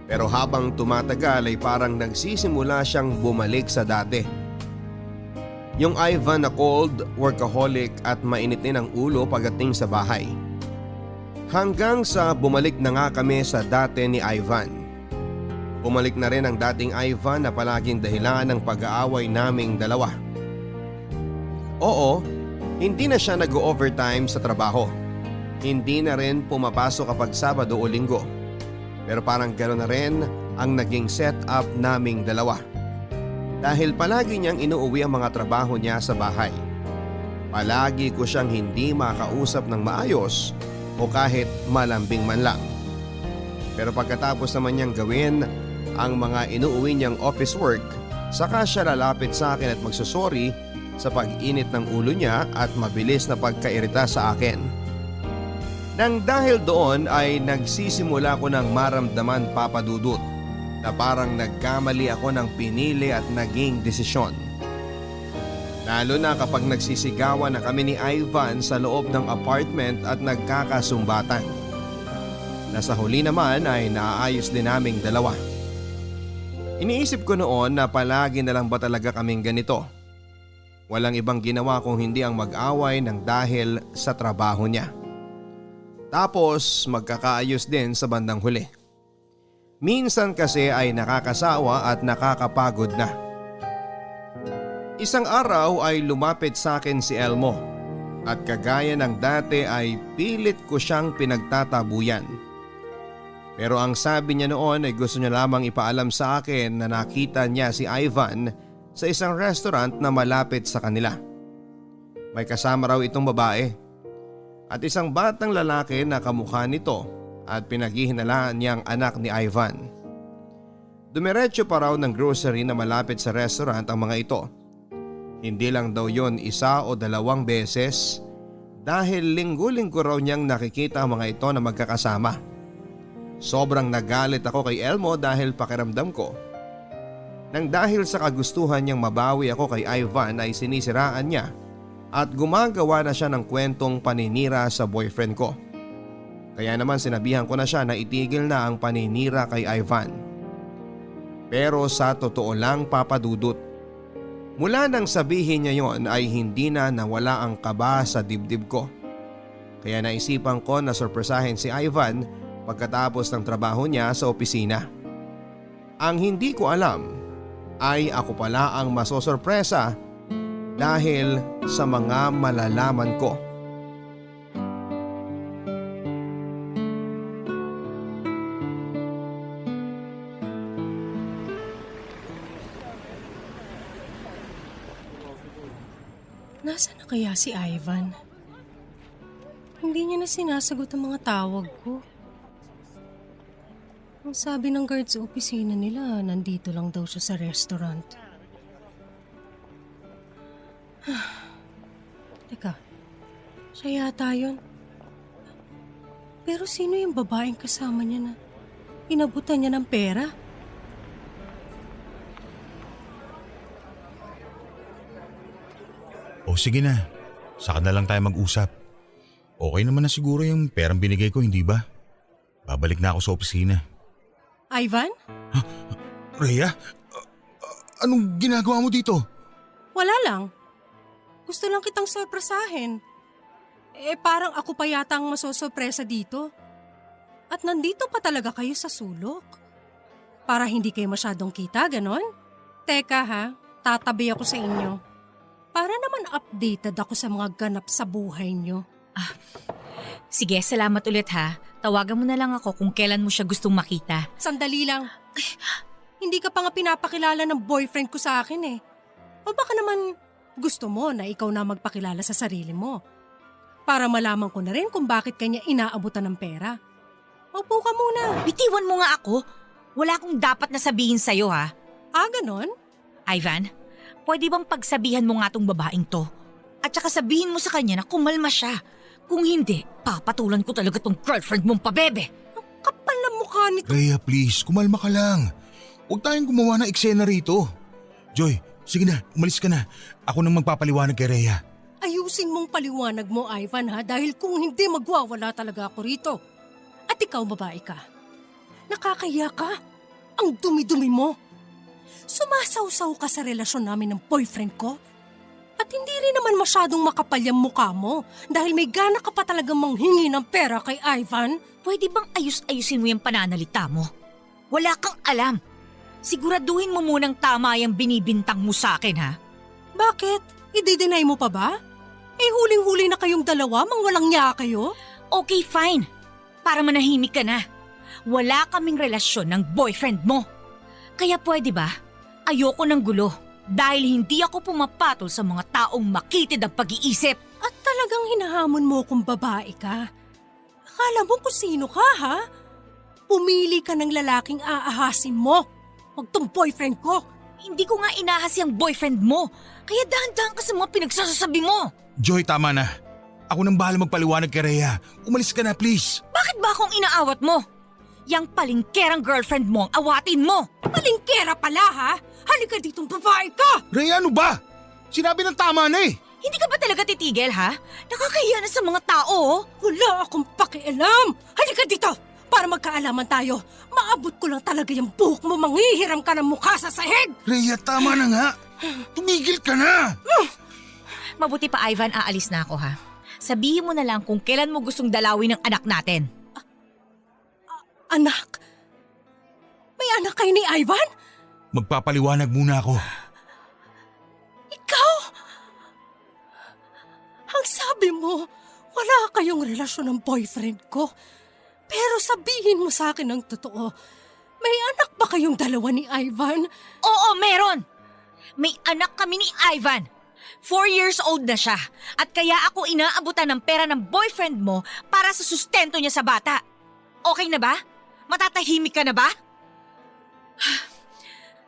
Pero habang tumatagal ay parang nagsisimula siyang bumalik sa dati. Yung Ivan na cold, workaholic at mainit din ang ulo pagdating sa bahay. Hanggang sa bumalik na nga kami sa dati ni Ivan. Bumalik na rin ang dating Ivan na palaging dahilan ng pag-aaway naming dalawa. Oo, hindi na siya nag-overtime sa trabaho. Hindi na rin pumapasok kapag Sabado o Linggo. Pero parang gano'n na rin ang naging setup naming dalawa. Dahil palagi niyang inuuwi ang mga trabaho niya sa bahay. Palagi ko siyang hindi makausap ng maayos o kahit malambing man lang. Pero pagkatapos naman niyang gawin ang mga inuuwi niyang office work, saka siya lalapit sa akin at magsusori sa pag-init ng ulo niya at mabilis na pagkairita sa akin. Nang dahil doon ay nagsisimula ko ng maramdaman, Papadudot, na parang nagkamali ako ng pinili at naging desisyon. Lalo na kapag nagsisigawan na kami ni Ivan sa loob ng apartment at nagkakasumbatan. Nasa huli naman ay naaayos din naming dalawa. Iniisip ko noon na palagi na lang ba talaga kaming ganito? Walang ibang ginawa kung hindi ang mag-away ng dahil sa trabaho niya. Tapos magkakaayos din sa bandang huli. Minsan kasi ay nakakasawa at nakakapagod na. Isang araw ay lumapit sa akin si Elmo at kagaya ng dati ay pilit ko siyang pinagtatabuyan. Pero ang sabi niya noon ay gusto niya lamang ipaalam sa akin na nakita niya si Ivan sa isang restaurant na malapit sa kanila. May kasama raw itong babae at isang batang lalaki na kamukha nito at pinaghihinalaan niyang anak ni Ivan. Dumiretso pa raw ng grocery na malapit sa restaurant ang mga ito. Hindi lang daw yon isa o dalawang beses dahil linggo-linggo raw niyang nakikita ang mga ito na magkakasama. Sobrang nagalit ako kay Elmo dahil pakiramdam ko nang dahil sa kagustuhan niyang mabawi ako kay Ivan ay sinisiraan niya at gumagawa na siya ng kwentong paninira sa boyfriend ko. Kaya naman sinabihan ko na siya na itigil na ang paninira kay Ivan. Pero sa totoo lang, Papa Dudut, mula nang sabihin niya yon ay hindi na nawala ang kaba sa dibdib ko. Kaya naisipan ko na sorpresahin si Ivan pagkatapos ng trabaho niya sa opisina. Ang hindi ko alam ay ako pala ang masosorpresa dahil sa mga malalaman ko. Nasaan na kaya si Ivan? Hindi niya na sinasagot ang mga tawag ko. Ang sabi ng guard sa opisina nila, nandito lang daw siya sa restaurant. Teka, siya yata yun. Pero sino yung babaeng kasama niya na inabutan niya ng pera? O sige na, saka na lang tayo mag-usap. Okay naman na siguro yung perang binigay ko, hindi ba? Babalik na ako sa opisina. Ivan? Rhea, anong ginagawa mo dito? Wala lang. Gusto lang kitang sorpresahin. Parang ako pa yata ang masosorpresa dito. At nandito pa talaga kayo sa sulok. Para hindi kayo masyadong kita, ganon? Teka ha, tatabi ako sa inyo. Para naman updated ako sa mga ganap sa buhay nyo. Sige, salamat ulit ha. Tawagan mo na lang ako kung kailan mo siya gustong makita. Sandali lang. Hindi ka pa nga pinapakilala ng boyfriend ko sa akin eh. O baka naman gusto mo na ikaw na magpakilala sa sarili mo. Para malaman ko na rin kung bakit kanya inaabutan ng pera. Upo ka muna. Bitiwan mo nga ako. Wala akong dapat na sabihin sa'yo ha. Ganon? Ivan, pwede bang pagsabihan mo nga tong babaeng to? At saka sabihin mo sa kanya na kumalma siya. Kung hindi, papatulan ko talaga tong girlfriend mong pabebe. Kapal na mukha nito. Rhea, please, kumalma ka lang. Huwag tayong gumawa ng eksena rito. Joy, sige na, umalis ka na. Ako nang magpapaliwanag kay Rhea. Ayusin mong paliwanag mo, Ivan ha, dahil kung hindi magwawala talaga ako rito. At ikaw, babae ka. Nakakaya ka. Ang dumi-dumi mo. Sumasawsaw ka sa relasyon namin ng boyfriend ko. At hindi rin naman masyadong makapal yung mukha mo dahil may gana ka pa talagang manghingi ng pera kay Ivan. Pwede bang ayus-ayusin mo yung pananalita mo? Wala kang alam. Siguraduhin mo munang tama yung binibintang mo sa akin ha. Bakit? I-deny mo pa ba? Huling-huli na kayong dalawa, mang walang niya kayo. Okay, fine. Para manahimik ka na. Wala kaming relasyon ng boyfriend mo. Kaya pwede ba? Ayoko ng gulo. Dahil hindi ako pumapatol sa mga taong makitid ang pag-iisip. At talagang hinahamon mo kung babae ka. Akala mo kung sino ka, ha? Pumili ka ng lalaking aahasin mo. Huwag tong boyfriend ko. Hindi ko nga inahas yung boyfriend mo. Kaya dahan-dahan ka sa mga pinagsasasabi mo. Joy, tama na. Ako nang bahala magpaliwanag kay Rhea. Umalis ka na, please. Bakit ba akong inaawat mo? Yang palingkerang girlfriend mo ang awatin mo. Palingkera pala, ha? Halika ditong babae ka! Rhea, ano ba? Sinabi ng tama na eh. Hindi ka ba talaga titigil, ha? Nakakahiya na sa mga tao, oh. Wala akong pakialam! Halika dito! Para magkaalaman tayo. Maabot ko lang talaga yung buhok mo, manghihiram ka ng mukha sa sahig! Rhea, tama na nga. Tumigil ka na. Mabuti pa, Ivan, aalis na ako, ha? Sabihin mo na lang kung kailan mo gustong dalawin ng anak natin. Anak? May anak kayo ni Ivan? Magpapaliwanag muna ako. Ikaw? Ang sabi mo, wala kayong relasyon ng boyfriend ko. Pero sabihin mo sa akin ng totoo, may anak ba kayong dalawa ni Ivan? Oo, meron! May anak kami ni Ivan. 4 years old na siya. At kaya ako inaabutan ng pera ng boyfriend mo para sa sustento niya sa bata. Okay na ba? Matatahimik ka na ba?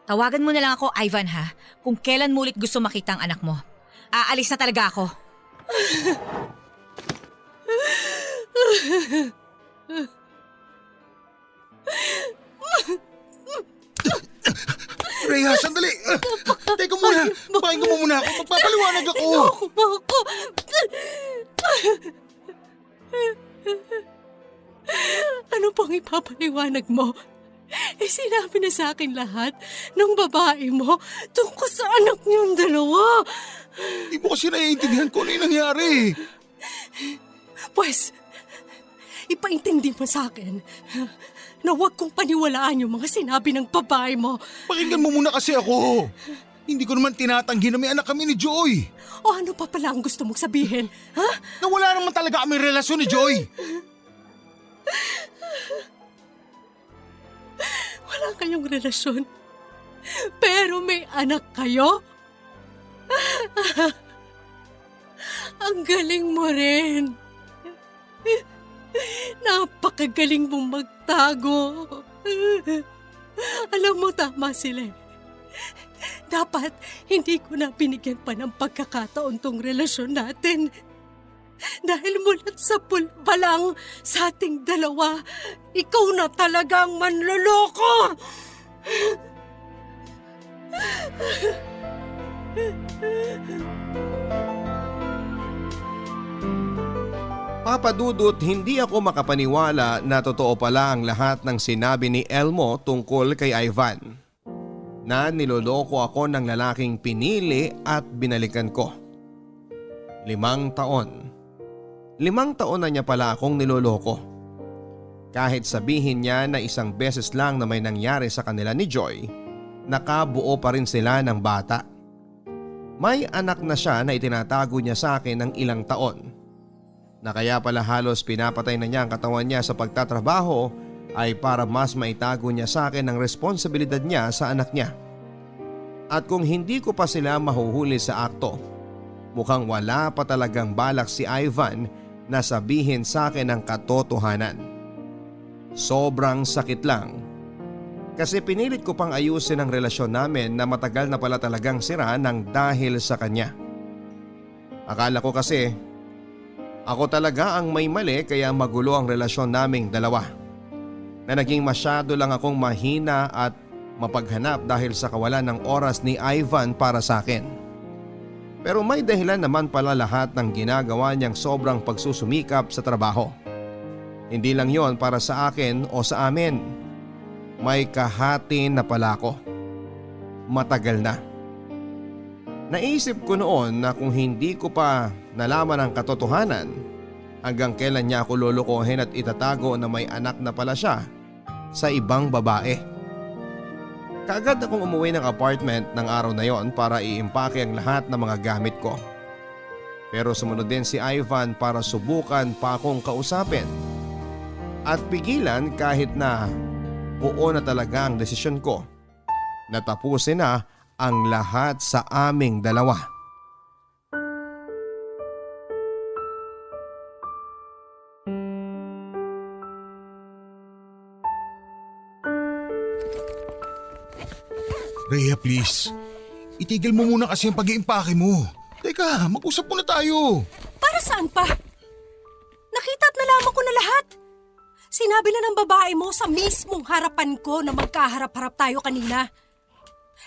Tawagan mo na lang ako, Ivan, ha? Kung kailan mo ulit gusto makita ang anak mo. Aalis na talaga ako. Rhea, sandali! Teka muna! Pakinggan mo muna ako! Magpapaliwanag ako! Ako ba ako? Ano pang ipapaliwanag mo? Sinabi na sa akin lahat ng babae mo tungkol sa anak niyong dalawa. Hindi mo kasi naiintindihan kung ano yung nangyari. Pues, ipaintindi mo sa akin na huwag kong paniwalaan yung mga sinabi ng babae mo. Pakinggan mo muna kasi ako. Hindi ko naman tinatanggi na may anak kami ni Joy. O ano pa pala ang gusto mong sabihin? Ha? Na wala naman talaga kami relasyon ni Joy. Wala kayong relasyon. Pero may anak kayo? Ang galing mo rin. Napakagaling mong magtago. Alam mo, tama sila. Dapat hindi ko na binigyan pa ng pagkakataon tong relasyon natin. Dahil mulat sa pulpa lang sa ating dalawa, ikaw na talagang manloloko! Papa Dudut, hindi ako makapaniwala na totoo pala ang lahat ng sinabi ni Elmo tungkol kay Ivan. Na niloloko ako ng lalaking pinili at binalikan ko. 5 taon. 5 taon na niya pala akong niloloko. Kahit sabihin niya na isang beses lang na may nangyari sa kanila ni Joy, nakabuo pa rin sila ng bata. May anak na siya na itinatago niya sa akin ng ilang taon. Na kaya pala halos pinapatay na niya ang katawan niya sa pagtatrabaho ay para mas maitago niya sa akin ang responsibilidad niya sa anak niya. At kung hindi ko pa sila mahuhuli sa akto, mukhang wala pa talagang balak si Ivan na sabihin sa akin ang katotohanan. Sobrang sakit lang. Kasi pinilit ko pang ayusin ang relasyon namin na matagal na pala talagang sira ng dahil sa kanya. Akala ko kasi ako talaga ang may mali kaya magulo ang relasyon naming dalawa. Na naging masyado lang akong mahina at mapaghanap dahil sa kawalan ng oras ni Ivan para sa akin. Pero may dahilan naman pala lahat ng ginagawa niyang sobrang pagsusumikap sa trabaho. Hindi lang yon para sa akin o sa amin. May kahati na pala ako. Matagal na. Naisip ko noon na kung hindi ko pa nalaman ang katotohanan, hanggang kailan niya ako lolokohin at itatago na may anak na pala siya sa ibang babae. Kaagad akong umuwi ng apartment ng araw na yon para iimpake ang lahat ng mga gamit ko. Pero sumunod din si Ivan para subukan pa akong kausapin. At pigilan kahit na buo na talaga ang desisyon ko. Natapusin na ang lahat sa aming dalawa. Rhea, please. Itigil mo muna kasi ang pag-iimpake mo. Teka, mag-usap muna tayo. Para saan pa? Nakita at nalaman ko na lahat. Sinabi na ng babae mo sa mismong harapan ko na magkaharap-harap tayo kanina.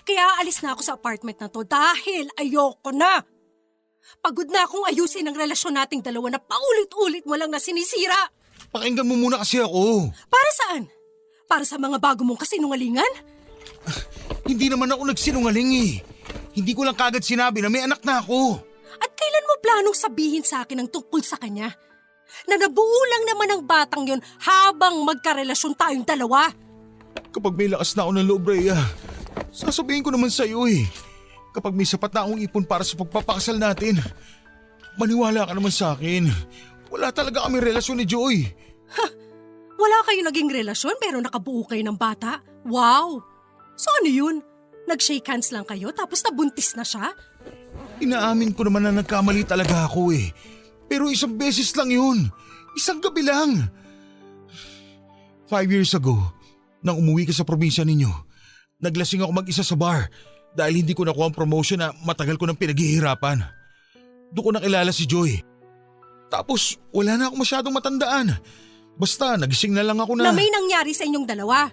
Kaya alis na ako sa apartment na to dahil ayoko na. Pagod na akong ayusin ang relasyon nating dalawa na paulit-ulit mo lang na sinisira. Pakinggan mo muna kasi ako. Para saan? Para sa mga bago mong kasinungalingan? Hindi naman ako nagsinungaling eh. Hindi ko lang kagad sinabi na may anak na ako. At kailan mo planong sabihin sa akin ang tungkol sa kanya? Na nabuo lang naman ang batang yon habang magkarelasyon tayong dalawa. Kapag may lakas na ako ng loob, Rhea, sasabihin ko naman sa'yo eh. Kapag may sapat na akong ipon para sa pagpapakasal natin, maniwala ka naman sa akin. Wala talaga kami relasyon ni Joy. Wala kayo naging relasyon pero nakabuo kayo ng bata? Wow! So ano yun? Nag-shake hands lang kayo tapos nabuntis na siya? Inaamin ko naman na nagkamali talaga ako eh. Pero isang beses lang yun. Isang gabi lang. 5 years ago, nang umuwi ka sa probinsya ninyo, naglasing ako mag-isa sa bar dahil hindi ko nakuha ang promotion na matagal ko nang pinaghihirapan. Doon ko nakilala si Joy. Tapos wala na ako masyadong matandaan. Basta nagising na lang ako Na may nangyari sa inyong dalawa.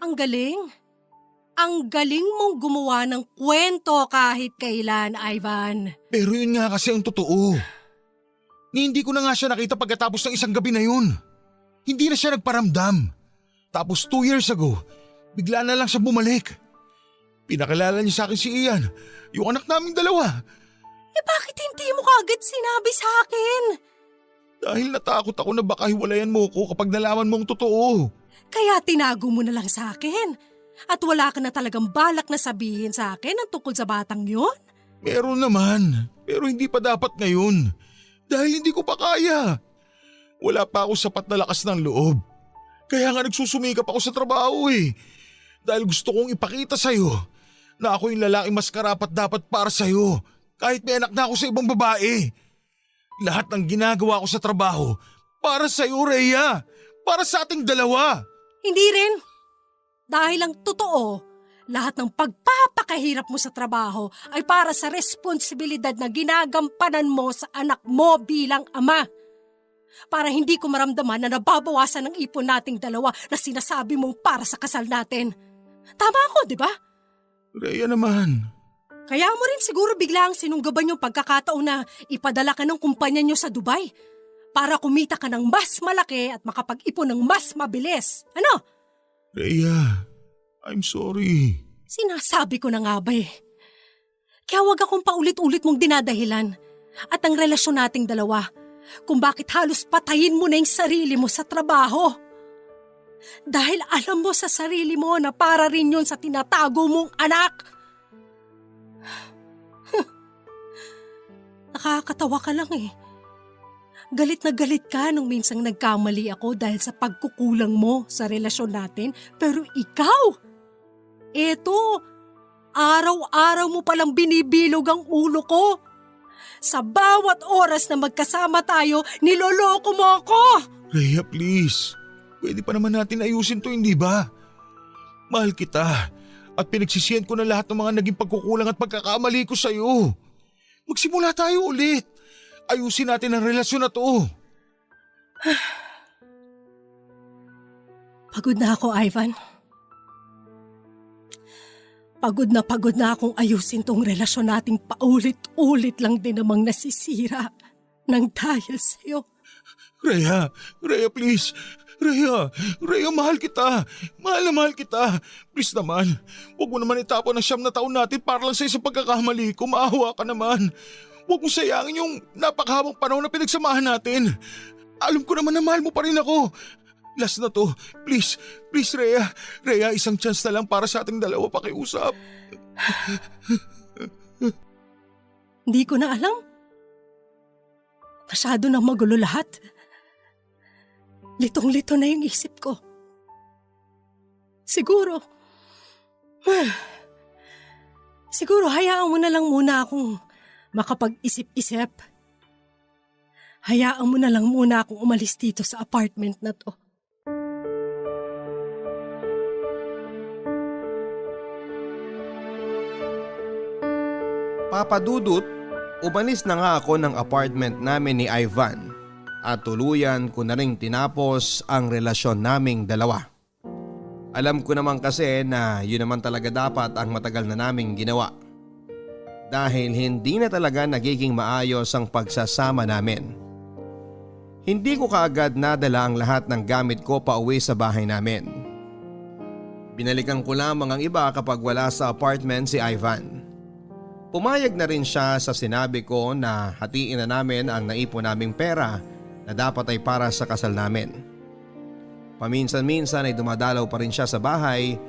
Ang galing. Ang galing mong gumawa ng kwento kahit kailan, Ivan. Pero yun nga kasi ang totoo. Hindi ko na nga siya nakita pagkatapos ng isang gabi na yun. Hindi na siya nagparamdam. Tapos 2 years ago, bigla na lang siya bumalik. Pinakilala niya sa akin si Ian, yung anak naming dalawa. Bakit hindi mo kagad sinabi sa akin? Dahil natakot ako na baka hiwalayan mo ko kapag nalaman mong totoo. Kaya tinago mo na lang sa akin. At wala ka na talagang balak na sabihin sa akin ang tungkol sa batang yun? Meron naman, pero hindi pa dapat ngayon. Dahil hindi ko pa kaya. Wala pa ako sapat na lakas ng loob. Kaya nga nagsusumikap ako sa trabaho eh. Dahil gusto kong ipakita sa'yo na ako yung lalaking mas karapat dapat para sa'yo. Kahit may anak na ako sa ibang babae. Lahat ng ginagawa ko sa trabaho para sa'yo, Rhea. Para sa ating dalawa. Hindi rin. Dahil ang totoo, lahat ng pagpapakahirap mo sa trabaho ay para sa responsibilidad na ginagampanan mo sa anak mo bilang ama. Para hindi ko maramdaman na nababawasan ang ipon nating dalawa na sinasabi mong para sa kasal natin. Tama ako, di ba? Rhea naman. Kaya mo rin siguro biglang sinunggaban yung pagkakataon na ipadala ka ng kumpanya nyo sa Dubai para kumita ka ng mas malaki at makapag-ipon ng mas mabilis. Ano? Rhea, I'm sorry. Sinasabi ko na nga ba eh. Kaya wag akong paulit-ulit mong dinadahilan at ang relasyon nating dalawa kung bakit halos patayin mo na yung sarili mo sa trabaho. Dahil alam mo sa sarili mo na para rin yun sa tinatago mong anak. Nakakatawa ka lang eh. Galit na galit ka nung minsang nagkamali ako dahil sa pagkukulang mo sa relasyon natin. Pero ikaw, eto, araw-araw mo palang binibilog ang ulo ko. Sa bawat oras na magkasama tayo, niloloko mo ako. Rhea, please. Pwede pa naman natin ayusin to, hindi ba? Mahal kita at pinagsisihan ko na lahat ng mga naging pagkukulang at pagkakamali ko sa'yo. Magsimula tayo ulit. Ayusin natin ang relasyon na to. Pagod na ako, Ivan. Pagod na akong ayusin tong relasyon nating paulit-ulit lang din namang nasisira nang dahil sa'yo. Rhea, please. Rhea, mahal kita. Mahal na mahal kita. Please naman, huwag mo naman itapon ang 9 na taon natin para lang sa isang pagkakamali ko. Maawa ka naman. Huwag mo sayangin yung napakahabang panahon na pinagsamahan natin. Alam ko naman na mahal mo pa rin ako. Last na to. Please, Rhea. Rhea, isang chance na lang para sa ating dalawa pakiusap. Hindi ko na alam. Masyado na magulo lahat. Litong-lito na yung isip ko. Siguro hayaan mo na lang muna akong makapag-isip-isip. Hayaan mo na lang muna akong umalis dito sa apartment na to. Papa Dudut, umalis na nga ako ng apartment namin ni Ivan at tuluyan ko na ring tinapos ang relasyon naming dalawa. Alam ko naman kasi na yun naman talaga dapat ang matagal na naming ginawa. Dahil hindi na talaga nagiging maayos ang pagsasama namin. Hindi ko kaagad nadala ang lahat ng gamit ko pa uwi sa bahay namin. Binalikan ko lamang ang iba kapag wala sa apartment si Ivan. Pumayag na rin siya sa sinabi ko na hatiin na namin ang naipon naming pera na dapat ay para sa kasal namin. Paminsan-minsan ay dumadalaw pa rin siya sa bahay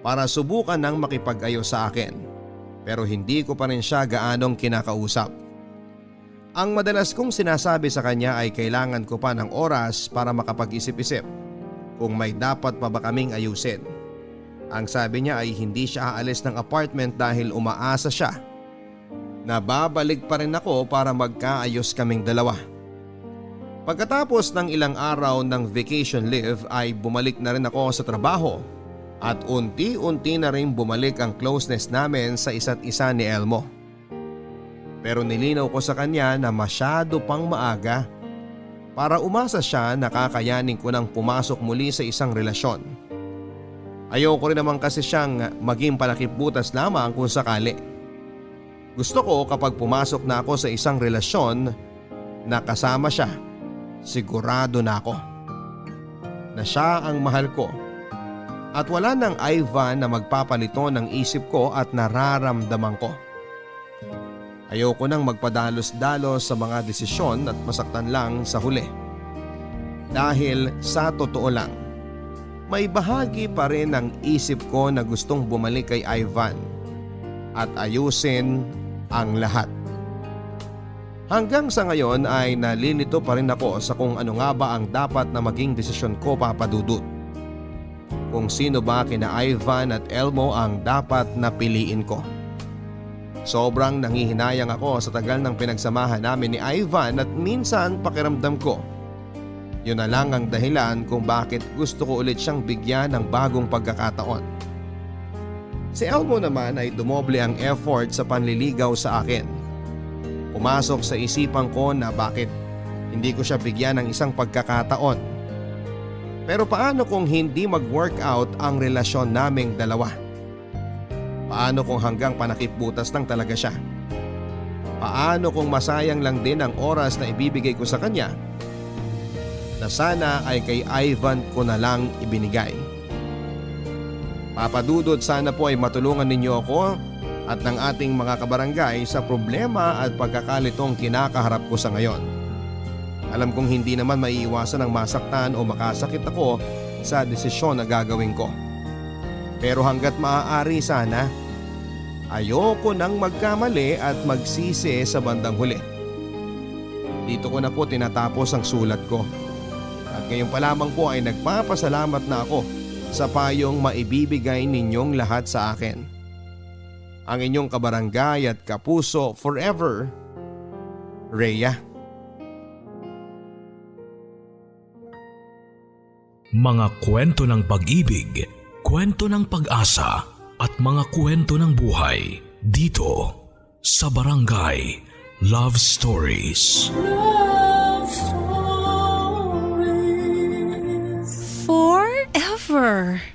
para subukan ng makipag-ayos sa akin. Pero hindi ko pa rin siya gaanong kinakausap. Ang madalas kong sinasabi sa kanya ay kailangan ko pa ng oras para makapag-isip-isip kung may dapat pa ba kaming ayusin. Ang sabi niya ay hindi siya aalis ng apartment dahil umaasa siya na babalik pa rin ako para magkaayos kaming dalawa. Pagkatapos ng ilang araw ng vacation leave ay bumalik na rin ako sa trabaho at unti-unti na rin bumalik ang closeness namin sa isa't isa ni Elmo. Pero nilinaw ko sa kanya na masyado pang maaga para umasa siya na kakayanin ko nang pumasok muli sa isang relasyon. Ayoko rin naman kasi siyang maging palakibutas lamang kung sakali. Gusto ko kapag pumasok na ako sa isang relasyon na kasama siya, sigurado na ako na siya ang mahal ko at wala nang Ivan na magpapalito ng isip ko at nararamdaman ko. Ayoko nang magpadalos-dalos sa mga desisyon at masaktan lang sa huli. Dahil sa totoo lang, may bahagi pa rin ng isip ko na gustong bumalik kay Ivan at ayusin ang lahat. Hanggang sa ngayon ay nalilito pa rin ako sa kung ano nga ba ang dapat na maging desisyon ko, Papa Dudut. Kung sino ba kina Ivan at Elmo ang dapat na piliin ko. Sobrang nangihinayang ako sa tagal ng pinagsamahan namin ni Ivan at minsan pakiramdam ko. Yun na lang ang dahilan kung bakit gusto ko ulit siyang bigyan ng bagong pagkakataon. Si Elmo naman ay dumoble ang effort sa panliligaw sa akin. Pumasok sa isipan ko na bakit hindi ko siya bigyan ng isang pagkakataon. Pero paano kung hindi mag-workout ang relasyon naming dalawa? Paano kung hanggang panakipbutas lang talaga siya? Paano kung masayang lang din ang oras na ibibigay ko sa kanya na sana ay kay Ivan ko na lang ibinigay? Papa Dudut, sana po ay matulungan ninyo ako at ng ating mga kabarangay sa problema at pagkakalitong kinakaharap ko sa ngayon. Alam kong hindi naman maiiwasan ang masaktan o makasakit ako sa desisyon na gagawin ko. Pero hanggat maaari sana, ayoko nang magkamali at magsisi sa bandang huli. Dito ko na po tinatapos ang sulat ko. At ngayon pa lamang po ay nagpapasalamat na ako sa payong maibibigay ninyong lahat sa akin. Ang inyong kabarangay at kapuso forever, Rhea. Mga kwento ng pag-ibig, kwento ng pag-asa at mga kwento ng buhay dito sa Barangay Love Stories. Love Stories. Forever.